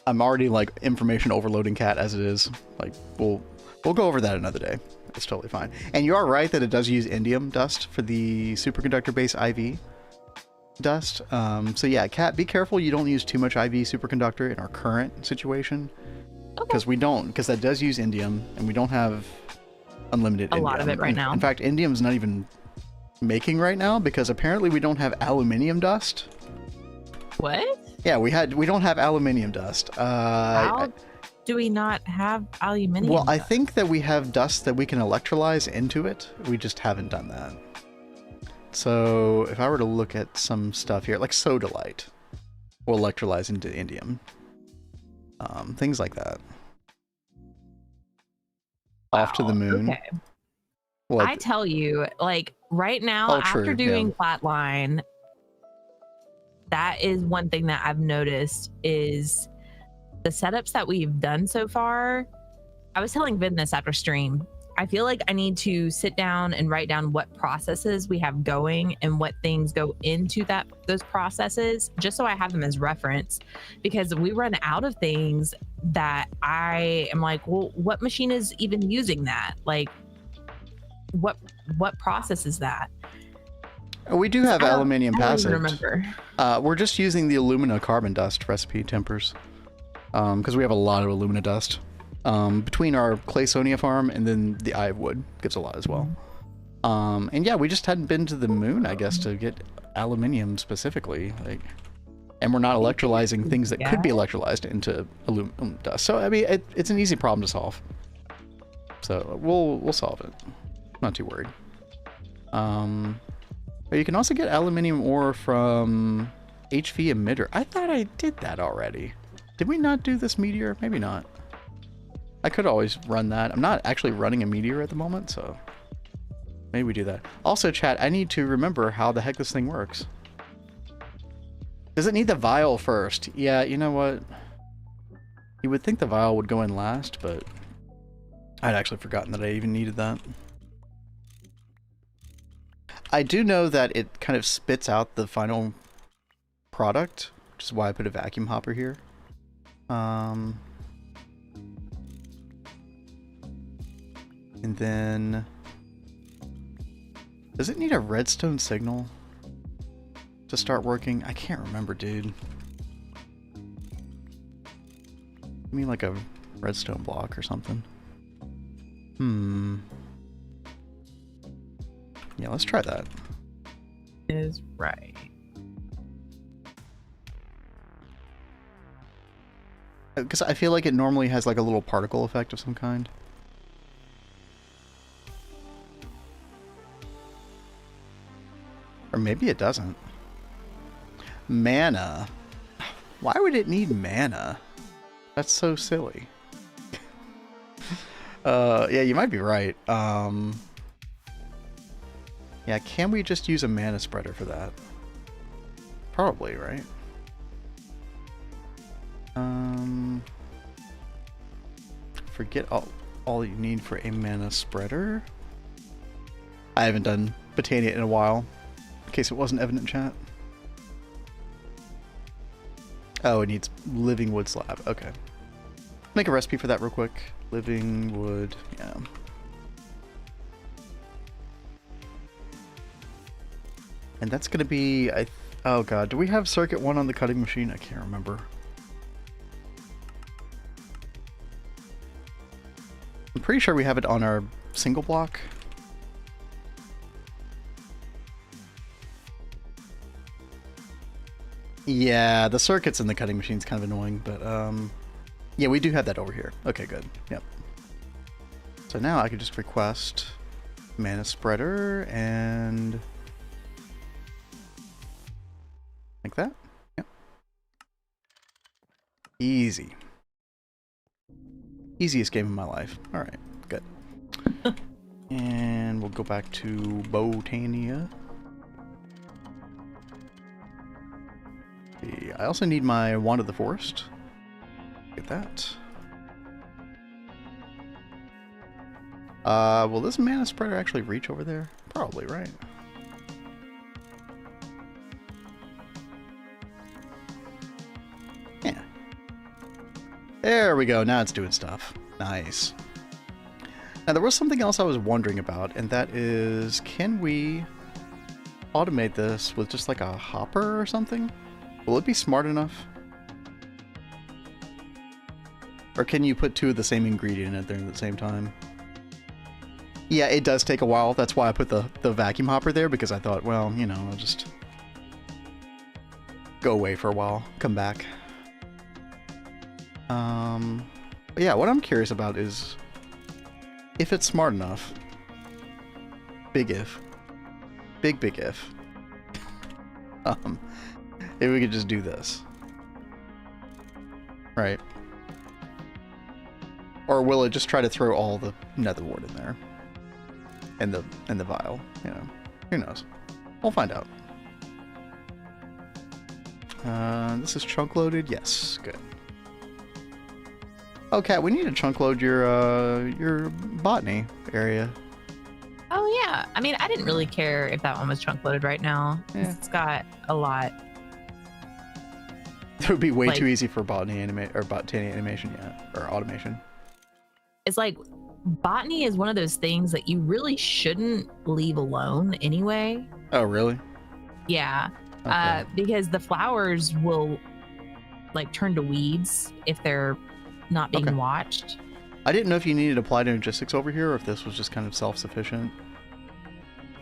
I'm already like information overloading cat as it is. Like we'll go over that another day. It's totally fine. And you are right that it does use indium dust for the superconductor base IV dust. So yeah, cat, be careful you don't use too much IV superconductor in our current situation. Because because that does use indium, and we don't have unlimited indium. A lot of it right now. In fact, indium's not even making right now, because apparently we don't have aluminium dust. What? Yeah, we don't have aluminium dust. How do we not have aluminium? Well, I think that we have dust that we can electrolyze into it. We just haven't done that. So if I were to look at some stuff here, like sodalite will electrolyze into indium. Things like that. Wow, off to the moon. Okay. What? I tell you, like right now, after doing Flatline, that is one thing that I've noticed is the setups that we've done so far. I was telling Vin this after stream. I feel like I need to sit down and write down what processes we have going and what things go into those processes, just so I have them as reference, because we run out of things that I am like, well, what machine is even using that? Like, what process is that? We do have aluminium passage. I don't even remember. We're just using the alumina carbon dust recipe tempers, because we have a lot of alumina dust. Between our Claysonia farm and then the Eye of Wood gives a lot as well. And yeah, we just hadn't been to the moon, I guess, to get aluminium specifically. And we're not electrolyzing things that could be electrolyzed into aluminum dust. So I mean, it's an easy problem to solve. So we'll solve it. Not too worried. But you can also get aluminium ore from HV emitter. I thought I did that already. Did we not do this meteor? Maybe not. I could always run that. I'm not actually running a meteor at the moment, so maybe we do that. Also, chat, I need to remember how the heck this thing works. Does it need the vial first? Yeah, you know what? You would think the vial would go in last, but I'd actually forgotten that I even needed that. I do know that it kind of spits out the final product, which is why I put a vacuum hopper here. And then, does it need a redstone signal to start working? I can't remember, dude. Give me like a redstone block or something. Yeah, let's try that. Is right. Because I feel like it normally has like a little particle effect of some kind. Or maybe it doesn't. Mana. Why would it need mana? That's so silly. Yeah, you might be right. Yeah, can we just use a mana spreader for that? Probably, right? Forget all you need for a mana spreader. I haven't done Botania in a while, in case it wasn't evident in chat. Oh, it needs living wood slab. Okay. Make a recipe for that real quick. Living wood, yeah. And that's gonna be, oh god, do we have circuit 1 on the cutting machine? I can't remember. I'm pretty sure we have it on our single block. Yeah, the circuits in the cutting machine is kind of annoying, but yeah, we do have that over here. Okay, good. Yep. So now I can just request mana spreader and like that. Yep. Easy. Easiest game of my life. All right, good. And we'll go back to Botania. I also need my Wand of the Forest. Get that. Will this mana spreader actually reach over there? Probably, right? Yeah. There we go. Now it's doing stuff. Nice. Now there was something else I was wondering about, and that is, can we automate this with just like a hopper or something? Will it be smart enough? Or can you put two of the same ingredient in there at the same time? Yeah, it does take a while. That's why I put the vacuum hopper there, because I thought, well, you know, I'll just go away for a while, come back. But yeah, what I'm curious about is if it's smart enough. Big if. Big if. If we could just do this. Right. Or will it just try to throw all the nether wart in there? And the vial, you know. Who knows? We'll find out. This is chunk loaded? Yes, good. Okay, we need to chunk load your botany area. Oh yeah. I mean, I didn't really care if that one was chunk loaded right now. Yeah. It's got a lot. It would be way too easy for botany animation, yeah, or automation. It's like botany is one of those things that you really shouldn't leave alone anyway. Oh, really? Yeah. Okay. Because the flowers will like turn to weeds if they're not being watched. I didn't know if you needed applied logistics over here or if this was just kind of self-sufficient.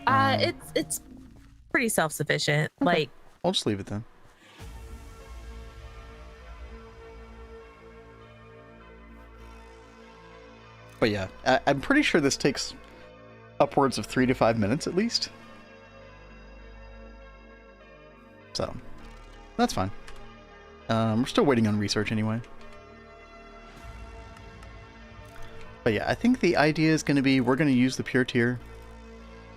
It's pretty self-sufficient. Okay. Like, I'll just leave it then. But yeah, I'm pretty sure this takes upwards of 3 to 5 minutes at least. So, that's fine. We're still waiting on research anyway. But yeah, I think the idea is going to be we're going to use the Pure Tear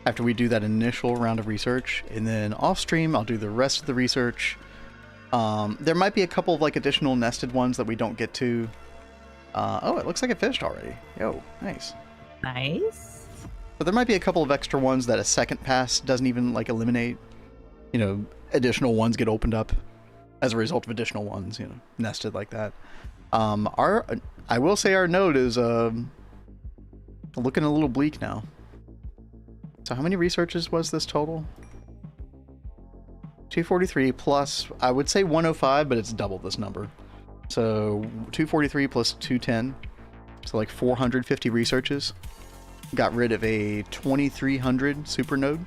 after we do that initial round of research, and then off stream I'll do the rest of the research. There might be a couple of like additional nested ones that we don't get to. Oh, it looks like it fished already. Yo, nice. Nice. But there might be a couple of extra ones that a second pass doesn't even like eliminate. You know, additional ones get opened up as a result of additional ones, you know, nested like that. I will say our node is looking a little bleak now. So how many researches was this total? 243 plus, I would say 105, but it's double this number. So 243 plus 210, so like 450 researches. got rid of a 2300 super node.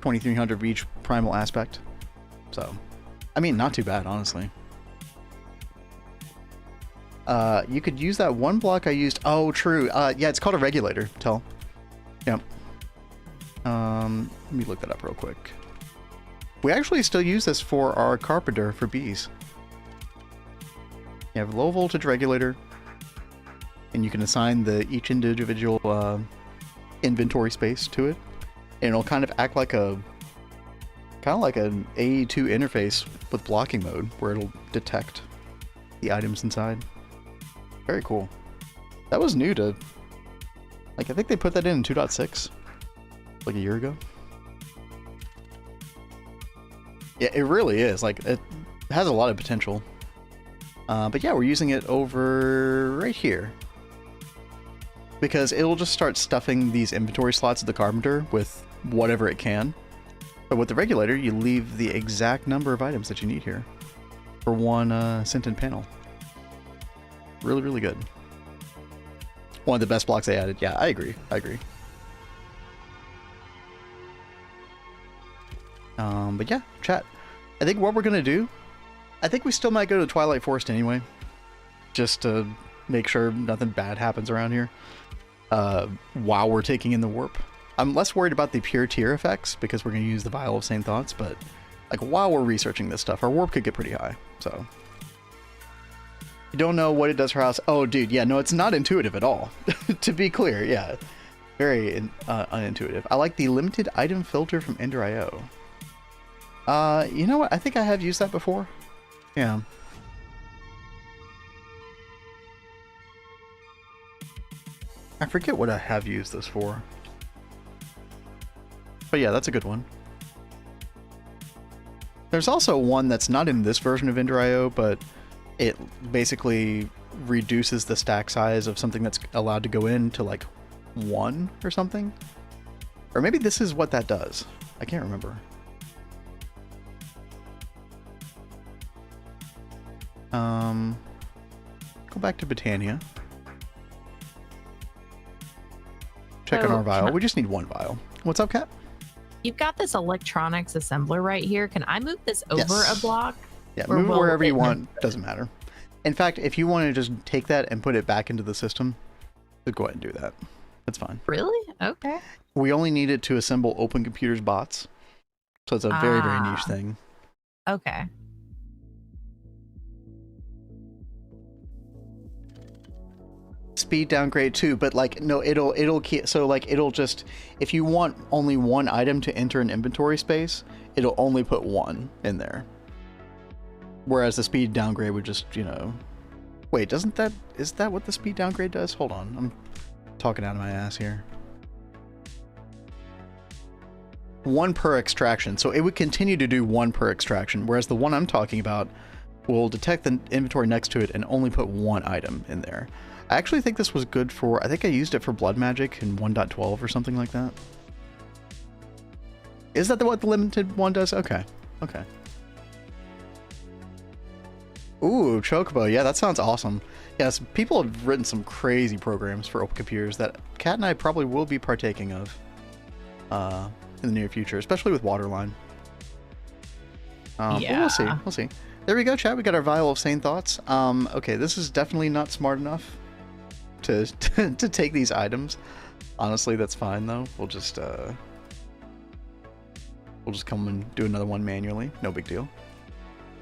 2300 for each primal aspect. So, I mean, not too bad, honestly. You could use that one block I used. Oh, true. Yeah, it's called a regulator, Tell. Yep. Let me look that up real quick. We actually still use this for our carpenter for bees. You have low voltage regulator, and you can assign each individual inventory space to it, and it'll kind of act like an AE2 interface with blocking mode, where it'll detect the items inside. Very cool. That was new to, like, I think they put that in 2.6, like a year ago. Yeah, it really is. Like, it has a lot of potential. But yeah, we're using it over right here, because it'll just start stuffing these inventory slots of the carpenter with whatever it can. But with the regulator, you leave the exact number of items that you need here for one sentient panel. Really, really good. One of the best blocks they added. Yeah, I agree. I agree. But yeah, chat. I think what we're gonna do, I think we still might go to Twilight Forest anyway, just to make sure nothing bad happens around here while we're taking in the warp. I'm less worried about the pure tear effects because we're gonna use the vial of same thoughts, but like while we're researching this stuff, our warp could get pretty high. So you don't know what it does for house. Oh, dude, yeah, no, it's not intuitive at all. To be clear, yeah, very unintuitive. I like the limited item filter from Ender.io. You know what? I think I have used that before. Yeah. I forget what I have used this for. But yeah, that's a good one. There's also one that's not in this version of Ender.io, but it basically reduces the stack size of something that's allowed to go in to like 1 or something. Or maybe this is what that does. I can't remember. Go back to Botania. Check on our vial. We just need one vial. What's up, Kat? You've got this electronics assembler right here. Can I move this over a block? Yeah, move it wherever you want. Doesn't matter. In fact, if you want to just take that and put it back into the system, just go ahead and do that. That's fine. Really? Okay. We only need it to assemble Open Computers bots. So it's a very, very niche thing. Okay. Speed downgrade too, but like no, it'll keep, so like it'll just, if you want only one item to enter an inventory space, it'll only put one in there. Whereas the speed downgrade would just, you know, wait, is that what the speed downgrade does? Hold on, I'm talking out of my ass here. 1 per extraction, so it would continue to do 1 per extraction, whereas the one I'm talking about will detect the inventory next to it and only put 1 item in there. I actually think this was good for, I think I used it for blood magic in 1.12 or something like that. Is that what the limited one does? Okay. Okay. Ooh, Chocobo. Yeah, that sounds awesome. Yes, people have written some crazy programs for Open Computers that Kat and I probably will be partaking of in the near future, especially with Waterline. Yeah. But we'll see. We'll see. There we go, chat. We got our vial of sane thoughts. Okay, this is definitely not smart enough to take these items. Honestly, that's fine though. We'll just come and do another one manually. No big deal.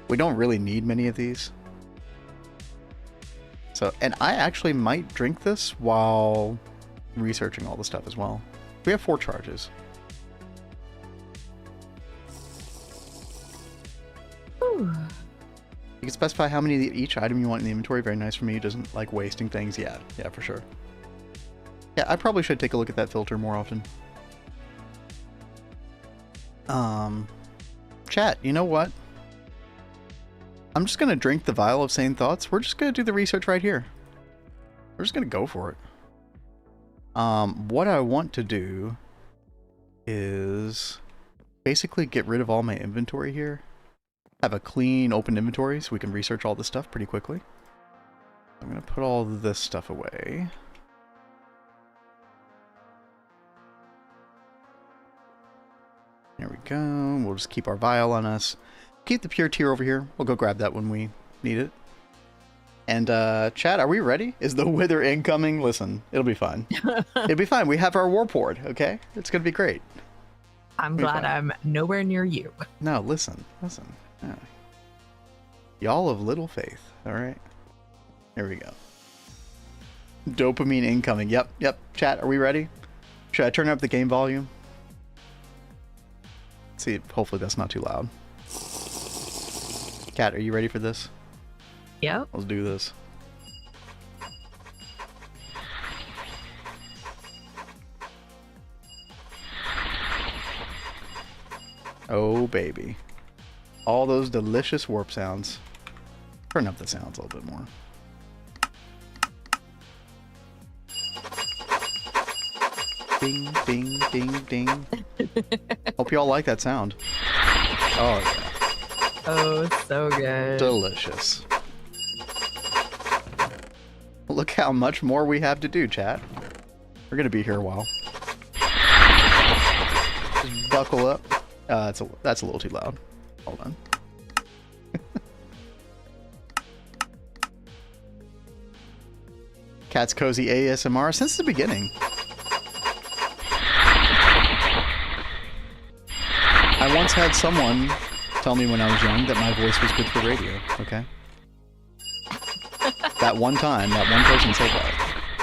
We don't really need many of these. So, and I actually might drink this while researching all the stuff as well. We have 4 charges. Ooh. You can specify how many of each item you want in the inventory. Very nice for me. It doesn't like wasting things. Yeah, for sure. Yeah, I probably should take a look at that filter more often. Chat, you know what? I'm just gonna drink the vial of sane thoughts. We're just gonna do the research right here. We're just gonna go for it. What I want to do is basically get rid of all my inventory here. Have a clean open inventory so we can research all this stuff pretty quickly. I'm gonna put all this stuff away. go. We'll just keep our vial on us. Keep the pure tear over here. We'll go grab that when we need it. And chat, are we ready? Is the wither incoming? Listen, it'll be fine. It'll be fine. We have our warp horde, okay? It's gonna be great. I'm glad I'm nowhere near you. No, listen. Yeah. Y'all of little faith, all right? Here we go. Dopamine incoming. Yep. Chat, are we ready? Should I turn up the game volume? Let's see, hopefully that's not too loud. Cat, are you ready for this? Yep. Let's do this. Oh, baby. All those delicious warp sounds. Turn up the sounds a little bit more. Ding, ding, ding, ding. Hope you all like that sound. Oh, yeah. Oh, so good. Delicious. Look how much more we have to do, chat. We're going to be here a while. Just buckle up. That's a little too loud. Hold on. Cat's Cozy ASMR since the beginning. I once had someone tell me when I was young that my voice was good for radio, okay? That one time, that one person said that.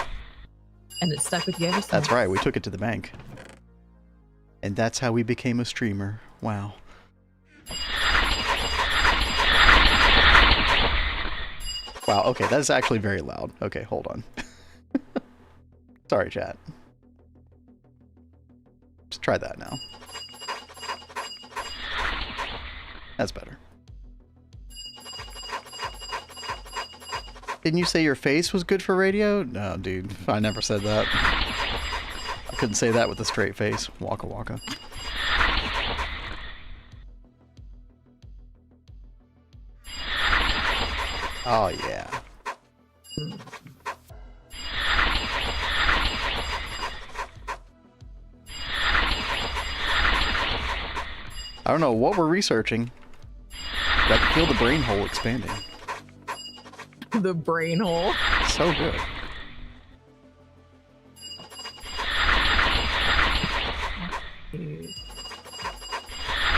And it stuck with you ever since. That's right, we took it to the bank. And that's how we became a streamer. Wow. Wow, okay, that's actually very loud. Okay, hold on. Sorry, chat. Let's try that now. That's better. Didn't you say your face was good for radio? No, dude. I never said that. I couldn't say that with a straight face. Waka waka. Oh, yeah. I don't know what we're researching. But I can feel the brain hole expanding. The brain hole. So good.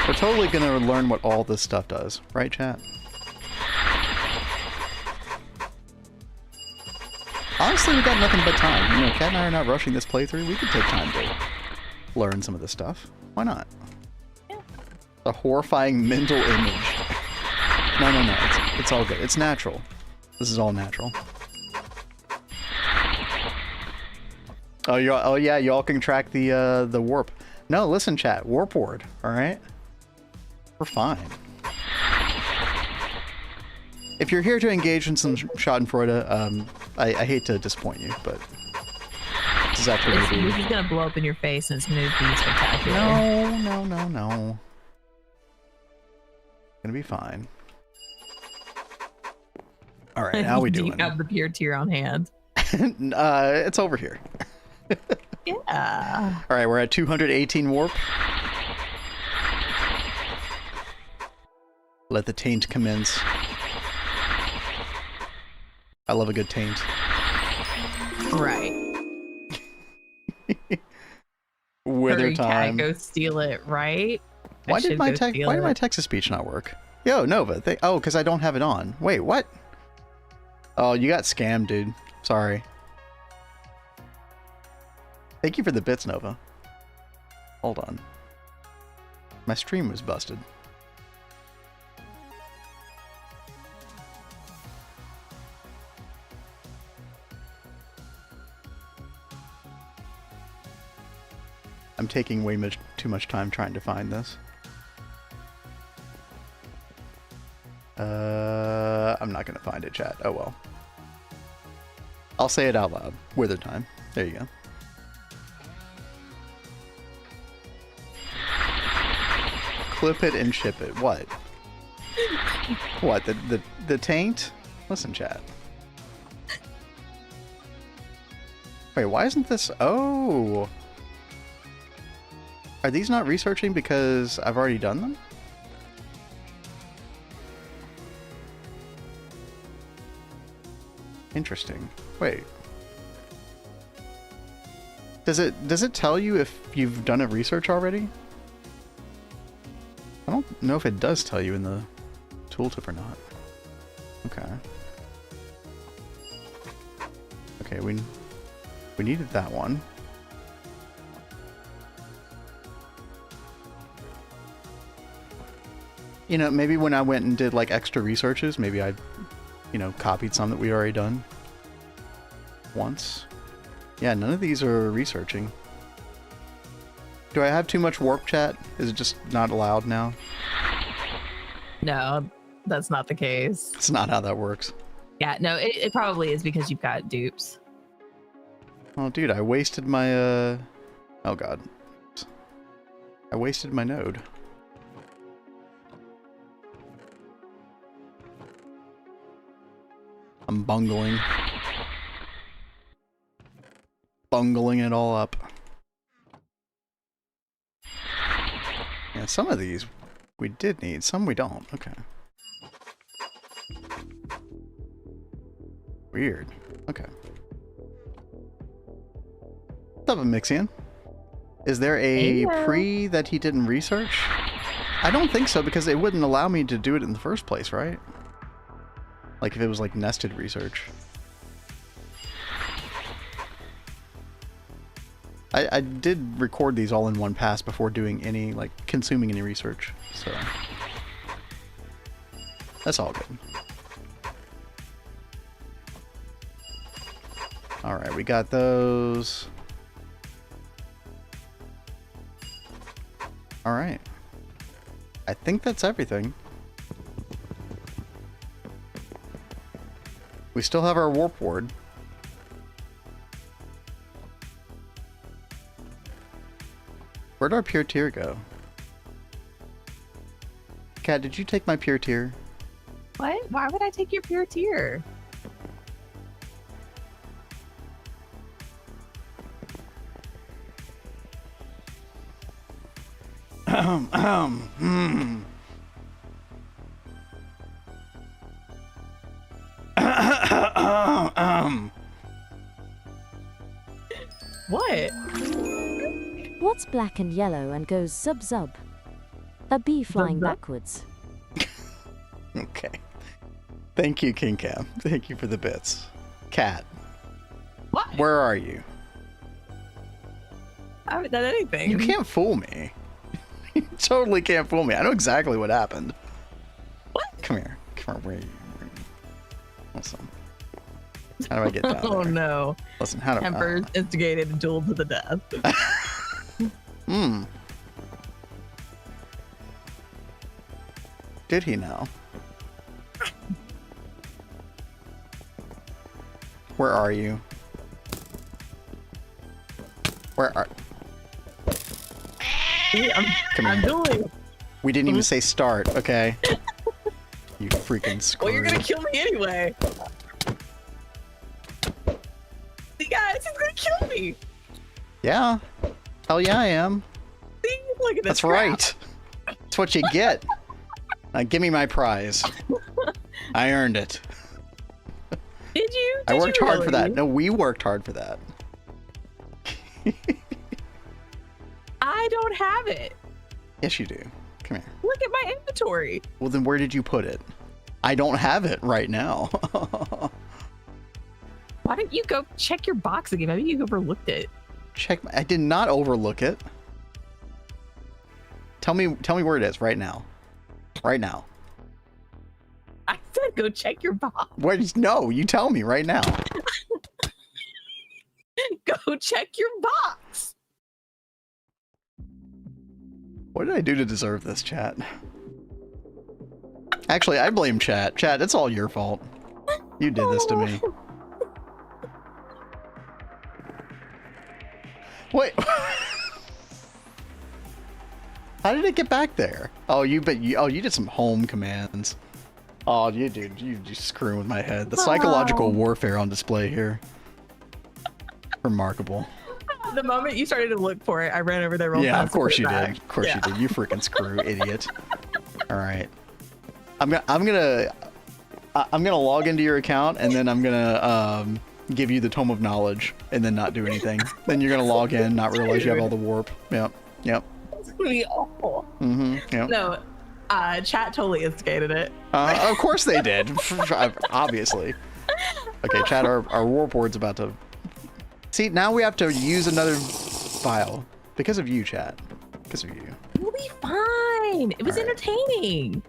We're totally gonna learn what all this stuff does, right, chat? Honestly, we got nothing but time. You know, Cat and I are not rushing this playthrough. We could take time to learn some of this stuff. Why not? Yeah. A horrifying mental image. No. It's all good. It's natural. This is all natural. Oh, yeah, y'all can track the warp. No, listen, chat. Warp ward. All right. We're fine. If you're here to engage in some Schadenfreude, I hate to disappoint you, but this is actually going to be... This is going to blow up in your face and it's going to be spectacular. No. Gonna be fine. All right, how we doing? Do you have the pure tear on hand? It's over here. Yeah. All right, we're at 218 warp. Let the taint commence. I love a good taint. Right. Wither time. Go steal it, right? Why did my text-to-speech not work? Yo, Nova. Oh, because I don't have it on. Wait, what? Oh, you got scammed, dude. Sorry. Thank you for the bits, Nova. Hold on. My stream was busted. I'm taking way too much time trying to find this. I'm not gonna find it, chat. Oh well. I'll say it out loud. Wither time. There you go. Clip it and ship it. What? What? The taint? Listen, chat. Wait, why isn't this? Oh. Are these not researching because I've already done them? Interesting. Wait. Does it tell you if you've done a research already? I don't know if it does tell you in the tooltip or not. Okay. Okay, we needed that one. You know, maybe when I went and did like extra researches, maybe I, you know, copied some that we already done once. Yeah, none of these are researching. Do I have too much warp chat? Is it just not allowed now? No, that's not the case. It's not how that works. Yeah, no, it probably is because you've got dupes. Oh, dude, I wasted my, oh god. I wasted my node. I'm bungling it all up. Yeah, some of these we did need, some we don't. Okay. Weird. Okay. What's up, Mixian? Is there a pre that he didn't research? I don't think so, because it wouldn't allow me to do it in the first place, right? Like if it was like nested research. I did record these all in one pass before doing any, like, consuming any research, so that's all good. Alright, we got those. Alright. I think that's everything. We still have our warp ward. Where'd our pure tear go? Kat, did you take my pure tear? What? Why would I take your pure tear? What? What's black and yellow and goes zub-zub? A bee flying backwards. Okay. Thank you, King Cam. Thank you for the bits. Cat. What? Where are you? I haven't done anything. You can't fool me. You totally can't fool me. I know exactly what happened. What? Come here. Come here. Where are you? Listen. How do I get down Oh there? no. Listen, how do Emperor instigated a duel to the death. Hmm. Did he now? Where are you? Where are... Come I'm here. dueling. We didn't even say start, okay? You freaking screw. Well, you're gonna kill me anyway. See, guys, he's gonna kill me. Yeah. Hell yeah, I am. See, look at this. That's right. That's what you get. Now give me my prize. I earned it. Did you? I worked hard for really? that. No, we worked hard for that. I don't have it. Yes, you do. Come here. Look at my inventory. Well, then where did you put it? I don't have it right now. Why don't you go check your box again? Maybe you overlooked it. Check. I did not overlook it. Tell me where it is right now. Right now. I said go check your box. Where? No, you tell me right now. Go check your box. What did I do to deserve this, chat? Actually, I blame chat. Chat, it's all your fault. You did this to me. Wait. How did it get back there? Oh, you did some home commands. Oh, you dude, you just screwing with my head. The psychological warfare on display here. Remarkable. The moment you started to look for it, I ran over there real fast. Yeah, of course you did. did. Of course you did. You freaking screw, idiot. All right. I'm gonna log into your account and then I'm gonna give you the Tome of Knowledge and then not do anything. Then you're gonna log in, not realize you have all the warp. Yep. It's gonna be awful. Yep. No, chat totally instigated it. Of course they did. Obviously. Okay, chat. Our warp word's about to. See, now we have to use another file because of you, chat. Because of you. We'll be fine. It was entertaining.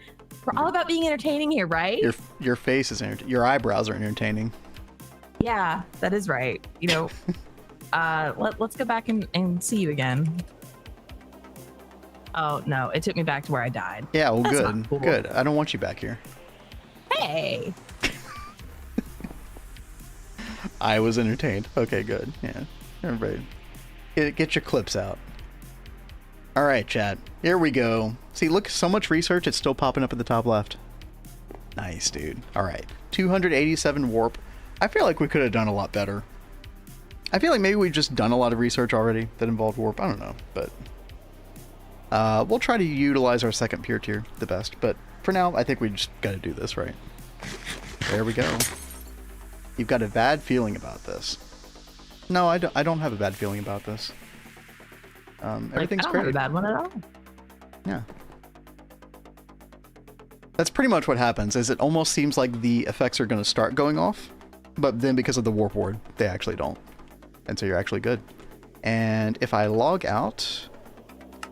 We're all about being entertaining here, right? Your face is your eyebrows are entertaining. Yeah, that is right. You know, let's go back and see you again. Oh no, it took me back to where I died. Yeah, well, That's good, not cool. good. I don't want you back here. Hey. I was entertained. Okay, good. Yeah, everybody, get your clips out. All right, chat. Here we go. See, look, so much research. It's still popping up at the top left. Nice, dude. All right, 287 warp. I feel like we could have done a lot better. I feel like maybe we've just done a lot of research already that involved warp. I don't know, but we'll try to utilize our second pure tier the best. But for now, I think we just got to do this right. There we go. You've got a bad feeling about this. No, I don't have a bad feeling about this. Everything's I don't great. have a bad one at all. Yeah. That's pretty much what happens, is it almost seems like the effects are going to start going off, but then because of the warp ward, they actually don't. And so you're actually good. And if I log out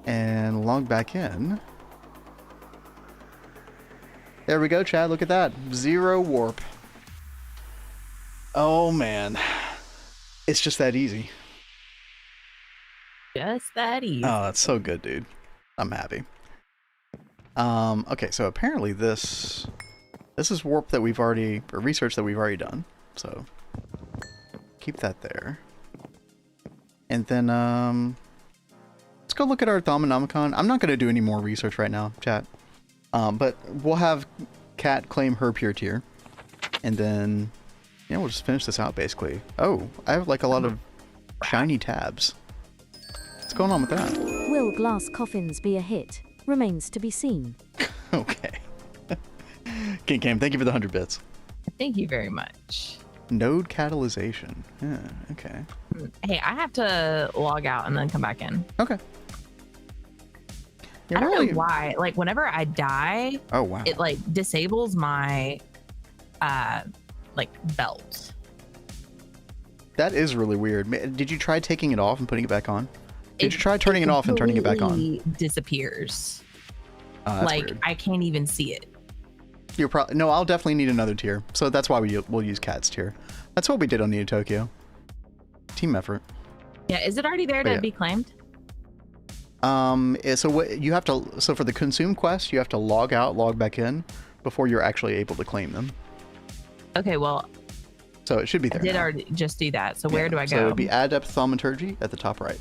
and log back in, there we go, Chad. Look at that. 0 warp. Oh, man. It's just that easy. Just that easy. Oh, that's so good, dude. I'm happy. Okay, so apparently this is warp that we've already, or research that we've already done. So keep that there. And then let's go look at our Thauminomicon. I'm not going to do any more research right now, chat. But we'll have Kat claim her pure tier. And then, yeah, we'll just finish this out basically. Oh, I have like a lot of shiny tabs. What's going on with that? Will glass coffins be a hit? Remains to be seen. Okay. King Cam, thank you for the 100 bits. Thank you very much. Node catalyzation. Yeah, okay. Hey, I have to log out and then come back in. Okay. Yeah, I don't know why. Like, whenever I die, oh, wow. it, like, disables my, like, belt. That is really weird. Did you try taking it off and putting it back on? Did you try turning it off and turning it back on? Disappears. That's like, weird. I can't even see it. You're probably no. I'll definitely need another tier, so that's why we'll use Cat's tier. That's what we did on Neo Tokyo. Team effort. Yeah, is it already there to be claimed? So what you have to, so for the consume quest, you have to log out, log back in before you're actually able to claim them. Okay, well. So it should be there. I did already just do that. So where do I go? So it would be Adept Thaumaturgy at the top right.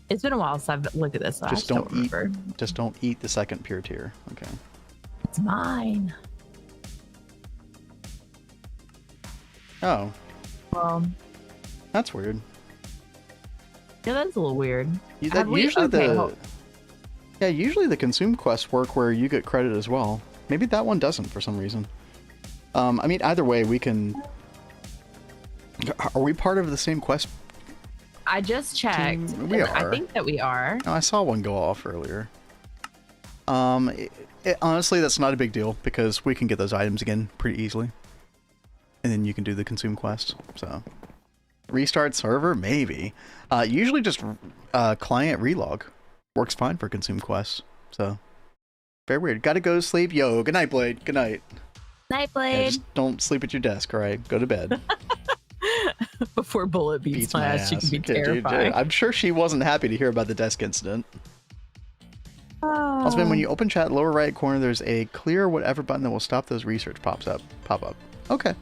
It's been a while since I've looked at this. So Just don't eat. Just don't eat the second pure tier. Okay. It's mine. Oh. Well. That's weird. Yeah, that's a little weird. Usually the consume quests work where you get credit as well. Maybe that one doesn't for some reason. I mean, either way, we can. Are we part of the same quest? I just checked. We are. I think that we are. Oh, I saw one go off earlier. Honestly, that's not a big deal because we can get those items again pretty easily. And then you can do the consume quest. So, restart server? Maybe. Usually just client relog works fine for consume quests. So, very weird. Gotta go to sleep. Yo, good night, Blade. Good night. Night, Blade. Yeah, just don't sleep at your desk, all right? Go to bed. Before Bullet beats my ass, she can be terrified. I'm sure she wasn't happy to hear about the desk incident. Oh. Also, when you open chat, lower right corner, there's a clear whatever button that will stop those research pop up. Okay.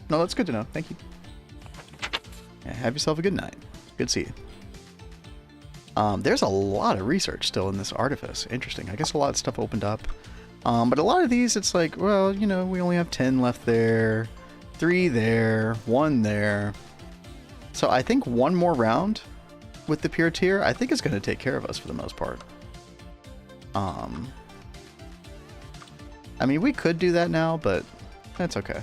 No, that's good to know. Thank you. Yeah, have yourself a good night. Good to see you. There's a lot of research still in this artifice. Interesting. I guess a lot of stuff opened up. But a lot of these, it's like, well, you know, we only have 10 left there. 3 there, 1 there. So I think one more round with the Pure Tear, I think is going to take care of us for the most part. I mean, we could do that now, but that's okay.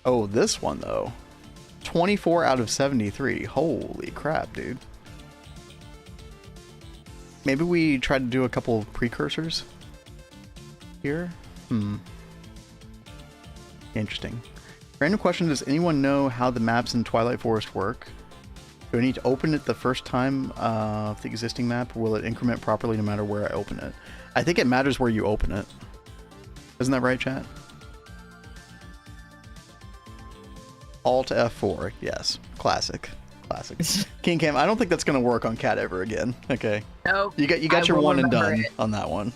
Oh, this one though. 24 out of 73. Holy crap, dude. Maybe we try to do a couple of precursors here. Interesting. Random question, does anyone know how the maps in Twilight Forest work? Do I need to open it the first time of the existing map, or will it increment properly no matter where I open it? I think it matters where you open it. Isn't that right, chat? Alt F4, yes. Classic. Classic. King Cam, I don't think that's going to work on Cat ever again. Okay. Nope. You got your one and done on that one.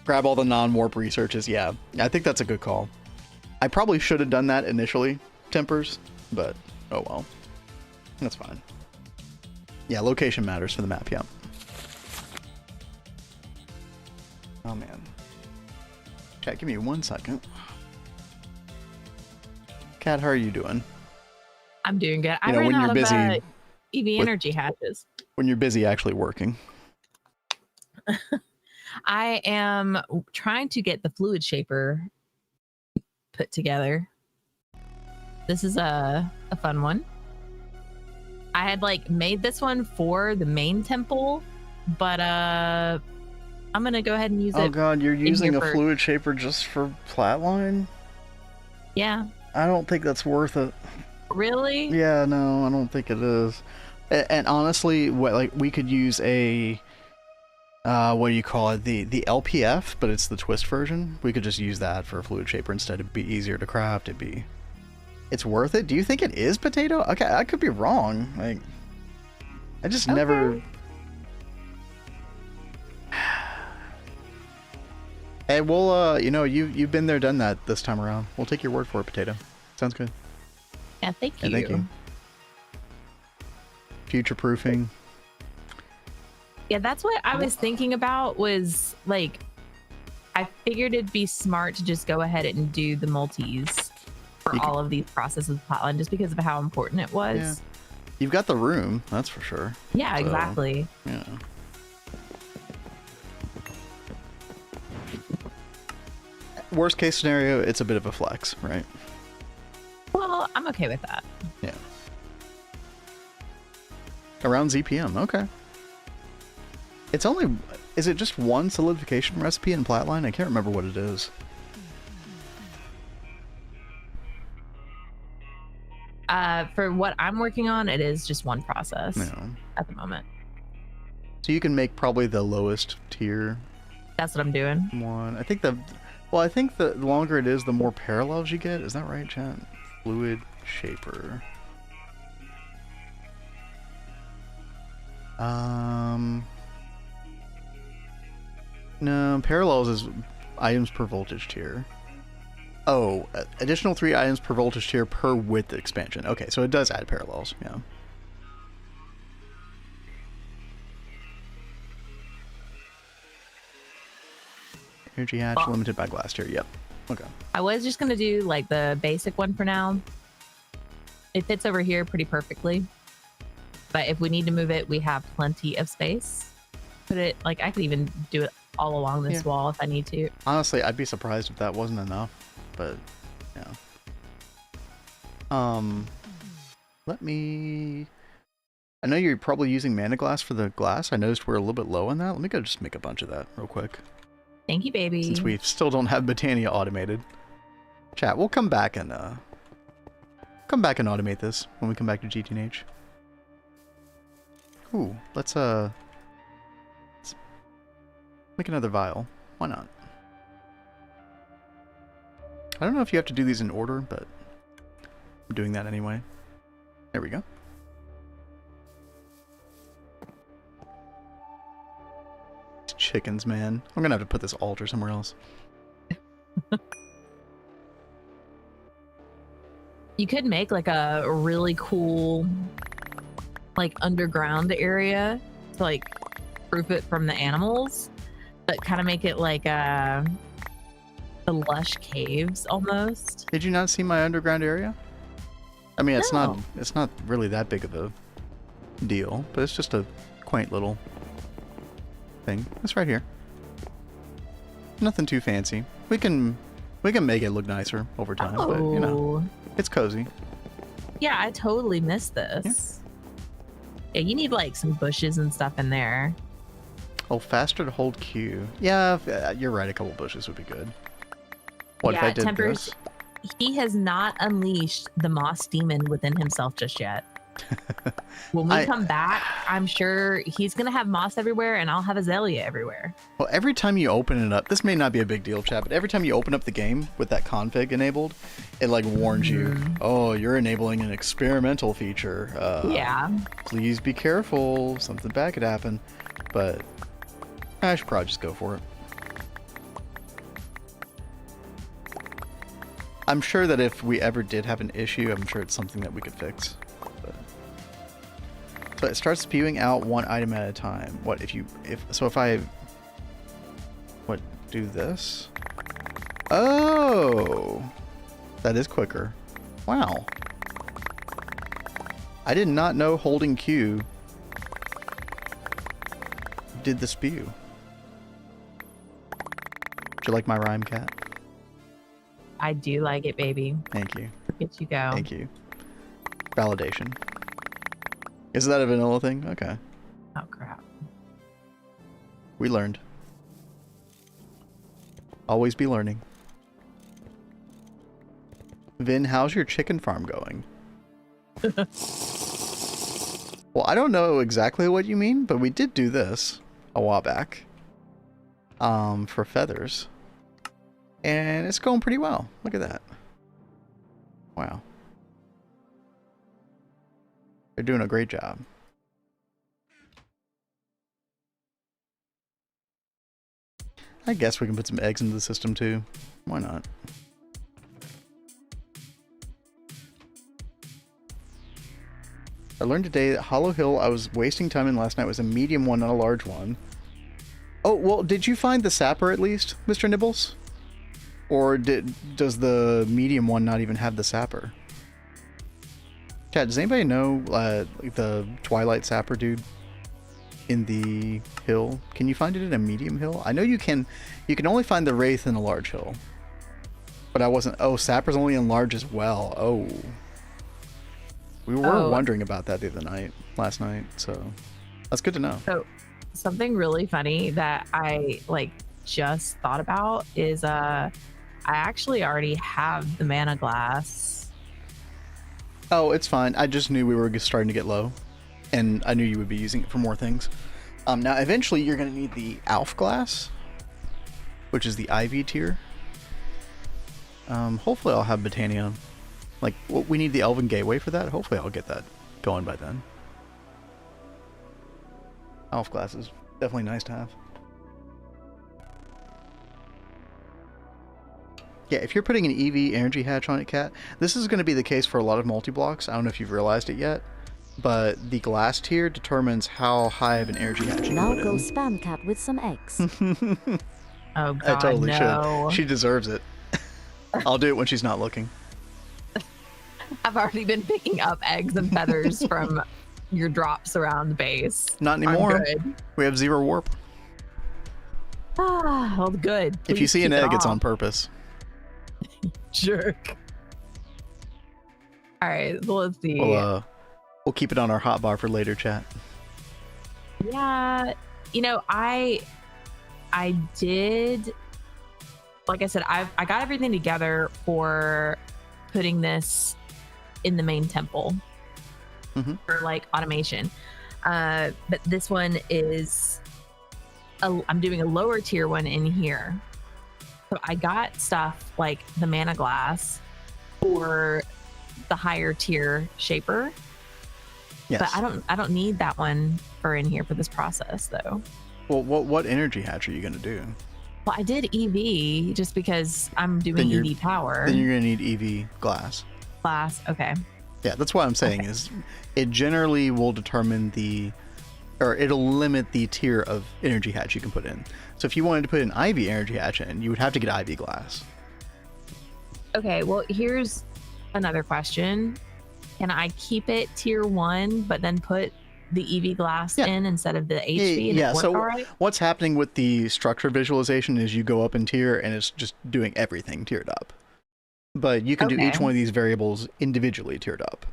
Grab all the non-warp researches. Yeah, I think that's a good call. I probably should have done that initially, Tempers, but oh well. That's fine. Yeah, location matters for the map, yeah. Oh man. Chat, give me 1 second. Cat, how are you doing? I'm doing good. I ran out of EV energy hatches. When you're busy actually working. I am trying to get the fluid shaper put together. This is a fun one. I had like made this one for the main temple, but I'm gonna go ahead and use it. Oh god, you're using a fluid shaper just for flatline? Yeah. I don't think that's worth it. Really? Yeah, no, I don't think it is. And honestly, we could use a what do you call it? The LPF, but it's the twist version. We could just use that for a fluid shaper instead. It'd be easier to craft. It's worth it. Do you think it is potato? Okay, I could be wrong. Like, I just never. Hey, we'll you've been there, done that this time around. We'll take your word for it, potato. Sounds good. Yeah, thank you. Yeah, thank you. Future proofing. Yeah, that's what I was thinking about, was like, I figured it'd be smart to just go ahead and do the multis for all of these processes of Plotline, just because of how important it was. Yeah. You've got the room, that's for sure. Yeah, so, exactly. Yeah. Worst case scenario, it's a bit of a flex, right? Well, I'm okay with that. Yeah. Around ZPM, okay. It's only, is it just one solidification recipe in Plotline? I can't remember what it is. For what I'm working on, it is just one process at the moment. So you can make probably the lowest tier. That's what I'm doing. One. I think the longer it is, the more parallels you get. Is that right, chat? Fluid shaper. No, parallels is items per voltage tier. Oh, additional 3 items per voltage tier per width expansion. Okay, so it does add parallels, yeah. Energy hatch limited by glass tier, yep. Okay. I was just gonna do like the basic one for now. It fits over here pretty perfectly. But if we need to move it, we have plenty of space. Put it, like, I could even do it all along this wall if I need to. Honestly, I'd be surprised if that wasn't enough, but yeah. Let me, I know you're probably using mana glass for the glass. I noticed we're a little bit low on that. Let me go just make a bunch of that real quick. Thank you, baby. Since we still don't have Botania automated. Chat, we'll come back and automate this when we come back to GTNH. Ooh, let's make another vial. Why not? I don't know if you have to do these in order, but I'm doing that anyway. There we go. These chickens, man. I'm gonna have to put this altar somewhere else. You could make like a really cool like underground area to like proof it from the animals, but kind of make it like the lush caves almost. Did you not see my underground area? I mean, it's No. not really that big of a deal, but it's just a quaint little thing. It's right here. Nothing too fancy. We can make it look nicer over time, but you know, it's cozy. Yeah, I totally missed this. Yeah, you need like some bushes and stuff in there. Oh, faster to hold Q. Yeah, you're right. A couple bushes would be good. What if I did this? He has not unleashed the moss demon within himself just yet. When we come back, I'm sure he's gonna have moss everywhere, and I'll have azalea everywhere. Well, every time you open it up, this may not be a big deal, chat, but every time you open up the game with that config enabled, it like warns you, oh, you're enabling an experimental feature. Yeah. Please be careful. Something bad could happen. But I should probably just go for it. I'm sure that if we ever did have an issue, I'm sure it's something that we could fix. So it starts spewing out one item at a time. What if I do this? Oh, that is quicker. Wow. I did not know holding Q did the spew. Do you like my rhyme, Cat? I do like it, baby. Thank you. Look at you go. Thank you. Validation. Is that a vanilla thing? Okay. Oh, crap. We learned. Always be learning. Vin, how's your chicken farm going? Well, I don't know exactly what you mean, but we did do this a while back. For feathers. And it's going pretty well. Look at that. Wow. They're doing a great job. I guess we can put some eggs into the system too. Why not? I learned today that Hollow Hill I was wasting time in last night was a medium one, not a large one. Oh, well, did you find the sapper at least, Mr. Nibbles? Or does the medium one not even have the sapper? Chat, does anybody know the Twilight sapper dude in the hill? Can you find it in a medium hill? I know you can only find the Wraith in a large hill. But I wasn't... Oh, sapper's only in large as well. Oh. We were wondering about that the other last night, so that's good to know. So something really funny that I just thought about is I actually already have the mana glass. Oh, it's fine. I just knew we were starting to get low, and I knew you would be using it for more things. Now, eventually, you're going to need the Alf glass, which is the IV tier. Hopefully, I'll have Botania. We need the Elven Gateway for that. Hopefully, I'll get that going by then. Alf glass is definitely nice to have. Yeah, if you're putting an EV energy hatch on it, Cat, this is going to be the case for a lot of multi-blocks. I don't know if you've realized it yet, but the glass tier determines how high of an energy hatch you Now put go in. spam Cat with some eggs. Oh, God, I totally no. should. She deserves it. I'll do it when she's not looking. I've already been picking up eggs and feathers from your drops around the base. Not anymore. I'm good. We have 0 warp. Ah, well, good. If you Please see an keep it egg, it's off. on purpose. Jerk. All right, so let's see. We'll keep it on our hotbar for later, chat. Yeah, I did. Like I said, I got everything together for putting this in the main temple for automation. But this one is I'm doing a lower tier one in here. So I got stuff like the mana glass for the higher tier shaper. Yes. But I don't need that one for in here for this process though. Well, what energy hatch are you going to do? Well, I did EV just because I'm doing EV power. Then you're going to need EV glass. Glass, okay. Yeah, that's what I'm saying is it generally will determine it'll limit the tier of energy hatch you can put in. So if you wanted to put an IV energy hatch in, you would have to get IV glass. Okay, well, here's another question. can I keep it tier 1, but then put the EV glass in instead of the HV? And Yeah, so all right? what's happening with the structure visualization is you go up in tier and it's just doing everything tiered up. But you can do each one of these variables individually tiered up.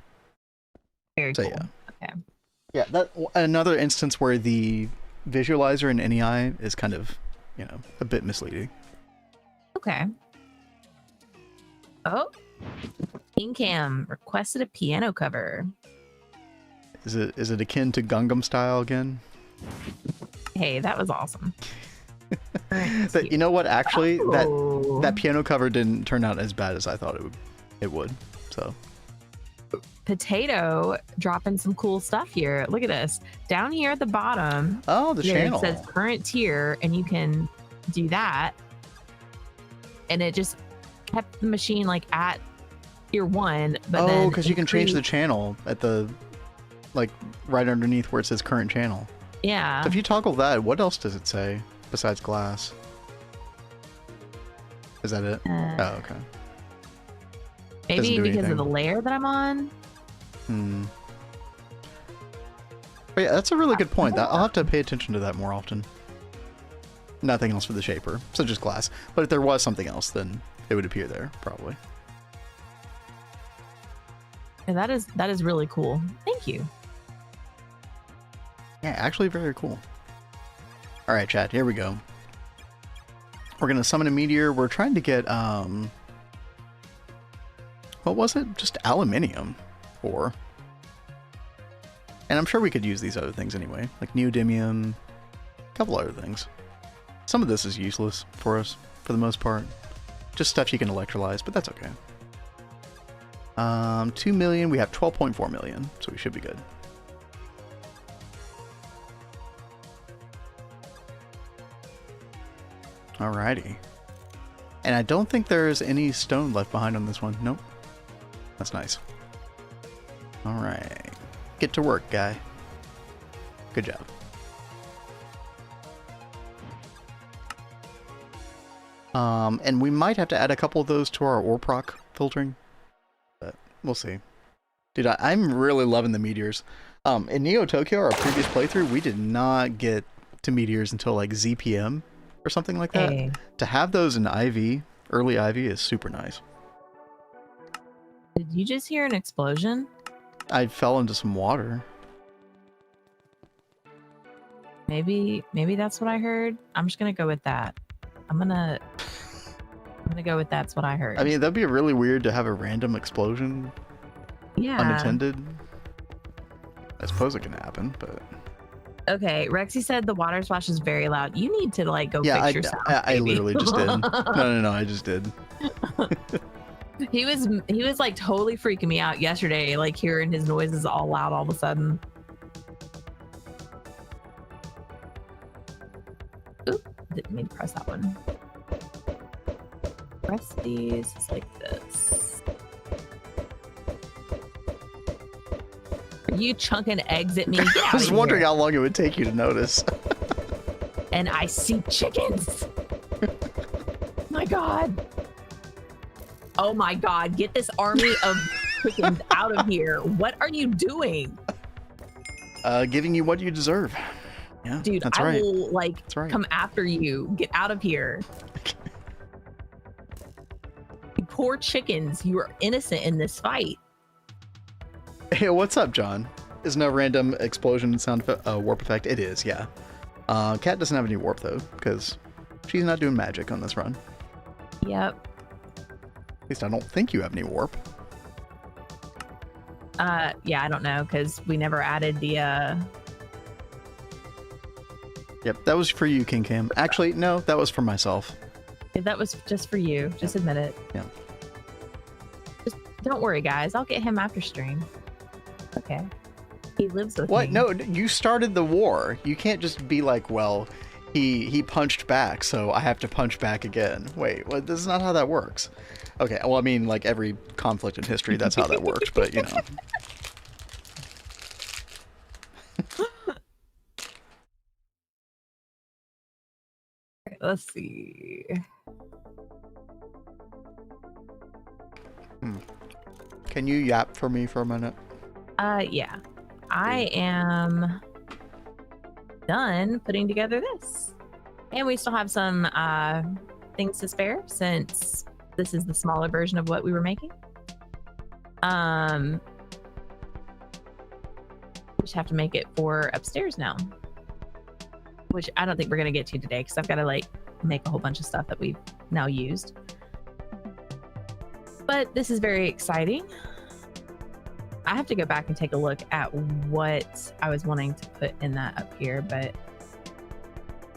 Very cool. Yeah. Okay. Yeah, that another instance where the visualizer in NEI is kind of, you know, a bit misleading. Okay. Oh, Cam requested a piano cover. Is it akin to Gangnam Style again? Hey, that was awesome. But you know what? Actually, that piano cover didn't turn out as bad as I thought it would. So. Potato dropping some cool stuff here. Look at this. Down here at the bottom. Oh, the channel. It says current tier, and you can do that. And it just kept the machine like at tier 1. But oh, because you can change the channel at the, like, right underneath where it says current channel. Yeah. So if you toggle that, what else does it say besides glass? Is that it? Oh, okay. Maybe because of the layer that I'm on. But yeah, that's a really good point. I'll have to pay attention to that more often. Nothing else for the shaper, so just glass. But if there was something else, then it would appear there, probably. And that is really cool. Thank you. Yeah, actually very cool. All right, chat, here we go. We're going to summon a meteor. We're trying to get, what was it? Just aluminium ore. And I'm sure we could use these other things anyway, like neodymium, a couple other things. Some of this is useless for us, for the most part. Just stuff you can electrolyze, but that's okay. 2 million, we have 12.4 million, so we should be good. Alrighty. And I don't think there's any stone left behind on this one. Nope. That's nice. Alright. Get to work, guy. Good job. And we might have to add a couple of those to our ore proc filtering. But we'll see. Dude, I'm really loving the meteors. In Neo Tokyo, our previous playthrough, we did not get to meteors until like ZPM or something like that. Hey. To have those in IV, early IV, is super nice. Did you just hear an explosion? I fell into some water. Maybe that's what I heard. I'm just gonna go with that. I'm gonna go with that's what I heard. I mean, that'd be really weird to have a random explosion. Yeah. Unattended. I suppose it can happen, but. Okay, Rexy said the water splash is very loud. You need to like go fix your sound. I literally just did. No, I just did. He was like totally freaking me out yesterday, like hearing his noises all loud all of a sudden. Oop, didn't mean to press that one. Press these like this. Are you chunking eggs at me? I was wondering how long it would take you to notice. And I see chickens. My God. Oh my God, get this army of chickens out of here. What are you doing? Giving you what you deserve. Yeah, dude, that's I right. will like come after you. Get out of here. You poor chickens, you are innocent in this fight. Hey, what's up, John? Isn't a random explosion sound warp effect? It is, yeah. Cat doesn't have any warp though, because she's not doing magic on this run. Yep. At least I don't think you have any warp. Yeah, I don't know, because we never added the Yep, that was for you, King Cam. Actually, no, that was for myself. That was just for you. Just admit it. Yeah. Just don't worry, guys. I'll get him after stream. Okay. He lives with me. What? No, you started the war. You can't just be like, well, he punched back, so I have to punch back again. Wait, well, this is not how that works. Okay, well, I mean, like every conflict in history, that's how that works, but you know. Let's see. Can you yap for me for a minute? Yeah. I am done putting together this. And we still have some things to spare since this is the smaller version of what we were making. We just have to make it for upstairs now, which I don't think we're gonna get to today because I've got to like make a whole bunch of stuff that we've now used. But this is very exciting. I have to go back and take a look at what I was wanting to put in that up here, but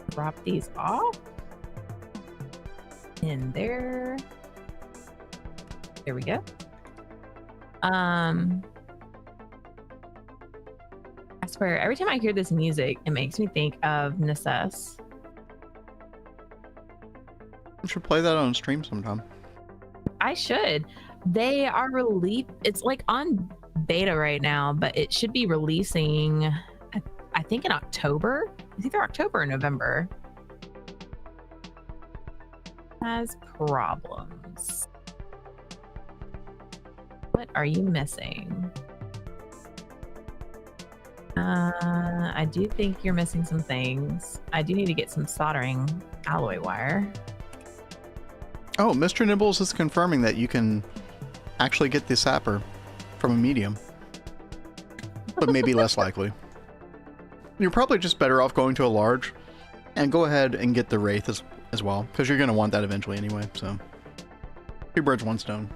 drop these off in there. There we go. I swear, every time I hear this music, it makes me think of Necess. We should play that on stream sometime. I should. They are it's like on beta right now, but it should be releasing, I think in October. It's either October or November. Has problems. What are you missing? I do think you're missing some things. I do need to get some soldering alloy wire. Oh, Mr. Nibbles is confirming that you can actually get the sapper from a medium, but maybe less likely. You're probably just better off going to a large, and go ahead and get the Wraith as well, because you're going to want that eventually anyway, so 2 birds, 1 stone.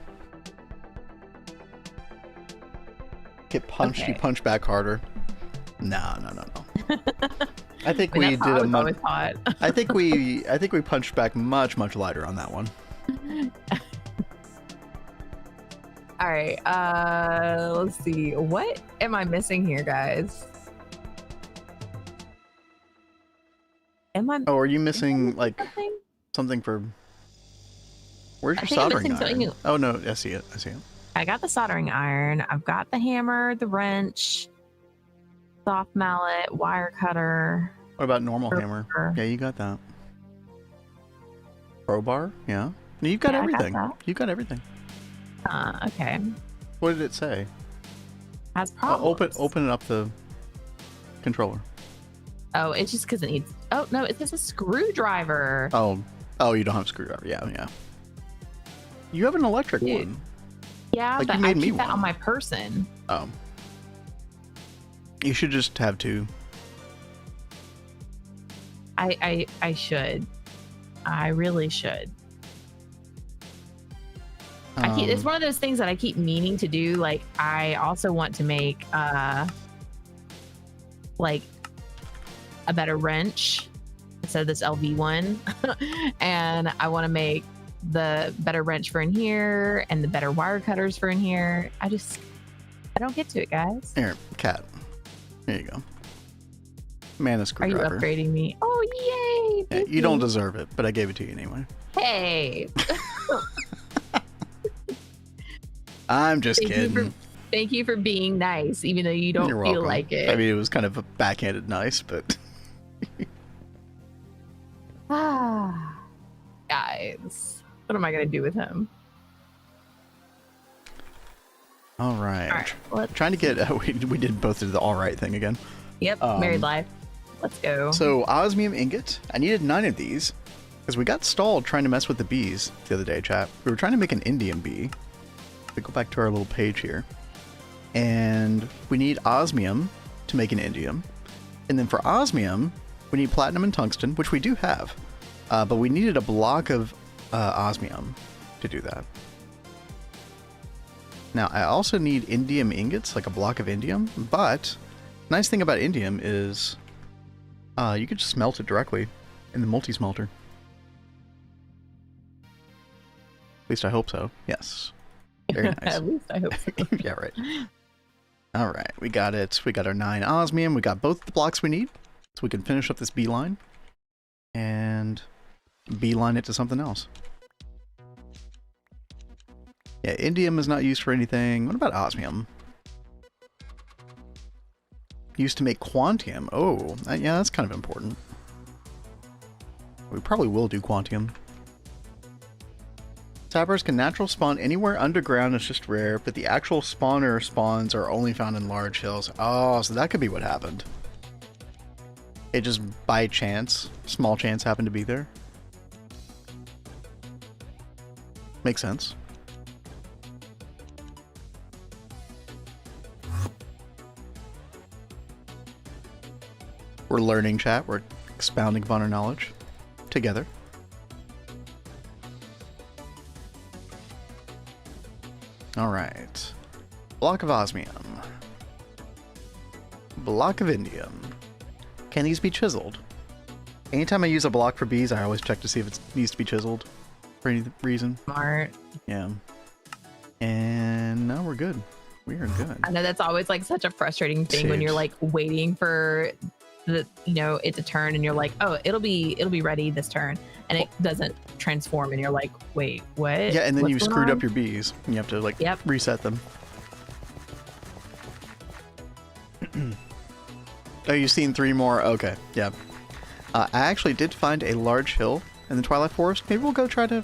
Get punched, okay. You punch back harder. No. I think we did a much. I think we punched back much lighter on that one. All right, let's see. What am I missing here, guys? Oh, are you missing like something for? Where's your soldering iron? Oh no, I see it. I got the soldering iron. I've got the hammer, the wrench, soft mallet, wire cutter. What about normal hammer? Yeah, you got that. Crowbar? Yeah. You've got everything. You've got everything. Okay. What did it say? Has problems. Open up the controller. Oh, it's just because it needs. Oh no, it says a screwdriver. Oh, you don't have a screwdriver. Yeah. You have an electric one. Yeah, like, but I keep that on my person. Oh. You should just have 2. I should. I really should. It's one of those things that I keep meaning to do. Like, I also want to make like a better wrench instead of this LV one. And I want to make the better wrench for in here and the better wire cutters for in here. I don't get to it, guys. Here, cat. Here you go. Man, the screwdriver. Are you upgrading me? Oh, yay! Yeah, you don't deserve it, but I gave it to you anyway. Hey! I'm just kidding. Thank you for being nice, even though you don't feel like it. I mean, it was kind of a backhanded nice, but... Guys. What am I going to do with him? All right. Trying to get... we did both do the all right thing again. Yep, married life. Let's go. So, osmium ingot. I needed 9 of these, because we got stalled trying to mess with the bees the other day, chat. We were trying to make an indium bee. We go back to our little page here. And we need osmium to make an indium. And then for osmium, we need platinum and tungsten, which we do have. But we needed a block of osmium to do that. Now, I also need indium ingots, like a block of indium. But nice thing about indium is you can just smelt it directly in the multi-smelter. At least I hope so. Yes. Very nice. At least I hope so. Yeah, right. All right, we got it. We got our 9 osmium. We got both the blocks we need, so we can finish up this beeline and beeline it to something else. Yeah, indium is not used for anything. What about osmium? Used to make quantium. Oh, yeah, that's kind of important. We probably will do quantium. Sappers can natural spawn anywhere underground, it's just rare, but the actual spawner spawns are only found in large hills. Oh, so that could be what happened. It just by chance, small chance happened to be there. Makes sense. We're learning, chat. We're expounding upon our knowledge together. Alright. Block of osmium. Block of indium. Can these be chiseled? Anytime I use a block for bees, I always check to see if it needs to be chiseled for any reason. Smart. Yeah. And no, we're good. We are good. I know that's always like such a frustrating thing when you're like waiting for the it to turn and you're like, oh, it'll be ready this turn, and it doesn't transform and you're like, wait, what? Yeah, and then What's you going screwed on? up your bees and you have to like Yep. reset them. Oh, you've seen 3 more? Okay, yeah. I actually did find a large hill in the Twilight Forest. Maybe we'll go try to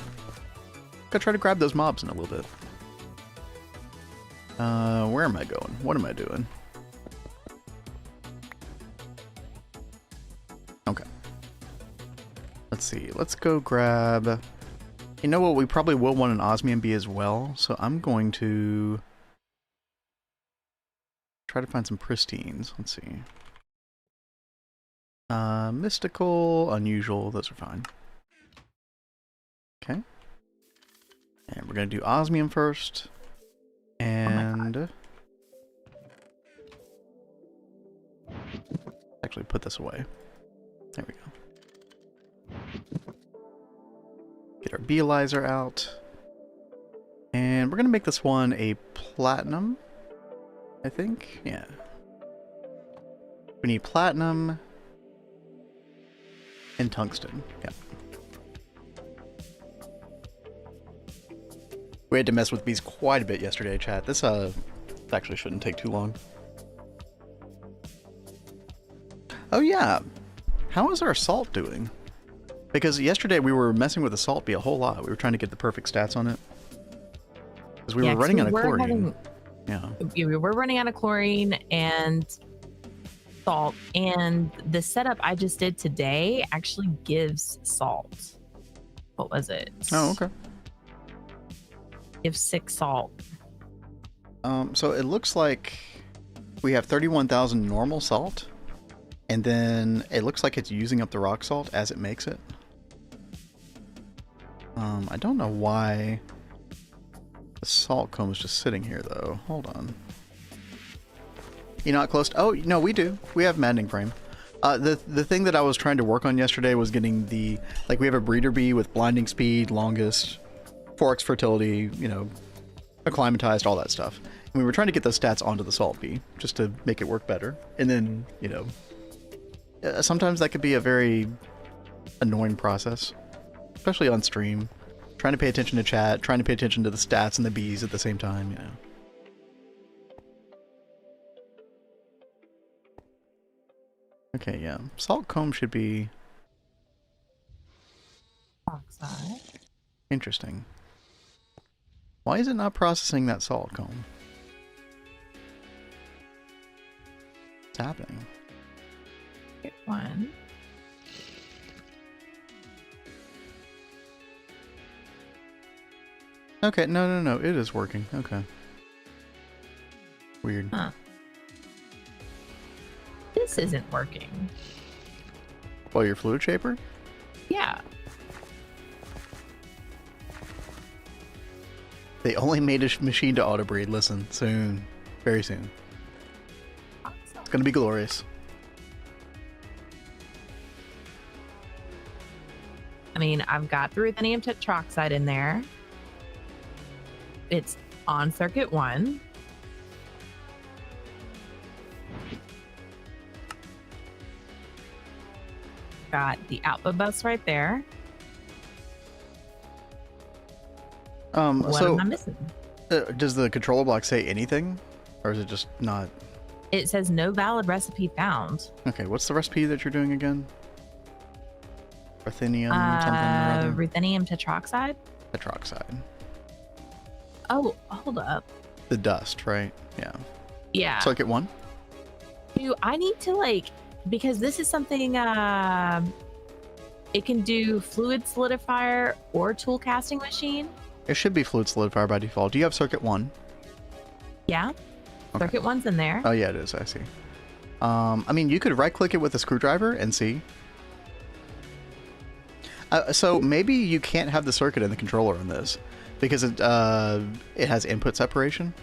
grab those mobs in a little bit. Where am I going? What am I doing? Okay. Let's see. Let's go grab... You know what? We probably will want an osmium bee as well, so I'm going to try to find some pristines. Let's see. Mystical, unusual, those are fine. Okay. And we're going to do osmium first. And... actually put this away. There we go. Get our beelizer out. And we're going to make this one a platinum, I think. Yeah. We need platinum and tungsten. Yeah. We had to mess with these quite a bit yesterday, chat. This actually shouldn't take too long. Oh yeah. How is our salt doing? Because yesterday we were messing with the salt bee a whole lot. We were trying to get the perfect stats on it. Because we were running out of chlorine. Yeah. We were running out of chlorine and salt, and the setup I just did today actually gives salt. What was it? Oh, okay. Gives 6 salt. So it looks like we have 31,000 normal salt, and then it looks like it's using up the rock salt as it makes it. I don't know why the salt cone is just sitting here though. Hold on. You're not close to... Oh, no, we do. We have maddening frame. The thing that I was trying to work on yesterday was getting the... Like, we have a breeder bee with blinding speed, longest, 4x fertility, acclimatized, all that stuff. And we were trying to get those stats onto the salt bee, just to make it work better. And then, sometimes that could be a very annoying process. Especially on stream. Trying to pay attention to chat, trying to pay attention to the stats and the bees at the same time, Okay, yeah. Salt comb should be... Oxide. Interesting. Why is it not processing that salt comb? What's happening? Get one. Okay, no. It is working. Okay. Weird. Huh. This isn't working. Well, your fluid shaper? Yeah. They only made a machine to auto-breed. Listen, soon. Very soon. It's gonna be glorious. I mean, I've got the ruthenium tetroxide in there. It's on circuit 1. Got the output bus right there. What So am I missing? Does the controller block say anything? Or is it just not? It says no valid recipe found. Okay, what's the recipe that you're doing again? Ruthenium something or other? Ruthenium tetroxide. Tetroxide. Oh, hold up. The dust, right? Yeah. Yeah. Circuit 1? Do I need to like, because this is something, it can do fluid solidifier or tool casting machine. It should be fluid solidifier by default. Do you have circuit 1? Yeah. Okay. Circuit 1's in there. Oh yeah, it is. I see. I mean, you could right click it with a screwdriver and see. So maybe you can't have the circuit in the controller in this because it has input separation.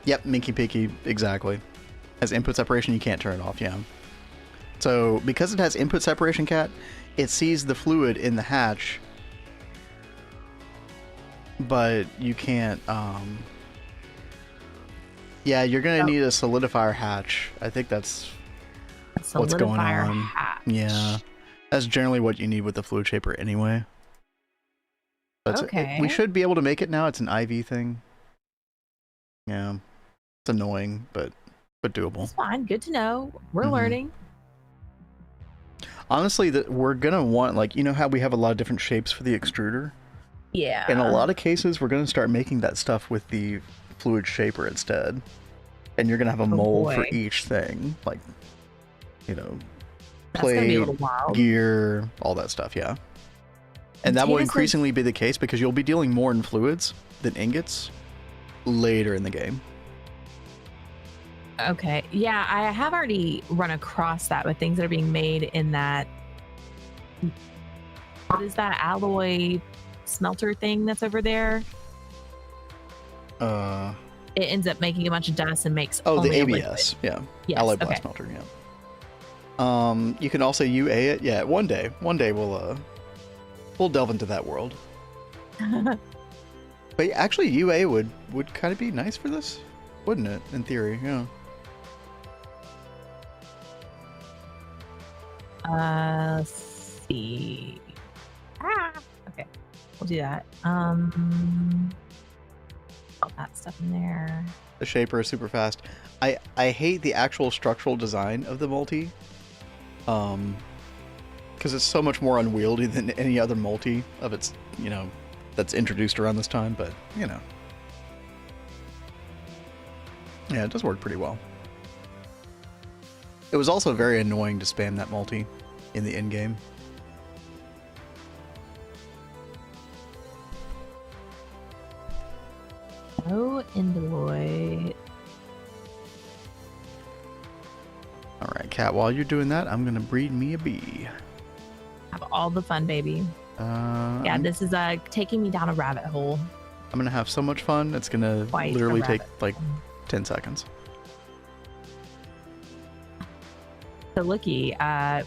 Yep, Minky Pinky, exactly. Has input separation, you can't turn it off, yeah. So because it has input separation, Cat, it sees the fluid in the hatch, but you can't, yeah, you're gonna need a solidifier hatch. I think that's what's going on. Hatch. Yeah. That's generally what you need with the fluid shaper anyway. But okay. We should be able to make it now. It's an IV thing. Yeah. It's annoying, but doable. It's fine. Good to know. We're learning. Honestly, we're going to want, like, you know how we have a lot of different shapes for the extruder? Yeah. In a lot of cases, we're going to start making that stuff with the fluid shaper instead. And you're going to have a mold for each thing. Like, you know, plate, gear, all that stuff, yeah. And that will increasingly be the case because you'll be dealing more in fluids than ingots later in the game. Okay. Yeah, I have already run across that with things that are being made in that. What is that alloy smelter thing that's over there? It ends up making a bunch of dust and makes the only ABS, yeah. Yes, Alloy blast smelter, yeah. You can also UA it. Yeah, one day we'll delve into that world. But actually, UA would kind of be nice for this, wouldn't it? In theory, yeah. Let's see. Okay, we'll do that. All that stuff in there. The shaper is super fast. I hate the actual structural design of the multi. Because it's so much more unwieldy than any other multi of its, you know, that's introduced around this time, but, you know. Yeah, it does work pretty well. It was also very annoying to spam that multi in the end game. Oh, Indoloid. Alright, Cat, while you're doing that, I'm going to breed me a bee. Have all the fun, baby. Yeah, this is taking me down a rabbit hole. I'm going to have so much fun, it's going to literally take like 10 seconds. So looky,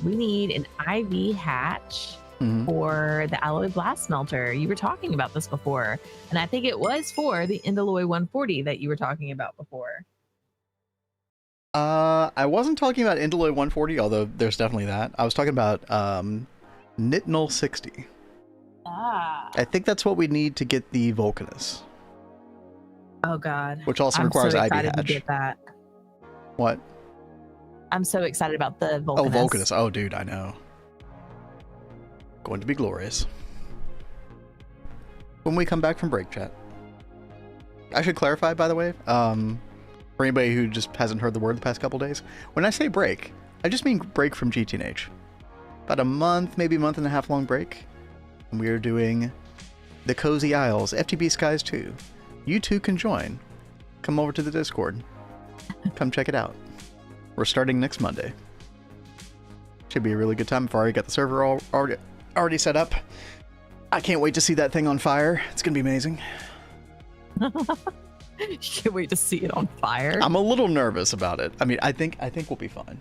we need an IV hatch for the alloy blast smelter. You were talking about this before, and I think it was for the Indoloy 140 that you were talking about before. I wasn't talking about Indoloy 140, although there's definitely that. I was talking about Nitnol 60. I think that's what we need to get the Vulcanus. Oh God. Which also requires so IV excited hatch. to get that. What? I'm so excited about the Vulcanus. Oh, Vulcanus. Oh, dude, I know. Going to be glorious. When we come back from break, chat. I should clarify, by the way, for anybody who just hasn't heard the word the past couple days, when I say break, I just mean break from GTNH. About a month, maybe a month and a half long break. And we are doing the Cozy Isles, FTB Skies 2. You too can join. Come over to the Discord. Come check it out. We're starting next Monday. Should be a really good time. I've already got the server already set up. I can't wait to see that thing on fire. It's gonna be amazing. You can't wait to see it on fire. I'm a little nervous about it. I mean, I think we'll be fine.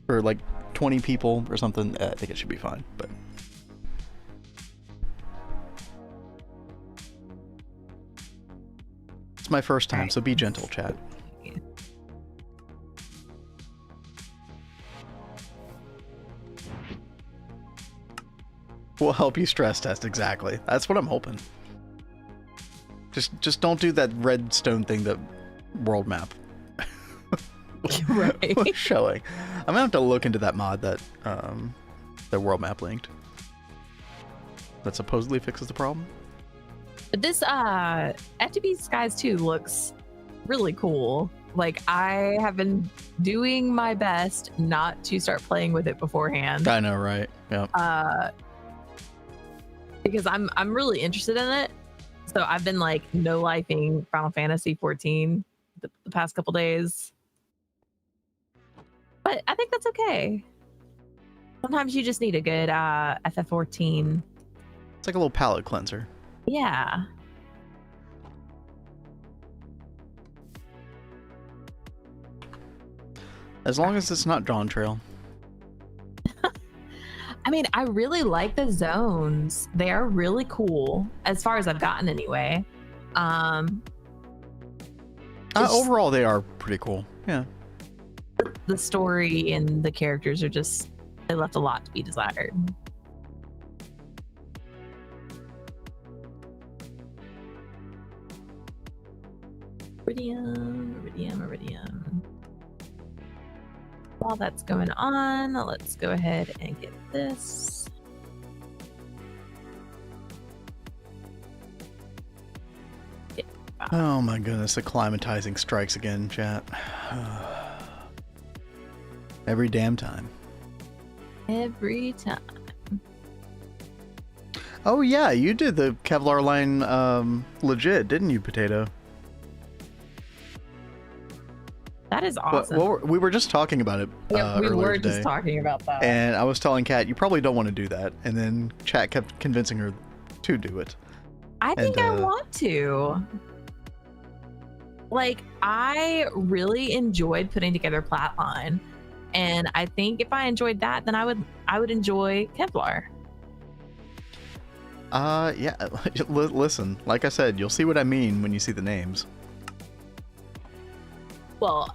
For like 20 people or something, I think it should be fine. But it's my first time, so be gentle, chat. We'll help you stress test, exactly. That's what I'm hoping. Just don't do that redstone thing that world map right. was showing. I'm gonna have to look into that mod that the world map linked. That supposedly fixes the problem. But this FTB Skies 2 looks really cool. Like, I have been doing my best not to start playing with it beforehand. I know, right? Yeah. Because I'm really interested in it. So I've been like no-lifing Final Fantasy 14 the past couple days. But I think that's okay. Sometimes you just need a good FF14. It's like a little palate cleanser. Yeah. As long as it's not Dawn Trail. I mean, I really like the zones. They are really cool, as far as I've gotten anyway. Overall, they are pretty cool. Yeah. The story and the characters are just, they left a lot to be desired. Iridium. While that's going on, let's go ahead and get this. Oh my goodness, acclimatizing strikes again, chat. Every damn time. Every time. Oh yeah, you did the Kevlar line legit, didn't you, Potato? That is awesome. Well, we were just talking about it. Yeah, we were today, just talking about that. And I was telling Kat, you probably don't want to do that. And then Chat kept convincing her to do it. I think I want to. Like, I really enjoyed putting together Flatline, and I think if I enjoyed that, then I would enjoy Kevlar. Yeah. Listen, like I said, you'll see what I mean when you see the names. Well,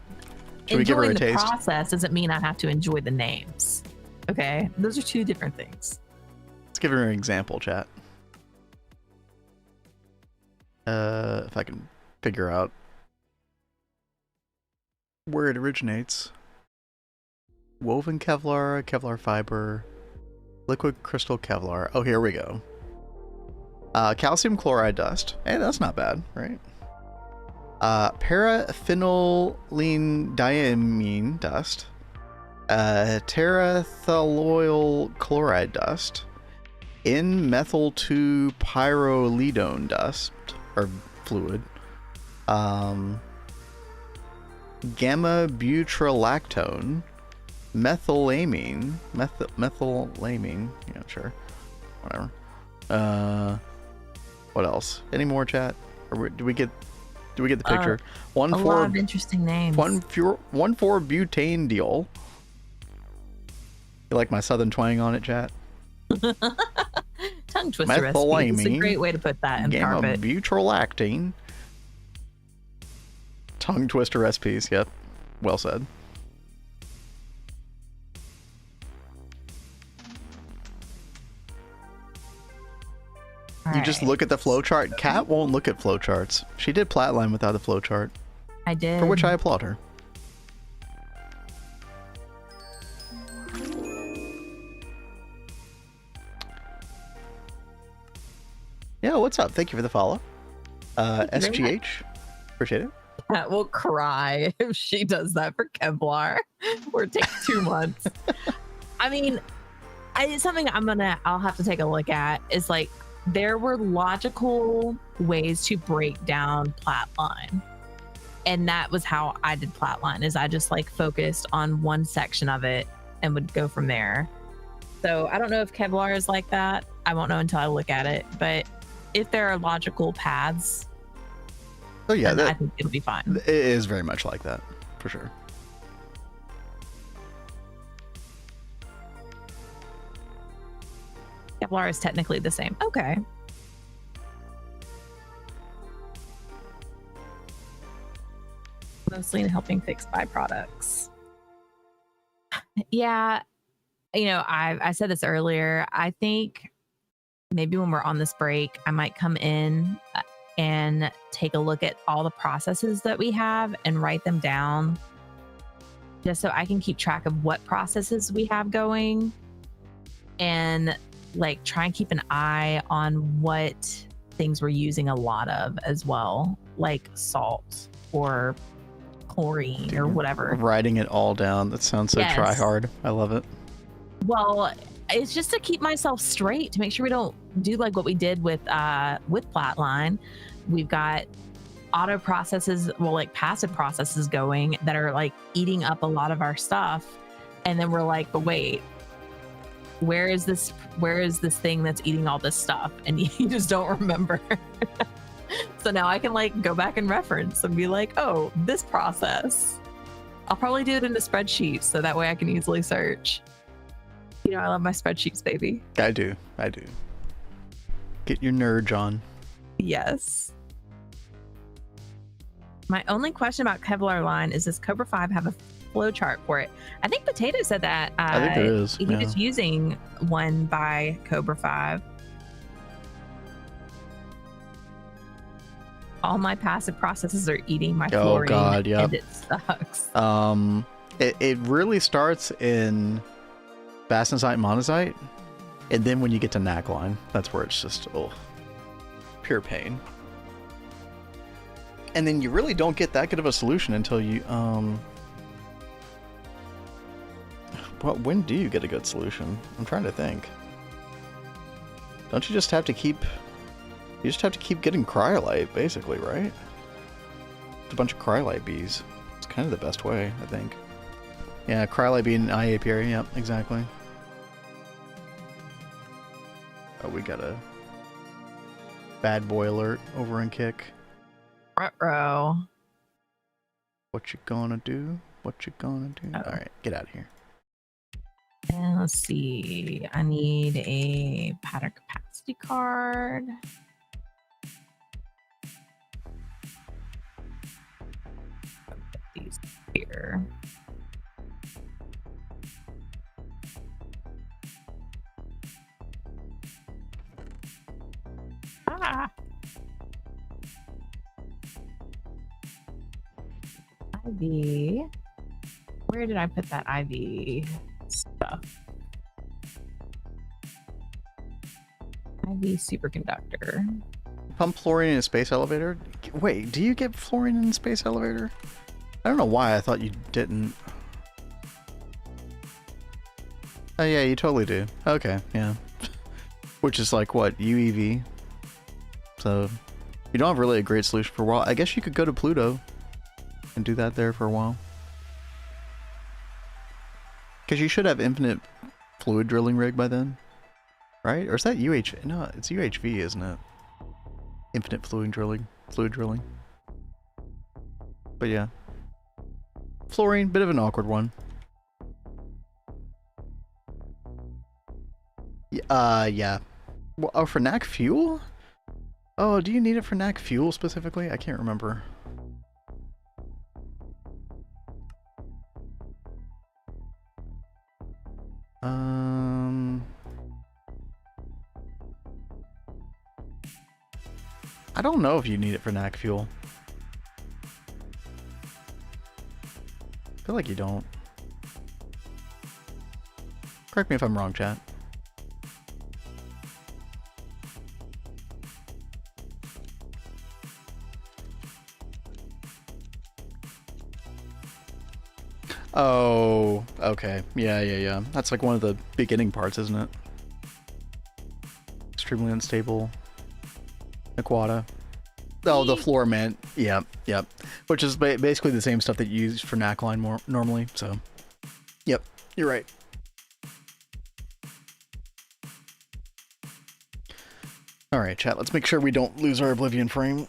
Should we give her a enjoying the taste? process doesn't mean I have to enjoy the names. Okay, those are two different things. Let's give her an example, chat. If I can figure out where it originates. Woven Kevlar, Kevlar fiber, liquid crystal Kevlar. Oh, here we go. Calcium chloride dust. Hey, that's not bad, right? Paraphenylene dust, terethalloyl chloride dust, N-methyl-2 pyroledone dust, or fluid, gamma-butyrolactone, methylamine, yeah, sure, whatever. What else? Any more, chat? Or do we get the picture? A lot of interesting names. 1,4-butanediol. You like my southern twang on it, chat? Tongue twister recipe. It's a great way to put that in the carpet. Gamma-butyrolactine. Tongue twister recipes. Yep. Well said. You just look at the flowchart. Kat won't look at flowcharts. She did Flatline without a flowchart. I did. For which I applaud her. Yeah, what's up? Thank you for the follow. SGH. Appreciate it. Kat will cry if she does that for Kevlar. Or take 2 months. I mean, it's something I'll have to take a look at. Is like, there were logical ways to break down Flatline, and that was how I did Flatline. Is I just like focused on one section of it and would go from there. So I don't know if Kevlar is like that. I won't know until I look at it. But if there are logical paths, oh yeah, I think it'll be fine. It is very much like that, for sure. Kevlar is technically the same. Okay. Mostly in helping fix byproducts. Yeah, you know, I said this earlier. I think maybe when we're on this break, I might come in and take a look at all the processes that we have and write them down, just so I can keep track of what processes we have going, and like try and keep an eye on what things we're using a lot of as well, like salt or chlorine or whatever. Writing it all down. That sounds so try hard. I love it. Well, it's just to keep myself straight, to make sure we don't do like what we did with Flatline. We've got auto processes, well, like passive processes going that are like eating up a lot of our stuff, and then we're like, but wait, where is this thing that's eating all this stuff? And you just don't remember. So now I can like go back and reference and be like, oh, this process. I'll probably do it in a spreadsheet so that way I can easily search. You know, I love my spreadsheets, baby. I do. Get your nerd on. Yes. My only question about Kevlar line is, does Cobra 5 have a flow chart for it? I think Potato said that. I think there is. He was using one by Cobra 5. All my passive processes are eating my fluorine. Oh God, yeah. And it sucks. It really starts in bastnasite and monazite, and then when you get to NAC line, that's where it's just pure pain. And then you really don't get that good of a solution until you when do you get a good solution? I'm trying to think. Don't you just have to keep getting cryolite, basically, right? A bunch of cryolite bees. It's kind of the best way, I think. Yeah, cryolite bee and IA apiary, yep, exactly. Oh, we got a bad boy alert over in Kick. Ruh-roh. What you gonna do? What you gonna do? Uh-oh. Alright, get out of here. And let's see. I need a pattern capacity card. Put these here. Ah. IV. Where did I put that IV stuff? IV superconductor. Pump fluorine in a space elevator? Wait, do you get fluorine in a space elevator? I don't know why I thought you didn't. Oh yeah, you totally do. Okay, yeah. Which is like what, UEV? So you don't have really a great solution for a while. I guess you could go to Pluto and do that there for a while. Because you should have infinite fluid drilling rig by then. Right? Or is that UH? No, it's UHV, isn't it? Infinite fluid drilling. But yeah. Fluorine, bit of an awkward one. Yeah. Well, oh, for NAC fuel? Oh, do you need it for NAC fuel specifically? I can't remember. I don't know if you need it for NAC fuel. I feel like you don't. Correct me if I'm wrong, chat. Oh, okay. Yeah. That's like one of the beginning parts, isn't it? Extremely unstable. Aquata. Oh, the floor mint. Yep. Which is basically the same stuff that you use for NAC line more normally. So, yep, you're right. All right, chat. Let's make sure we don't lose our Oblivion frame.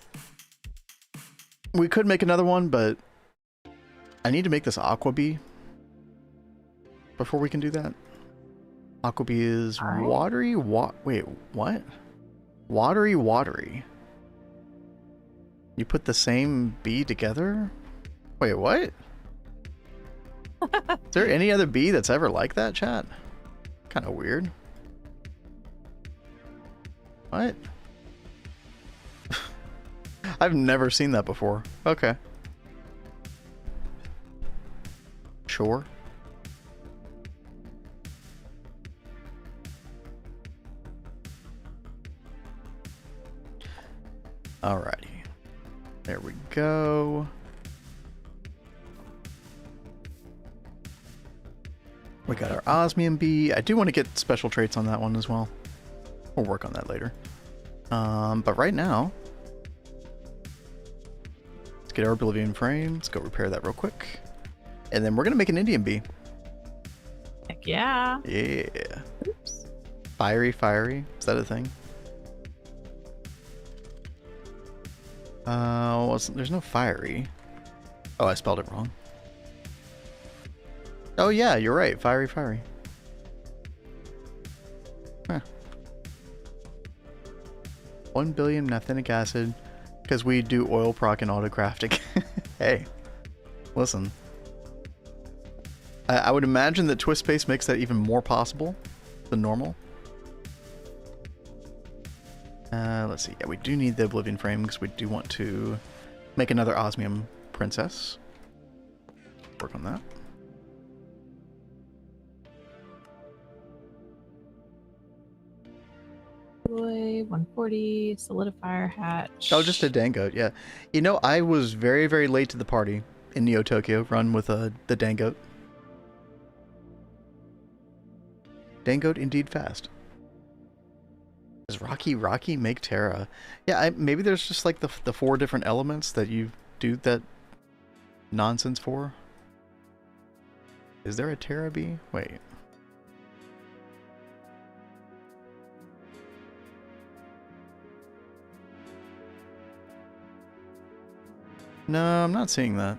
We could make another one, but I need to make this Aqua Bee before we can do that. Aqua Bee is watery. Wait, what? Watery. You put the same bee together? Wait, what? Is there any other bee that's ever like that, chat? Kind of weird. What? I've never seen that before. Okay. Sure. Alrighty. There we go. We got our Osmium bee. I do want to get special traits on that one as well. We'll work on that later. But right now, let's get our Oblivion frame. Let's go repair that real quick. And then we're going to make an Indian bee. Heck yeah. Yeah. Oops. Fiery. Is that a thing? Well, there's no fiery. Oh, I spelled it wrong. Oh yeah, you're right. Fiery. Huh. 1 billion naphthenic acid, because we do oil proc and auto crafting. Hey, listen. I would imagine that twist space makes that even more possible than normal. Let's see. Yeah, we do need the Oblivion frame because we do want to make another Osmium princess. Work on that. Boy, 140 solidifier hatch. Oh, just a Dangoat, yeah. You know, I was very, very late to the party in Neo Tokyo run with the Dangoat. Dangoat indeed fast. Does Rocky make Terra? Yeah, maybe there's just like the 4 different elements that you do that nonsense for. Is there a Terra bee? Wait. No, I'm not seeing that.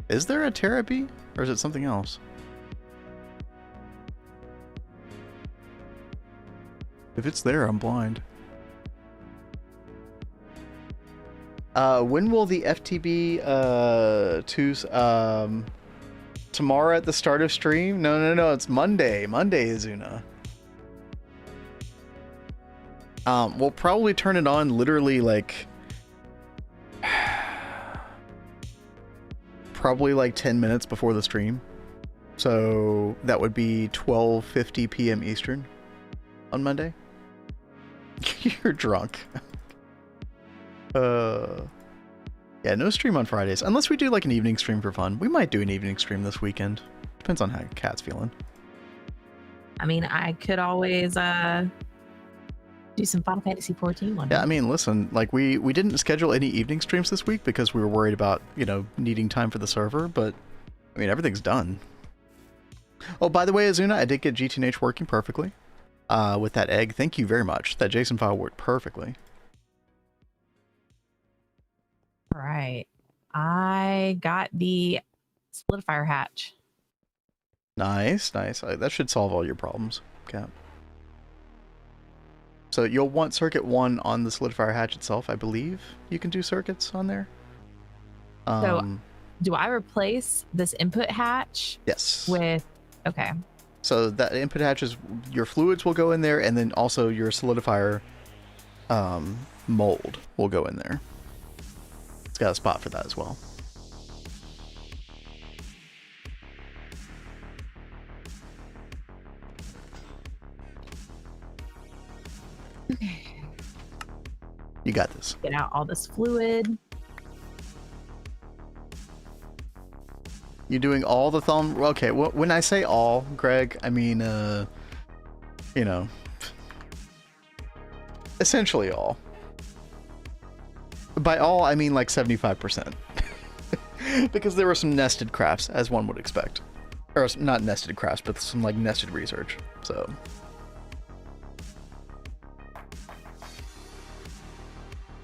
Is there a Terra bee? Or is it something else? If it's there, I'm blind. When will the FTB tomorrow at the start of stream? No, it's Monday. Monday, Izuna. We'll probably turn it on literally like probably like 10 minutes before the stream. So that would be 12:50 p.m. Eastern on Monday. You're drunk. Yeah, no stream on Fridays. Unless we do like an evening stream for fun. We might do an evening stream this weekend. Depends on how Cat's feeling. I mean, I could always do some Final Fantasy 14 one day. Yeah, I mean, listen, like we didn't schedule any evening streams this week because we were worried about, you know, needing time for the server, but I mean, everything's done. Oh, by the way, Izuna, I did get GTNH working perfectly with that egg. Thank you very much. That JSON file worked perfectly. All right. I got the solidifier hatch. Nice. That should solve all your problems, Cap. So you'll want circuit 1 on the solidifier hatch itself, I believe. You can do circuits on there. So do I replace this input hatch? Yes. With, okay. So that input hatch is, your fluids will go in there, and then also your solidifier mold will go in there. It's got a spot for that as well. Okay. You got this. Get out all this fluid. You're doing all the thumb. Okay, well, when I say all, Greg, I mean, you know, essentially all. By all, I mean like 75%. Because there were some nested crafts, as one would expect. Or not nested crafts, but some like nested research. So.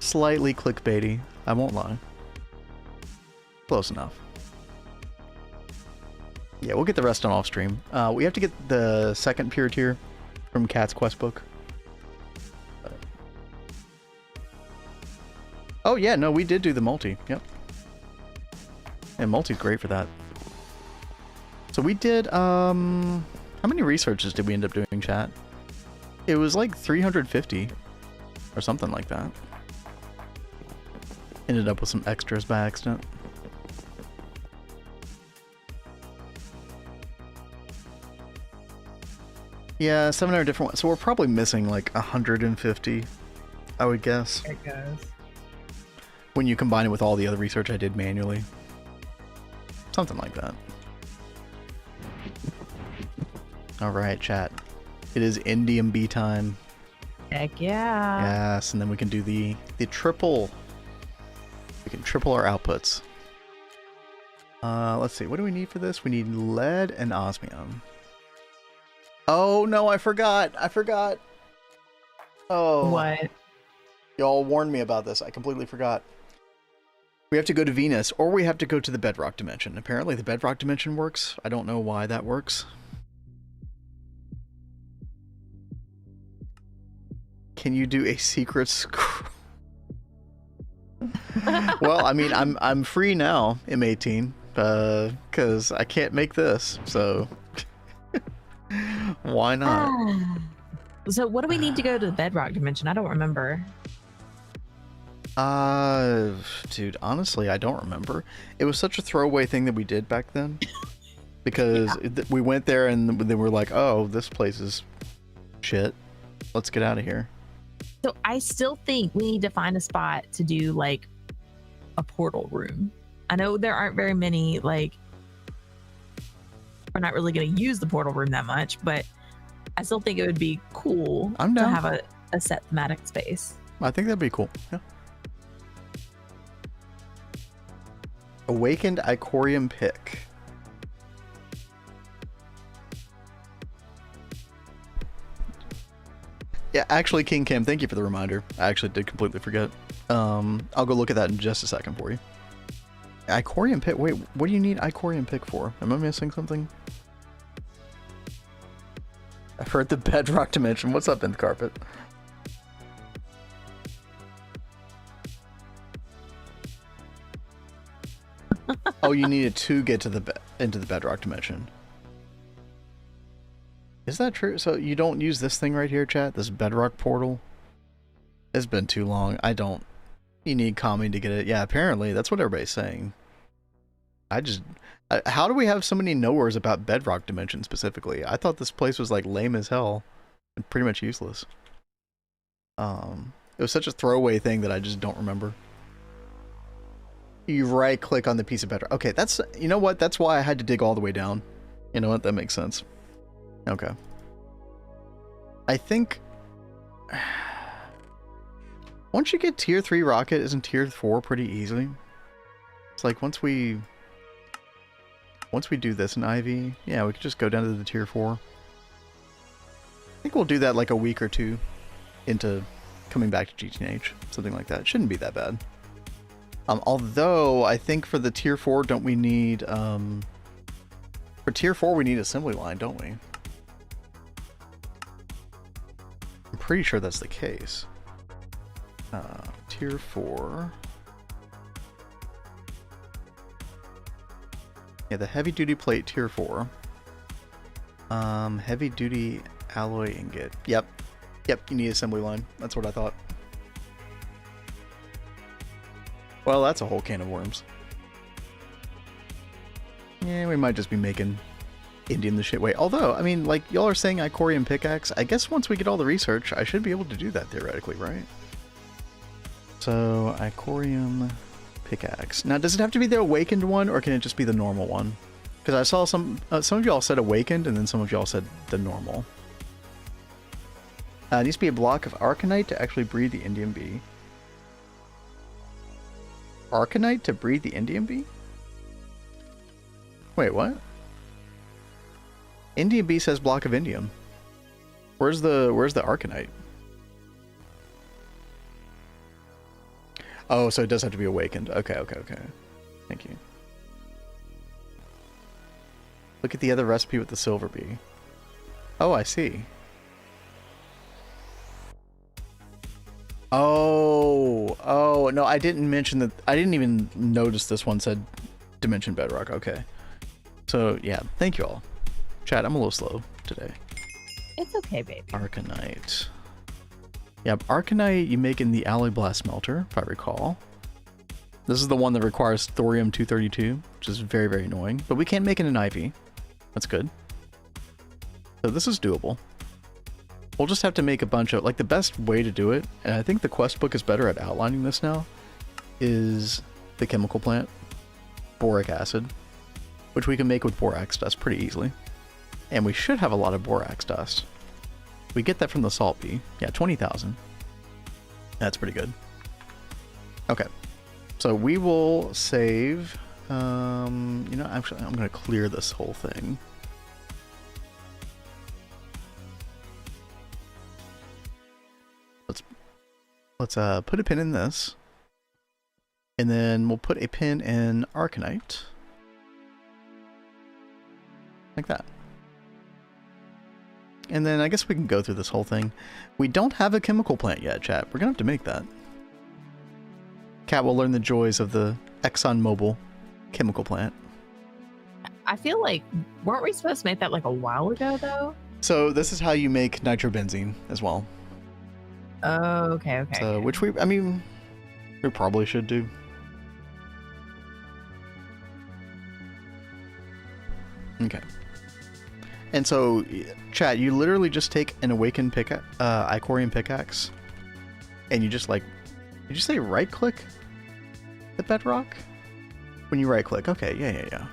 Slightly clickbaity, I won't lie. Close enough. Yeah, we'll get the rest on off stream. We have to get the second Pure Tear from Cat's quest book. Oh yeah, no, we did do the multi. Yep. And multi's great for that. So we did, how many researches did we end up doing, chat? It was like 350 or something like that. Ended up with some extras by accident. Yeah, 700 different ones. So we're probably missing like 150, I would guess. There it goes. When you combine it with all the other research I did manually. Something like that. Alright, chat. It is Indium B time. Heck yeah. Yes, and then we can do the triple. We can triple our outputs. Let's see. What do we need for this? We need lead and osmium. Oh, no, I forgot. Oh. What? Y'all warned me about this. I completely forgot. We have to go to Venus, or we have to go to the bedrock dimension. Apparently the bedrock dimension works. I don't know why that works. Can you do a secret scroll? Well, I mean, I'm free now, M18, because I can't make this, so why not? So what do we need to go to the bedrock dimension? I don't remember. Dude, honestly, I don't remember. It was such a throwaway thing that we did back then, because we went there and they were like, "Oh, this place is shit. Let's get out of here." So I still think we need to find a spot to do like a portal room. I know there aren't very many, like, we're not really going to use the portal room that much, but I still think it would be cool to have a set thematic space. I think that'd be cool. Yeah. Awakened Icorium Pick. Yeah, actually, King Cam, thank you for the reminder. I actually did completely forget. I'll go look at that in just a second for you. Icorium Pick? Wait, what do you need Icorium Pick for? Am I missing something? I've heard the bedrock dimension. What's up in the carpet? Oh, you needed to get to into the bedrock dimension. Is that true? So you don't use this thing right here, chat? This bedrock portal? It's been too long. You need Kami to get it. Yeah, apparently. That's what everybody's saying. How do we have so many knowers about bedrock dimension specifically? I thought this place was like lame as hell and pretty much useless. It was such a throwaway thing that I just don't remember. You right click on the piece of bedrock. Okay, you know what? That's why I had to dig all the way down. You know what? That makes sense. Okay. I think once you get tier 3 rocket, isn't tier 4 pretty easy? It's like once we do this in Ivy, yeah, we could just go down to the tier 4. I think we'll do that like a week or two into coming back to GTNH, something like that. It shouldn't be that bad. Although I think for the tier 4, don't we need for tier 4 we need assembly line, don't we? I'm pretty sure that's the case. Tier 4. Yeah, the heavy duty plate tier 4. Heavy duty alloy ingot. Yep, you need assembly line. That's what I thought. Well, that's a whole can of worms. Yeah, we might just be making Indian the shit way. Although, I mean, like, y'all are saying Icorium pickaxe. I guess once we get all the research, I should be able to do that theoretically, right? So, Icorium pickaxe. Now, does it have to be the awakened one, or can it just be the normal one? Because I saw some of y'all said awakened, and then some of y'all said the normal. It needs to be a block of Arcanite to actually breed the Indian bee. Arcanite to breed the Indian bee? Wait, what? Indian bee says block of indium. Where's the Arcanite? Oh, so it does have to be awakened. Okay. Thank you. Look at the other recipe with the silver bee. Oh, I see. Oh, no, I didn't mention that. I didn't even notice this one said Dimension Bedrock. Okay. So, yeah, thank you all. Chat, I'm a little slow today. It's okay, baby. Arcanite. Yeah, Arcanite you make in the Alloy Blast Smelter, if I recall. This is the one that requires thorium-232, which is very, very annoying. But we can't make it in Ivy. That's good. So this is doable. we'll just have to make a bunch of, like, the best way to do it, and I think the quest book is better at outlining this now, is the chemical plant, boric acid, which we can make with borax dust pretty easily. And we should have a lot of borax dust. We get that from the salt bee. Yeah, 20,000. That's pretty good. Okay. So we will save, you know, actually I'm going to clear this whole thing. Let's put a pin in this. And then we'll put a pin in Arcanite. Like that. And then I guess we can go through this whole thing. We don't have a chemical plant yet, chat. We're going to have to make that. Cat will learn the joys of the ExxonMobil chemical plant. I feel like, weren't we supposed to make that like a while ago, though? So this is how you make nitrobenzene as well. Oh, okay. So, which we probably should do. Okay. And so, chat, you literally just take an awakened Icorium pickaxe, and you just like, did you say right click the bedrock? When you right click, okay, yeah.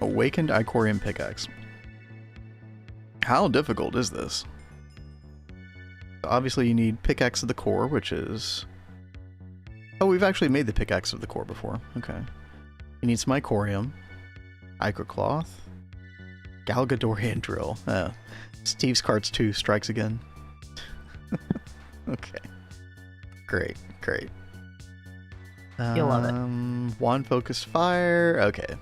Awakened Icorium pickaxe. How difficult is this? Obviously, you need pickaxe of the core, which is... Oh, we've actually made the pickaxe of the core before. Okay. You need some Icorium. Icrocloth. Galgadorian drill. Steve's Carts 2 strikes again. Okay. Great. You'll love it. Wand focused fire. Okay.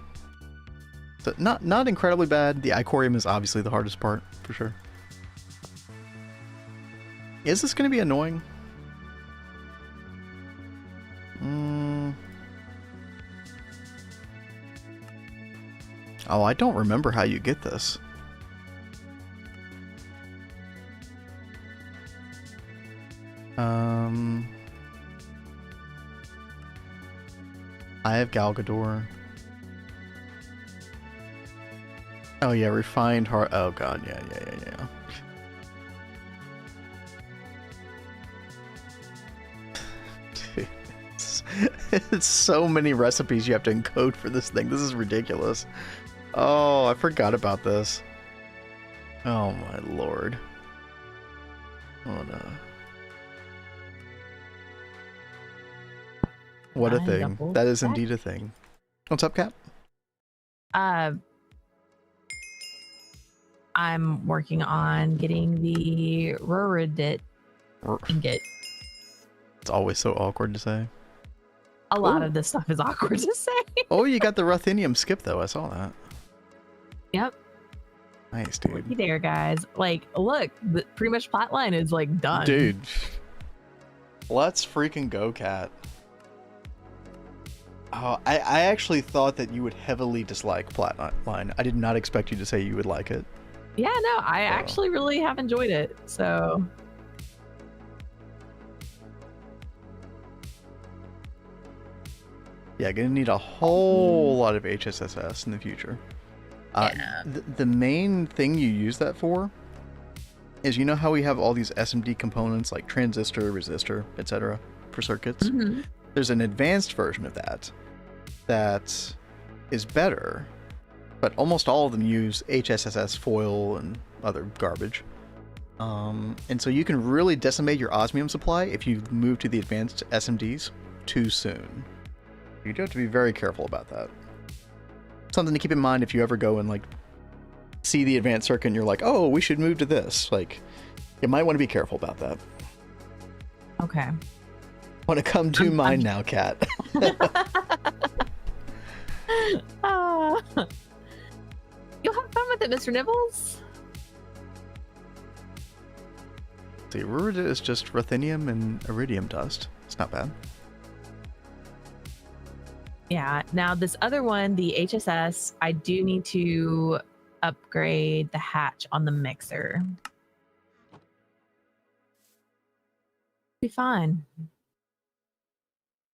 So not incredibly bad. The Icorium is obviously the hardest part, for sure. Is this going to be annoying? Oh, I don't remember how you get this. I have Galgador. Oh yeah, refined heart. Oh god, yeah. Dude, it's so many recipes you have to encode for this thing. This is ridiculous. Oh, I forgot about this. Oh my lord. Oh no. What a thing. That is indeed a thing. What's up, Cat? I'm working on getting the Roridit ingot. It's always so awkward to say. A lot of this stuff is awkward to say. Oh, you got the Ruthenium skip though. I saw that. Yep. Nice, dude. Looky there, guys. Like, look, pretty much flatline is like done. Dude. Let's freaking go, Cat. Oh, I actually thought that you would heavily dislike Flatline. I did not expect you to say you would like it. Yeah, no, I actually really have enjoyed it. So. Yeah, gonna need a whole lot of HSSS in the future. Yeah. The main thing you use that for is, you know how we have all these SMD components like transistor, resistor, etc. for circuits? Mm-hmm. There's an advanced version of that is better, but almost all of them use HSSS foil and other garbage. And so you can really decimate your osmium supply if you move to the advanced SMDs too soon. You do have to be very careful about that. Something to keep in mind if you ever go and like see the advanced circuit and you're like, oh, we should move to this. Like, you might want to be careful about that. Okay. Want to come to mine now, Cat. You'll have fun with it, Mr. Nibbles. See, Rurid is just ruthenium and iridium dust. It's not bad. Yeah. Now this other one, the HSS, I do need to upgrade the hatch on the mixer. Be fine.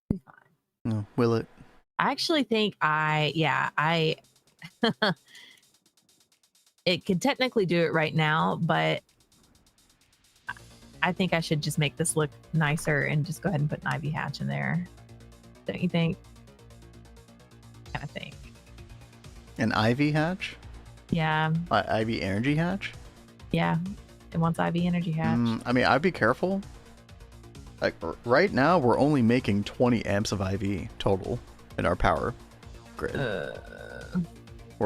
Be fine. Oh, will it? I actually think it it could technically do it right now, but I think I should just make this look nicer and just go ahead and put an ivy hatch in there. Don't you think? I think. An ivy hatch? Yeah. Ivy energy hatch? Yeah. It wants ivy energy hatch. I mean, I'd be careful. Like right now, we're only making 20 amps of IV total in our power grid.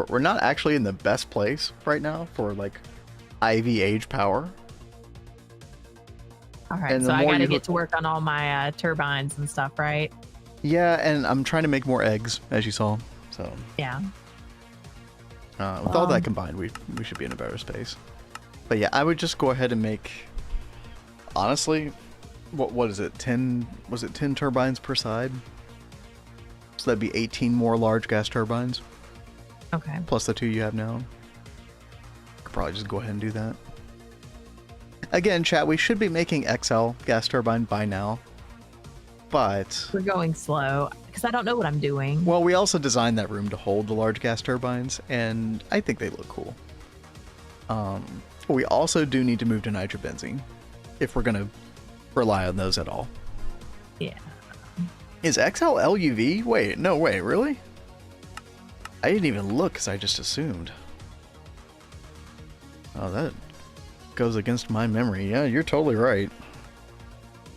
We're not actually in the best place right now for like IV age power. All right, so I gotta get to work on all my turbines and stuff, right? Yeah, and I'm trying to make more eggs, as you saw. So yeah. With all that combined, we should be in a better space. But yeah, I would just go ahead and make. Honestly, what is it? 10? Was it 10 turbines per side? So that'd be 18 more large gas turbines. Okay. Plus the 2 you have now. Could probably just go ahead and do that. Again, chat, we should be making XL gas turbine by now. But we're going slow because I don't know what I'm doing. Well, we also designed that room to hold the large gas turbines, and I think they look cool. We also do need to move to nitrobenzene if we're going to rely on those at all. Yeah. Is XL LUV? Wait, no way, really? I didn't even look because I just assumed. Oh, that goes against my memory. Yeah, you're totally right.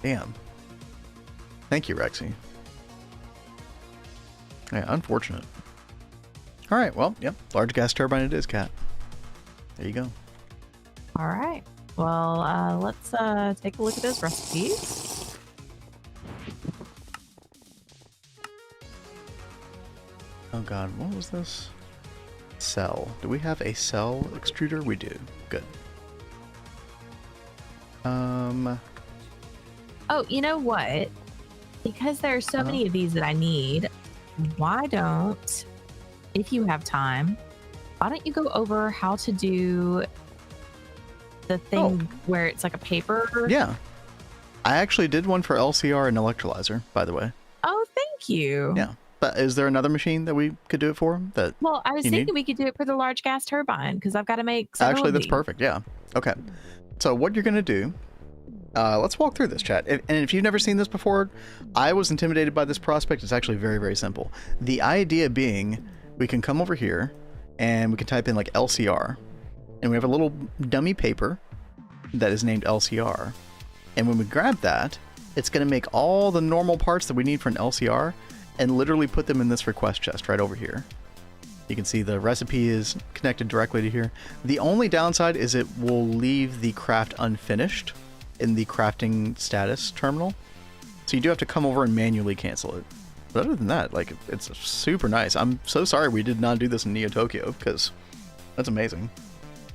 Damn. Thank you, Rexy. Yeah, unfortunate. All right, well, yep, large gas turbine it is, Cat. There you go. All right. Well, let's take a look at those recipes. Oh God, what was this? Cell. Do we have a cell extruder? We do. Good. Oh, you know what? Because there are so many of these that I need, why don't, if you have time, why don't you go over how to do the thing where it's like a paper? Yeah. I actually did one for LCR and electrolyzer, by the way. Oh, thank you. Yeah. But is there another machine that we could do it for? Well, I was thinking we could do it for the large gas turbine because I've got to make several Actually, of that's these. perfect. Yeah. Okay. So what you're going to do, let's walk through this, chat. And if you've never seen this before, I was intimidated by this prospect. It's actually very, very simple. The idea being we can come over here and we can type in like LCR. And we have a little dummy paper that is named LCR. And when we grab that, it's going to make all the normal parts that we need for an LCR and literally put them in this request chest right over here. You can see the recipe is connected directly to here. The only downside is it will leave the craft unfinished in the crafting status terminal. So you do have to come over and manually cancel it. But other than that, like, it's super nice. I'm so sorry we did not do this in Neo Tokyo because that's amazing.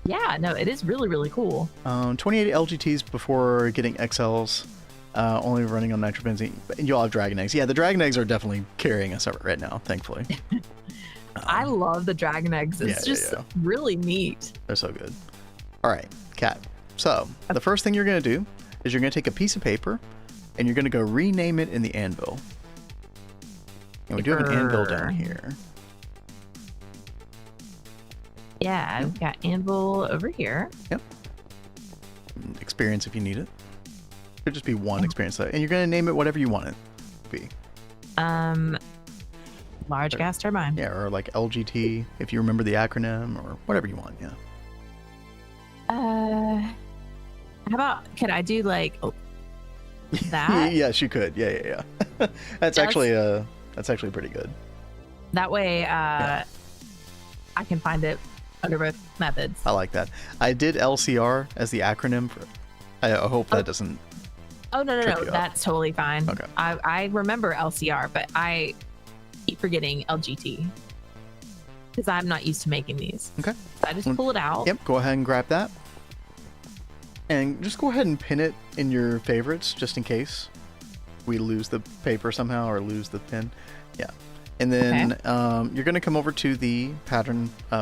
Yeah, no, it is really, really cool. 28 LGTs before getting XLs. Only running on nitrobenzene. You'll have dragon eggs. Yeah, the dragon eggs are definitely carrying us right now, thankfully. I love the dragon eggs. It's just really neat. They're so good. All right, Cat. So the first thing you're going to do is you're going to take a piece of paper and you're going to go rename it in the anvil. And we do have an anvil down here. Yeah, we've got anvil over here. Yep. Experience if you need it. Could just be one experience, and you're going to name it whatever you want it to be. Large gas turbine. Yeah, or like LGT if you remember the acronym, or whatever you want. Yeah. How about could I do like that? Yes, you could. Yeah. That's actually pretty good. That way, I can find it under both methods. I like that. I did LCR as the acronym for. I hope that doesn't. Oh, no. That's totally fine. Okay. I remember LCR, but I keep forgetting LGT because I'm not used to making these. Okay. So I just pull it out. Yep. Go ahead and grab that. And just go ahead and pin it in your favorites just in case we lose the paper somehow or lose the pin. Yeah. And then you're going to come over to the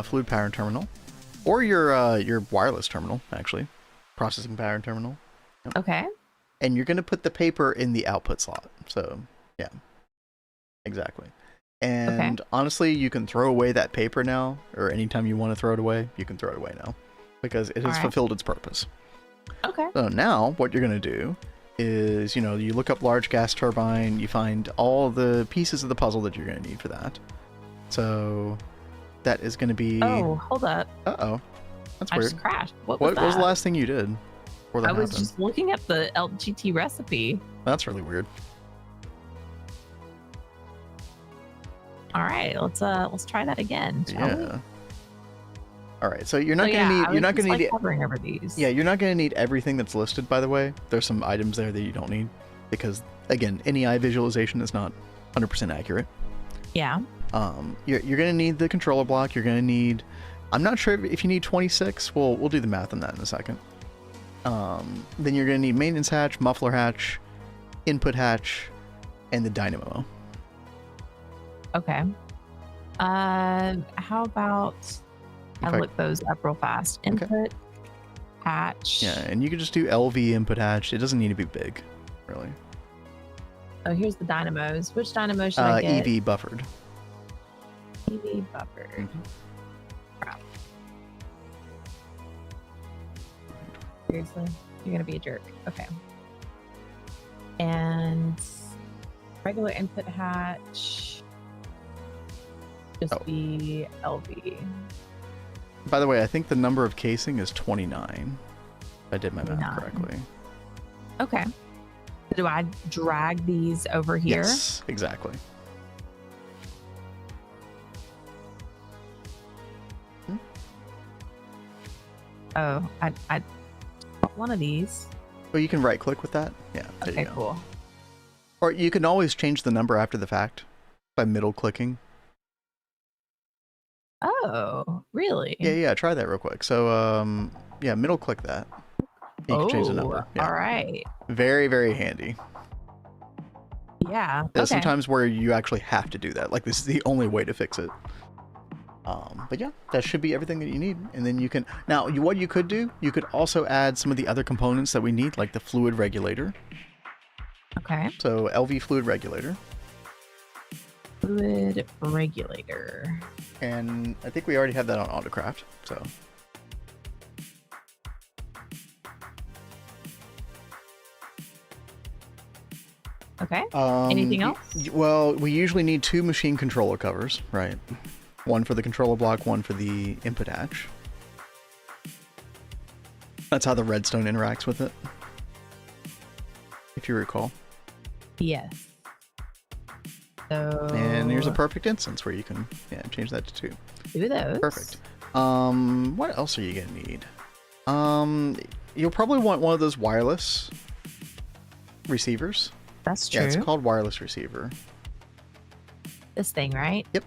fluid pattern terminal or your wireless terminal, actually. Processing pattern terminal. Yep. Okay. And you're going to put the paper in the output slot. So, yeah. Exactly. And honestly, you can throw away that paper now, or anytime you want to throw it away, you can throw it away now, because it has fulfilled its purpose. Okay. So now what you're going to do is, you know, you look up large gas turbine, you find all the pieces of the puzzle that you're going to need for that. So that is going to be... Oh, hold up. Uh-oh. That's I weird. just crashed. What What was the last thing you did? Before that I was happened? just looking at the LGT recipe. That's really weird. All right, let's try that again, shall we? All right, so you're not gonna need. You're not gonna need. Covering over these. Yeah, you're not gonna need everything that's listed. By the way, there's some items there that you don't need because, again, NEI visualization is not 100% accurate. Yeah. You're gonna need the controller block. You're gonna need. I'm not sure if you need 26. We'll do the math on that in a second. Then you're gonna need maintenance hatch, muffler hatch, input hatch, and the dynamo. Okay. How about I look those up real fast? Input hatch. Yeah, and you can just do LV input hatch. It doesn't need to be big, really. Oh, here's the dynamos. Which dynamo should I get? EV buffered. EV buffered. Crap. Seriously? You're gonna be a jerk. Okay. And regular input hatch. Just be LV. By the way, I think the number of casing is 29. If I did my math correctly. Okay. Do I drag these over here? Yes, exactly. Oh, I one of these. Well, you can right click with that. Yeah. Okay, cool. Or you can always change the number after the fact by middle clicking. Oh, really? Yeah, try that real quick. So, yeah, middle click that. You can change the number. Yeah. All right. Very, very handy. Yeah. There's sometimes where you actually have to do that. Like, this is the only way to fix it. But yeah, that should be everything that you need. And then you can... Now, what you could do, you could also add some of the other components that we need, like the fluid regulator. Okay. So, LV fluid regulator. Fluid regulator. And I think we already have that on Autocraft, so... Okay. Anything else? Well, we usually need 2 machine controller covers, right? One for the controller block, one for the input hatch. That's how the redstone interacts with it, if you recall. Yes. So... And here's a perfect instance where you can change that to 2. Do those. Perfect. What else are you gonna need? You'll probably want one of those wireless receivers. That's true. Yeah, it's called wireless receiver. This thing, right? Yep.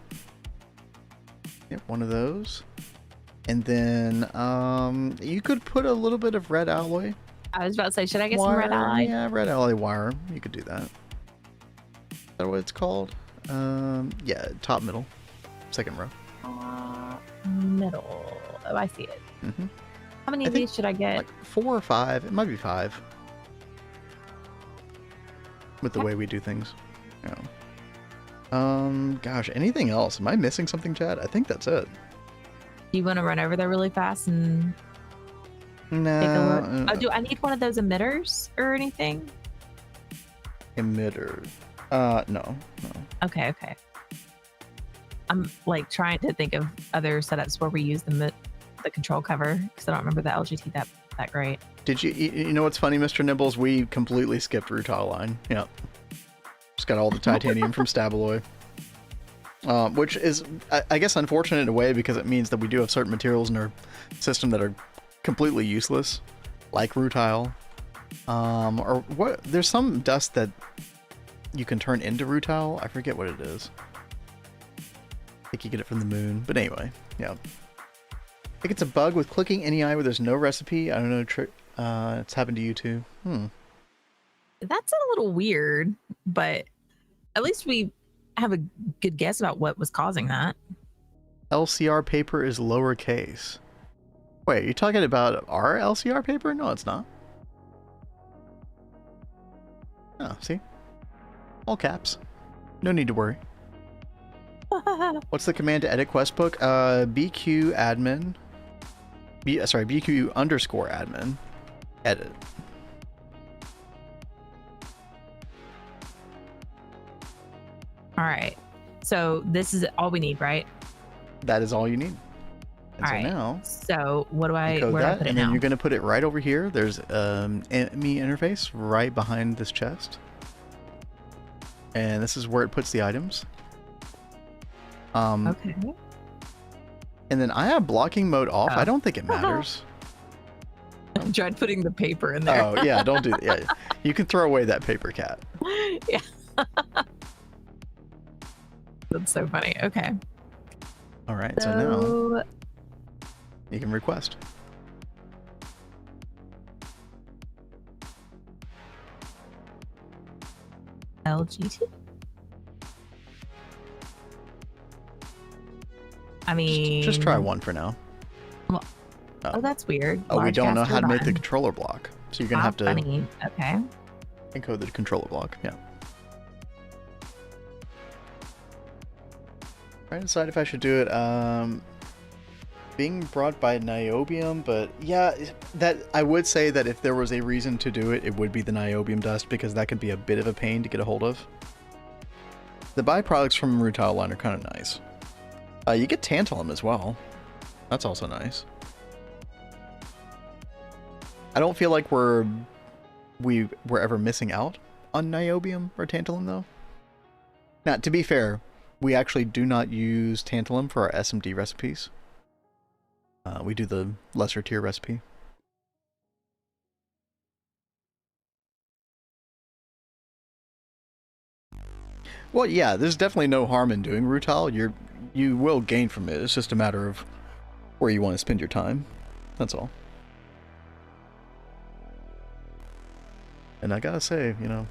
Yep, one of those. And then you could put a little bit of red alloy. I was about to say, should I get wire, some red alloy? Yeah, red alloy wire. You could do that. Is that what it's called? Yeah, top middle. Second row. Middle. Oh, I see it. Mm-hmm. How many of these should I get? Like 4 or 5. It might be 5. With the way we do things. Yeah. Gosh, anything else? Am I missing something, Chad? I think that's it. Do you want to run over there really fast and no, take a look? Oh, do I need one of those emitters or anything? Emitter. No. Okay. I'm like trying to think of other setups where we use the control cover because I don't remember the LGT that great. Did you know what's funny, Mr. Nibbles? We completely skipped rutile line. Yep. Just got all the titanium from Stabaloy. Which is, I guess, unfortunate in a way because it means that we do have certain materials in our system that are completely useless, like rutile. Or what? There's some dust that you can turn into rutile. I forget what it is. I think you get it from the moon. But anyway, yeah. I think it's a bug with clicking NEI where there's no recipe. I don't know. It's happened to you too. That's a little weird, but at least we have a good guess about what was causing that. LCR paper is lowercase. Wait, are you talking about our LCR paper? No, it's not. Oh, see? All caps. No need to worry. What's the command to edit quest book? BQ admin. BQ underscore admin. Edit. All right. So this is all we need, right? That is all you need. And All so right. now, So what do I? code Where do I that, put it and then now? you're going to put it right over here. There's enemy interface right behind this chest. And this is where it puts the items. Okay. And then I have blocking mode off. Oh. I don't think it matters. I tried putting the paper in there. Oh, yeah, don't do that. Yeah, you can throw away that paper, cat. Yeah. That's so funny. Okay. All right, so now you can request. LGT. I mean, Just try one for now. Oh, that's weird. Oh, we Large don't know gas how to make the turbine. controller block. So you're going to How have to funny. Okay. encode the controller block. Yeah. Trying to decide if I should do it. Being brought by niobium, but yeah, that I would say that if there was a reason to do it, it would be the niobium dust, because that could be a bit of a pain to get a hold of. The byproducts from rutile line are kind of nice. You get tantalum as well. That's also nice. I don't feel like we're ever missing out on niobium or tantalum though. Now, to be fair, we actually do not use tantalum for our SMD recipes. We do the lesser tier recipe. Well, yeah, there's definitely no harm in doing rutile. You will gain from it. It's just a matter of where you want to spend your time. That's all. And I gotta say, you know,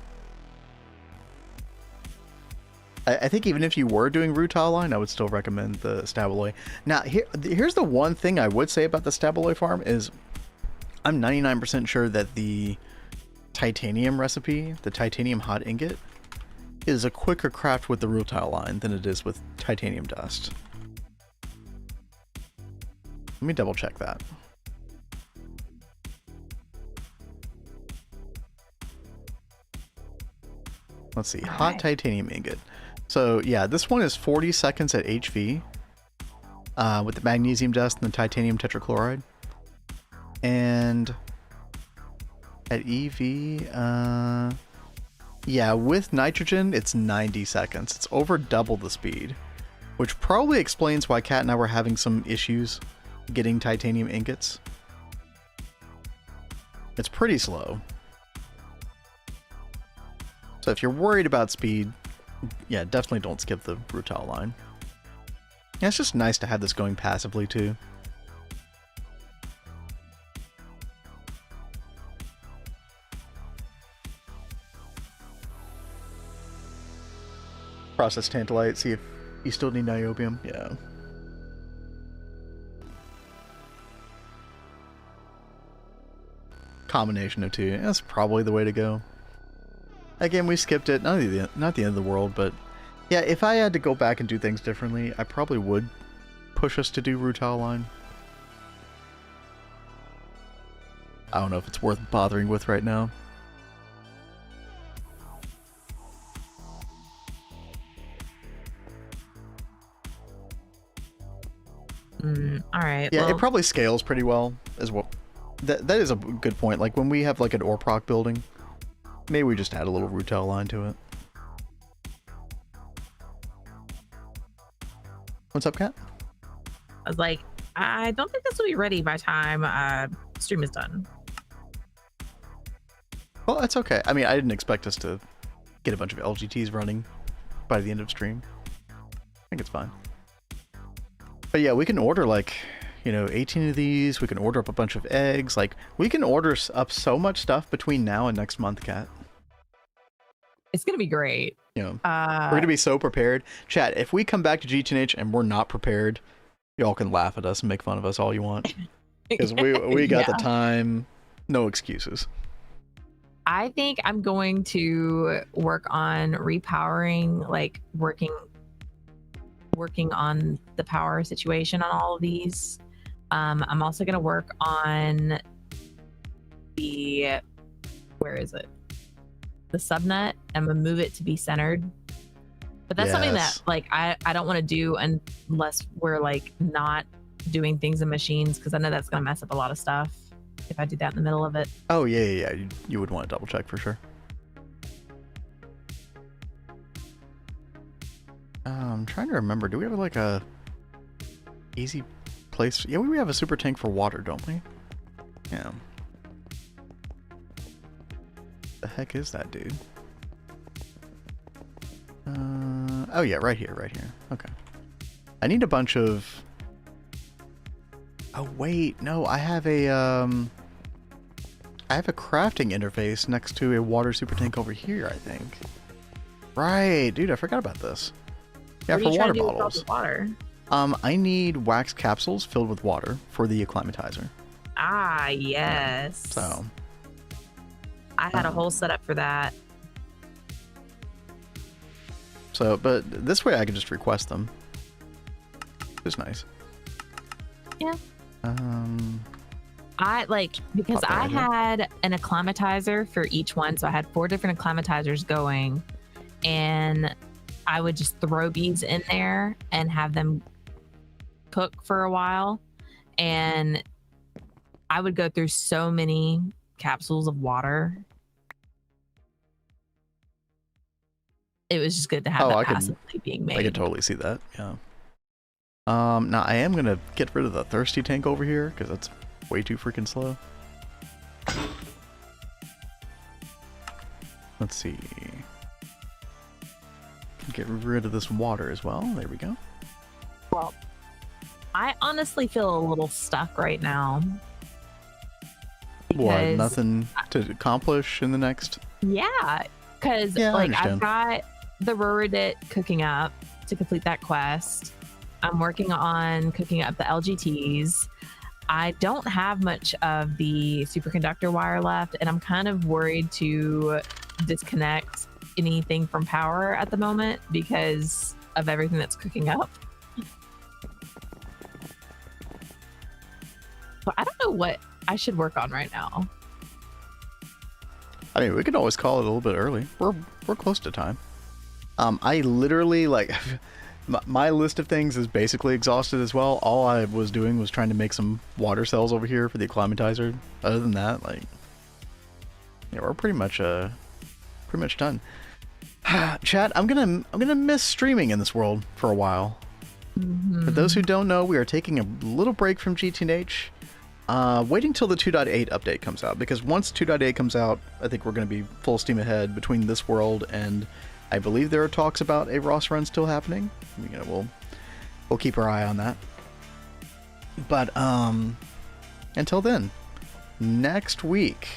I think even if you were doing rutile line, I would still recommend the Stabaloy. Now, here's the one thing I would say about the Stabaloy farm is I'm 99% sure that the titanium recipe, the titanium hot ingot, is a quicker craft with the rutile line than it is with titanium dust. Let me double check that. Let's see, hot titanium ingot. So yeah, this one is 40 seconds at HV with the magnesium dust and the titanium tetrachloride. And at EV, yeah, with nitrogen, it's 90 seconds. It's over double the speed, which probably explains why Kat and I were having some issues getting titanium ingots. It's pretty slow. So if you're worried about speed, yeah, definitely don't skip the rutile line. Yeah, it's just nice to have this going passively too. Process tantalite, see if you still need niobium. Yeah. Combination of two. That's probably the way to go. Again, we skipped it. Not the end of the world, but yeah, if I had to go back and do things differently, I probably would push us to do rutile line. I don't know if it's worth bothering with right now. All right. Yeah, well, it probably scales pretty well as well. That is a good point. Like when we have like an ore proc building, maybe we just add a little rutile line to it. What's up, Kat? I was like, I don't think this will be ready by the time stream is done. Well, that's okay. I mean, I didn't expect us to get a bunch of LGTs running by the end of stream. I think it's fine. But yeah, we can order like, you know, 18 of these. We can order up a bunch of eggs. Like, we can order up so much stuff between now and next month, Kat. It's going to be great. You know, we're going to be so prepared. Chat, if we come back to GTNH and we're not prepared, y'all can laugh at us and make fun of us all you want. Because we got the time. No excuses. I think I'm going to work on repowering, like working working on the power situation on all of these. I'm also going to work on the, where is it? The subnet. I'm going to move it to be centered. But that's something that like I don't want to do unless we're like not doing things in machines, because I know that's going to mess up a lot of stuff if I do that in the middle of it. Oh, yeah. You would want to double check for sure. I'm trying to remember. Do we have like a easy place? Yeah, we have a super tank for water, don't we? Yeah. The heck is that, dude? Oh yeah, right here. Okay. I need a bunch of... Oh wait, no, I have a crafting interface next to a water super tank over here, I think. Right, dude, I forgot about this. Yeah, for water bottles. Water? I need wax capsules filled with water for the acclimatizer. Ah, yes. So I had a whole setup for that. So, but this way I can just request them. It's nice. Yeah. I like, because I had an acclimatizer for each one, so I had 4 different acclimatizers going, and I would just throw beads in there and have them cook for a while, and I would go through so many capsules of water. It was just good to have that passively being made. I could totally see that. Yeah. Now I am gonna get rid of the thirsty tank over here because that's way too freaking slow. Let's see. Get rid of this water as well. There we go. Well, I honestly feel a little stuck right now. What? Nothing to accomplish in the next? Yeah, because like I've got the Ruridit cooking up to complete that quest. I'm working on cooking up the LGTs. I don't have much of the superconductor wire left, and I'm kind of worried to disconnect anything from power at the moment because of everything that's cooking up. But I don't know what I should work on right now. I mean, we could always call it a little bit early. We're close to time. I literally, like, my list of things is basically exhausted as well. All I was doing was trying to make some water cells over here for the acclimatizer. Other than that, like, yeah, we're pretty much done. Chat, I'm gonna miss streaming in this world for a while. For those who don't know, we are taking a little break from GTNH. Waiting till the 2.8 update comes out, because once 2.8 comes out, I think we're going to be full steam ahead between this world, and I believe there are talks about a Ross run still happening. You know, we'll keep our eye on that. But until then, next week,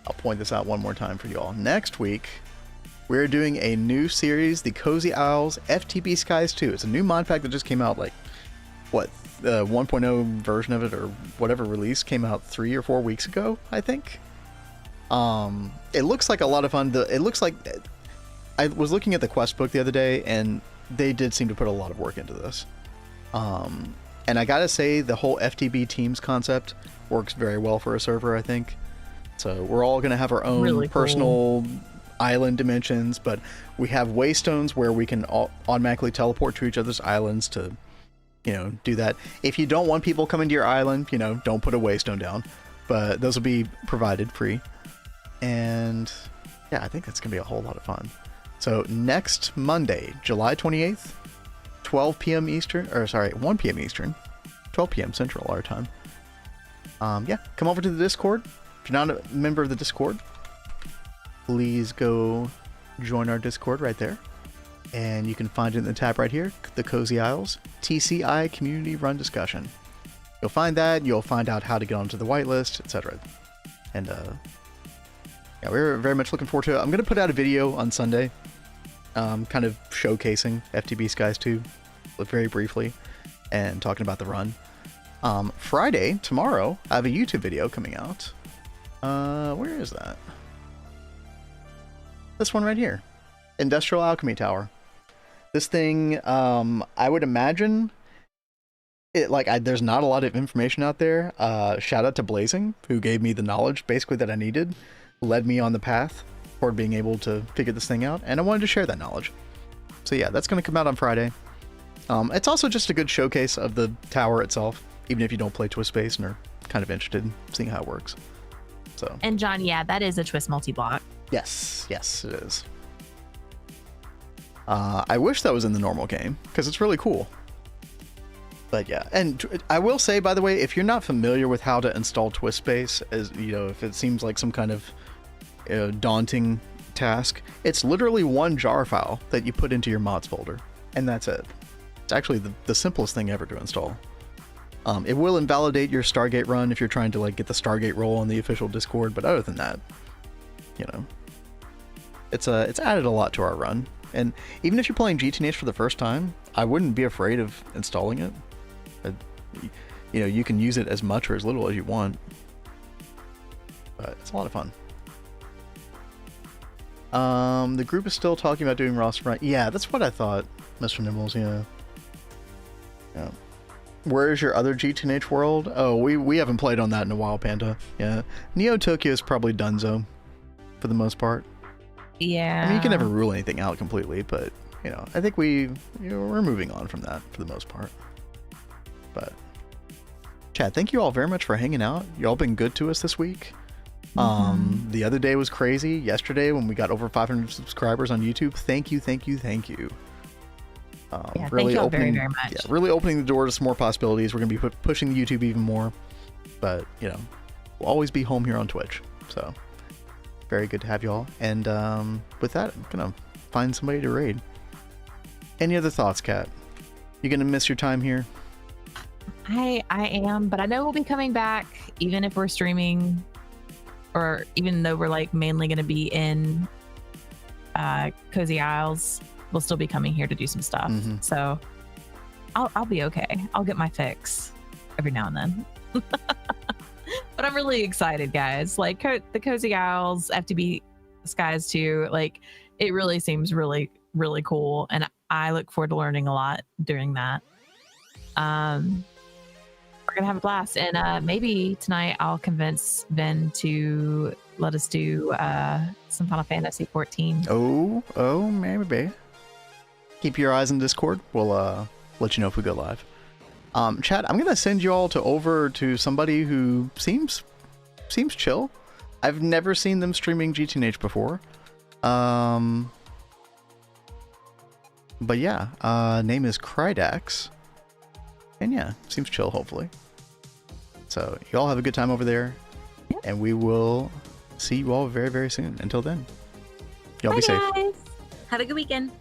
I'll point this out one more time for y'all. Next week, we're doing a new series, the Cozy Isles FTB Skies 2. It's a new mod pack that just came out, like, what? The 1.0 version of it, or whatever release, came out 3 or 4 weeks ago, I think. It looks like a lot of fun. It looks like, I was looking at the quest book the other day, and they did seem to put a lot of work into this. And I gotta say, the whole FTB teams concept works very well for a server, I think. So we're all gonna have our own really personal island dimensions, but we have waystones where we can automatically teleport to each other's islands to, you know, do that. If you don't want people coming to your island, you know, don't put a waystone down, but those will be provided free. And yeah, I think that's gonna be a whole lot of fun. So next Monday, July 28th, 12 p.m. Eastern, or sorry, 1 p.m. Eastern, 12 p.m. Central our time. Yeah, come over to the Discord. If you're not a member of the Discord, please go join our Discord right there. And you can find it in the tab right here, the Cozy Isles TCI Community Run Discussion. You'll find that, you'll find out how to get onto the whitelist, etc. And yeah, we're very much looking forward to it. I'm going to put out a video on Sunday, kind of showcasing FTB Skies 2, very briefly, and talking about the run. Friday, tomorrow, I have a YouTube video coming out. Where is that? This one right here. Industrial Alchemy Tower. This thing, I would imagine it there's not a lot of information out there. Shout out to Blazing, who gave me the knowledge basically that I needed, led me on the path toward being able to figure this thing out, and I wanted to share that knowledge. So yeah, that's going to come out on Friday. It's also just a good showcase of the tower itself, even if you don't play Twist Space and are kind of interested in seeing how it works. So. And John, yeah, that is a Twist multi-block. Yes, it is. I wish that was in the normal game, because it's really cool. But yeah, and I will say, by the way, if you're not familiar with how to install Twist Space, as you know, if it seems like some kind of daunting task, it's literally one jar file that you put into your mods folder, and that's it. It's actually the simplest thing ever to install. It will invalidate your Stargate run if you're trying to get the Stargate role on the official Discord, but other than that, you know, it's added a lot to our run. And even if you're playing GTNH for the first time, I wouldn't be afraid of installing it. You know, you can use it as much or as little as you want, but it's a lot of fun. The group is still talking about doing roster front. Yeah, that's what I thought, Mr. Nibbles. Yeah. Where is your other GTNH world? Oh, we haven't played on that in a while, Panda. Yeah, Neo Tokyo is probably donezo for the most part. Yeah. I mean, you can never rule anything out completely, but you know, I think we're moving on from that for the most part. But Chad, thank you all very much for hanging out. You all been good to us this week. The other day was crazy. Yesterday, when we got over 500 subscribers on YouTube, thank you. Yeah, really thank you all opening, very much. Yeah, really opening the door to some more possibilities. We're gonna be pushing YouTube even more, but you know, we'll always be home here on Twitch. So very good to have you all. And with that, I'm gonna find somebody to raid. Any other thoughts, Kat? You gonna miss your time here? I am, but I know we'll be coming back, even if we're streaming, or even though we're mainly going to be in Cozy Isles, we'll still be coming here to do some stuff. So I'll be okay. I'll get my fix every now and then. But I'm really excited, guys. The Cozy Isles, FTB Skies too. It really seems really, really cool, and I look forward to learning a lot during that. We're gonna have a blast, and maybe tonight I'll convince Vin to let us do some Final Fantasy 14. Oh, maybe. Keep your eyes on Discord. We'll let you know if we go live. Chad, I'm gonna send you all over to somebody who seems chill. I've never seen them streaming GTNH before. But yeah, name is Krydax. And yeah, seems chill, hopefully. So you all have a good time over there. Yep. And we will see you all very, very soon. Until then, y'all be safe. Guys. Have a good weekend.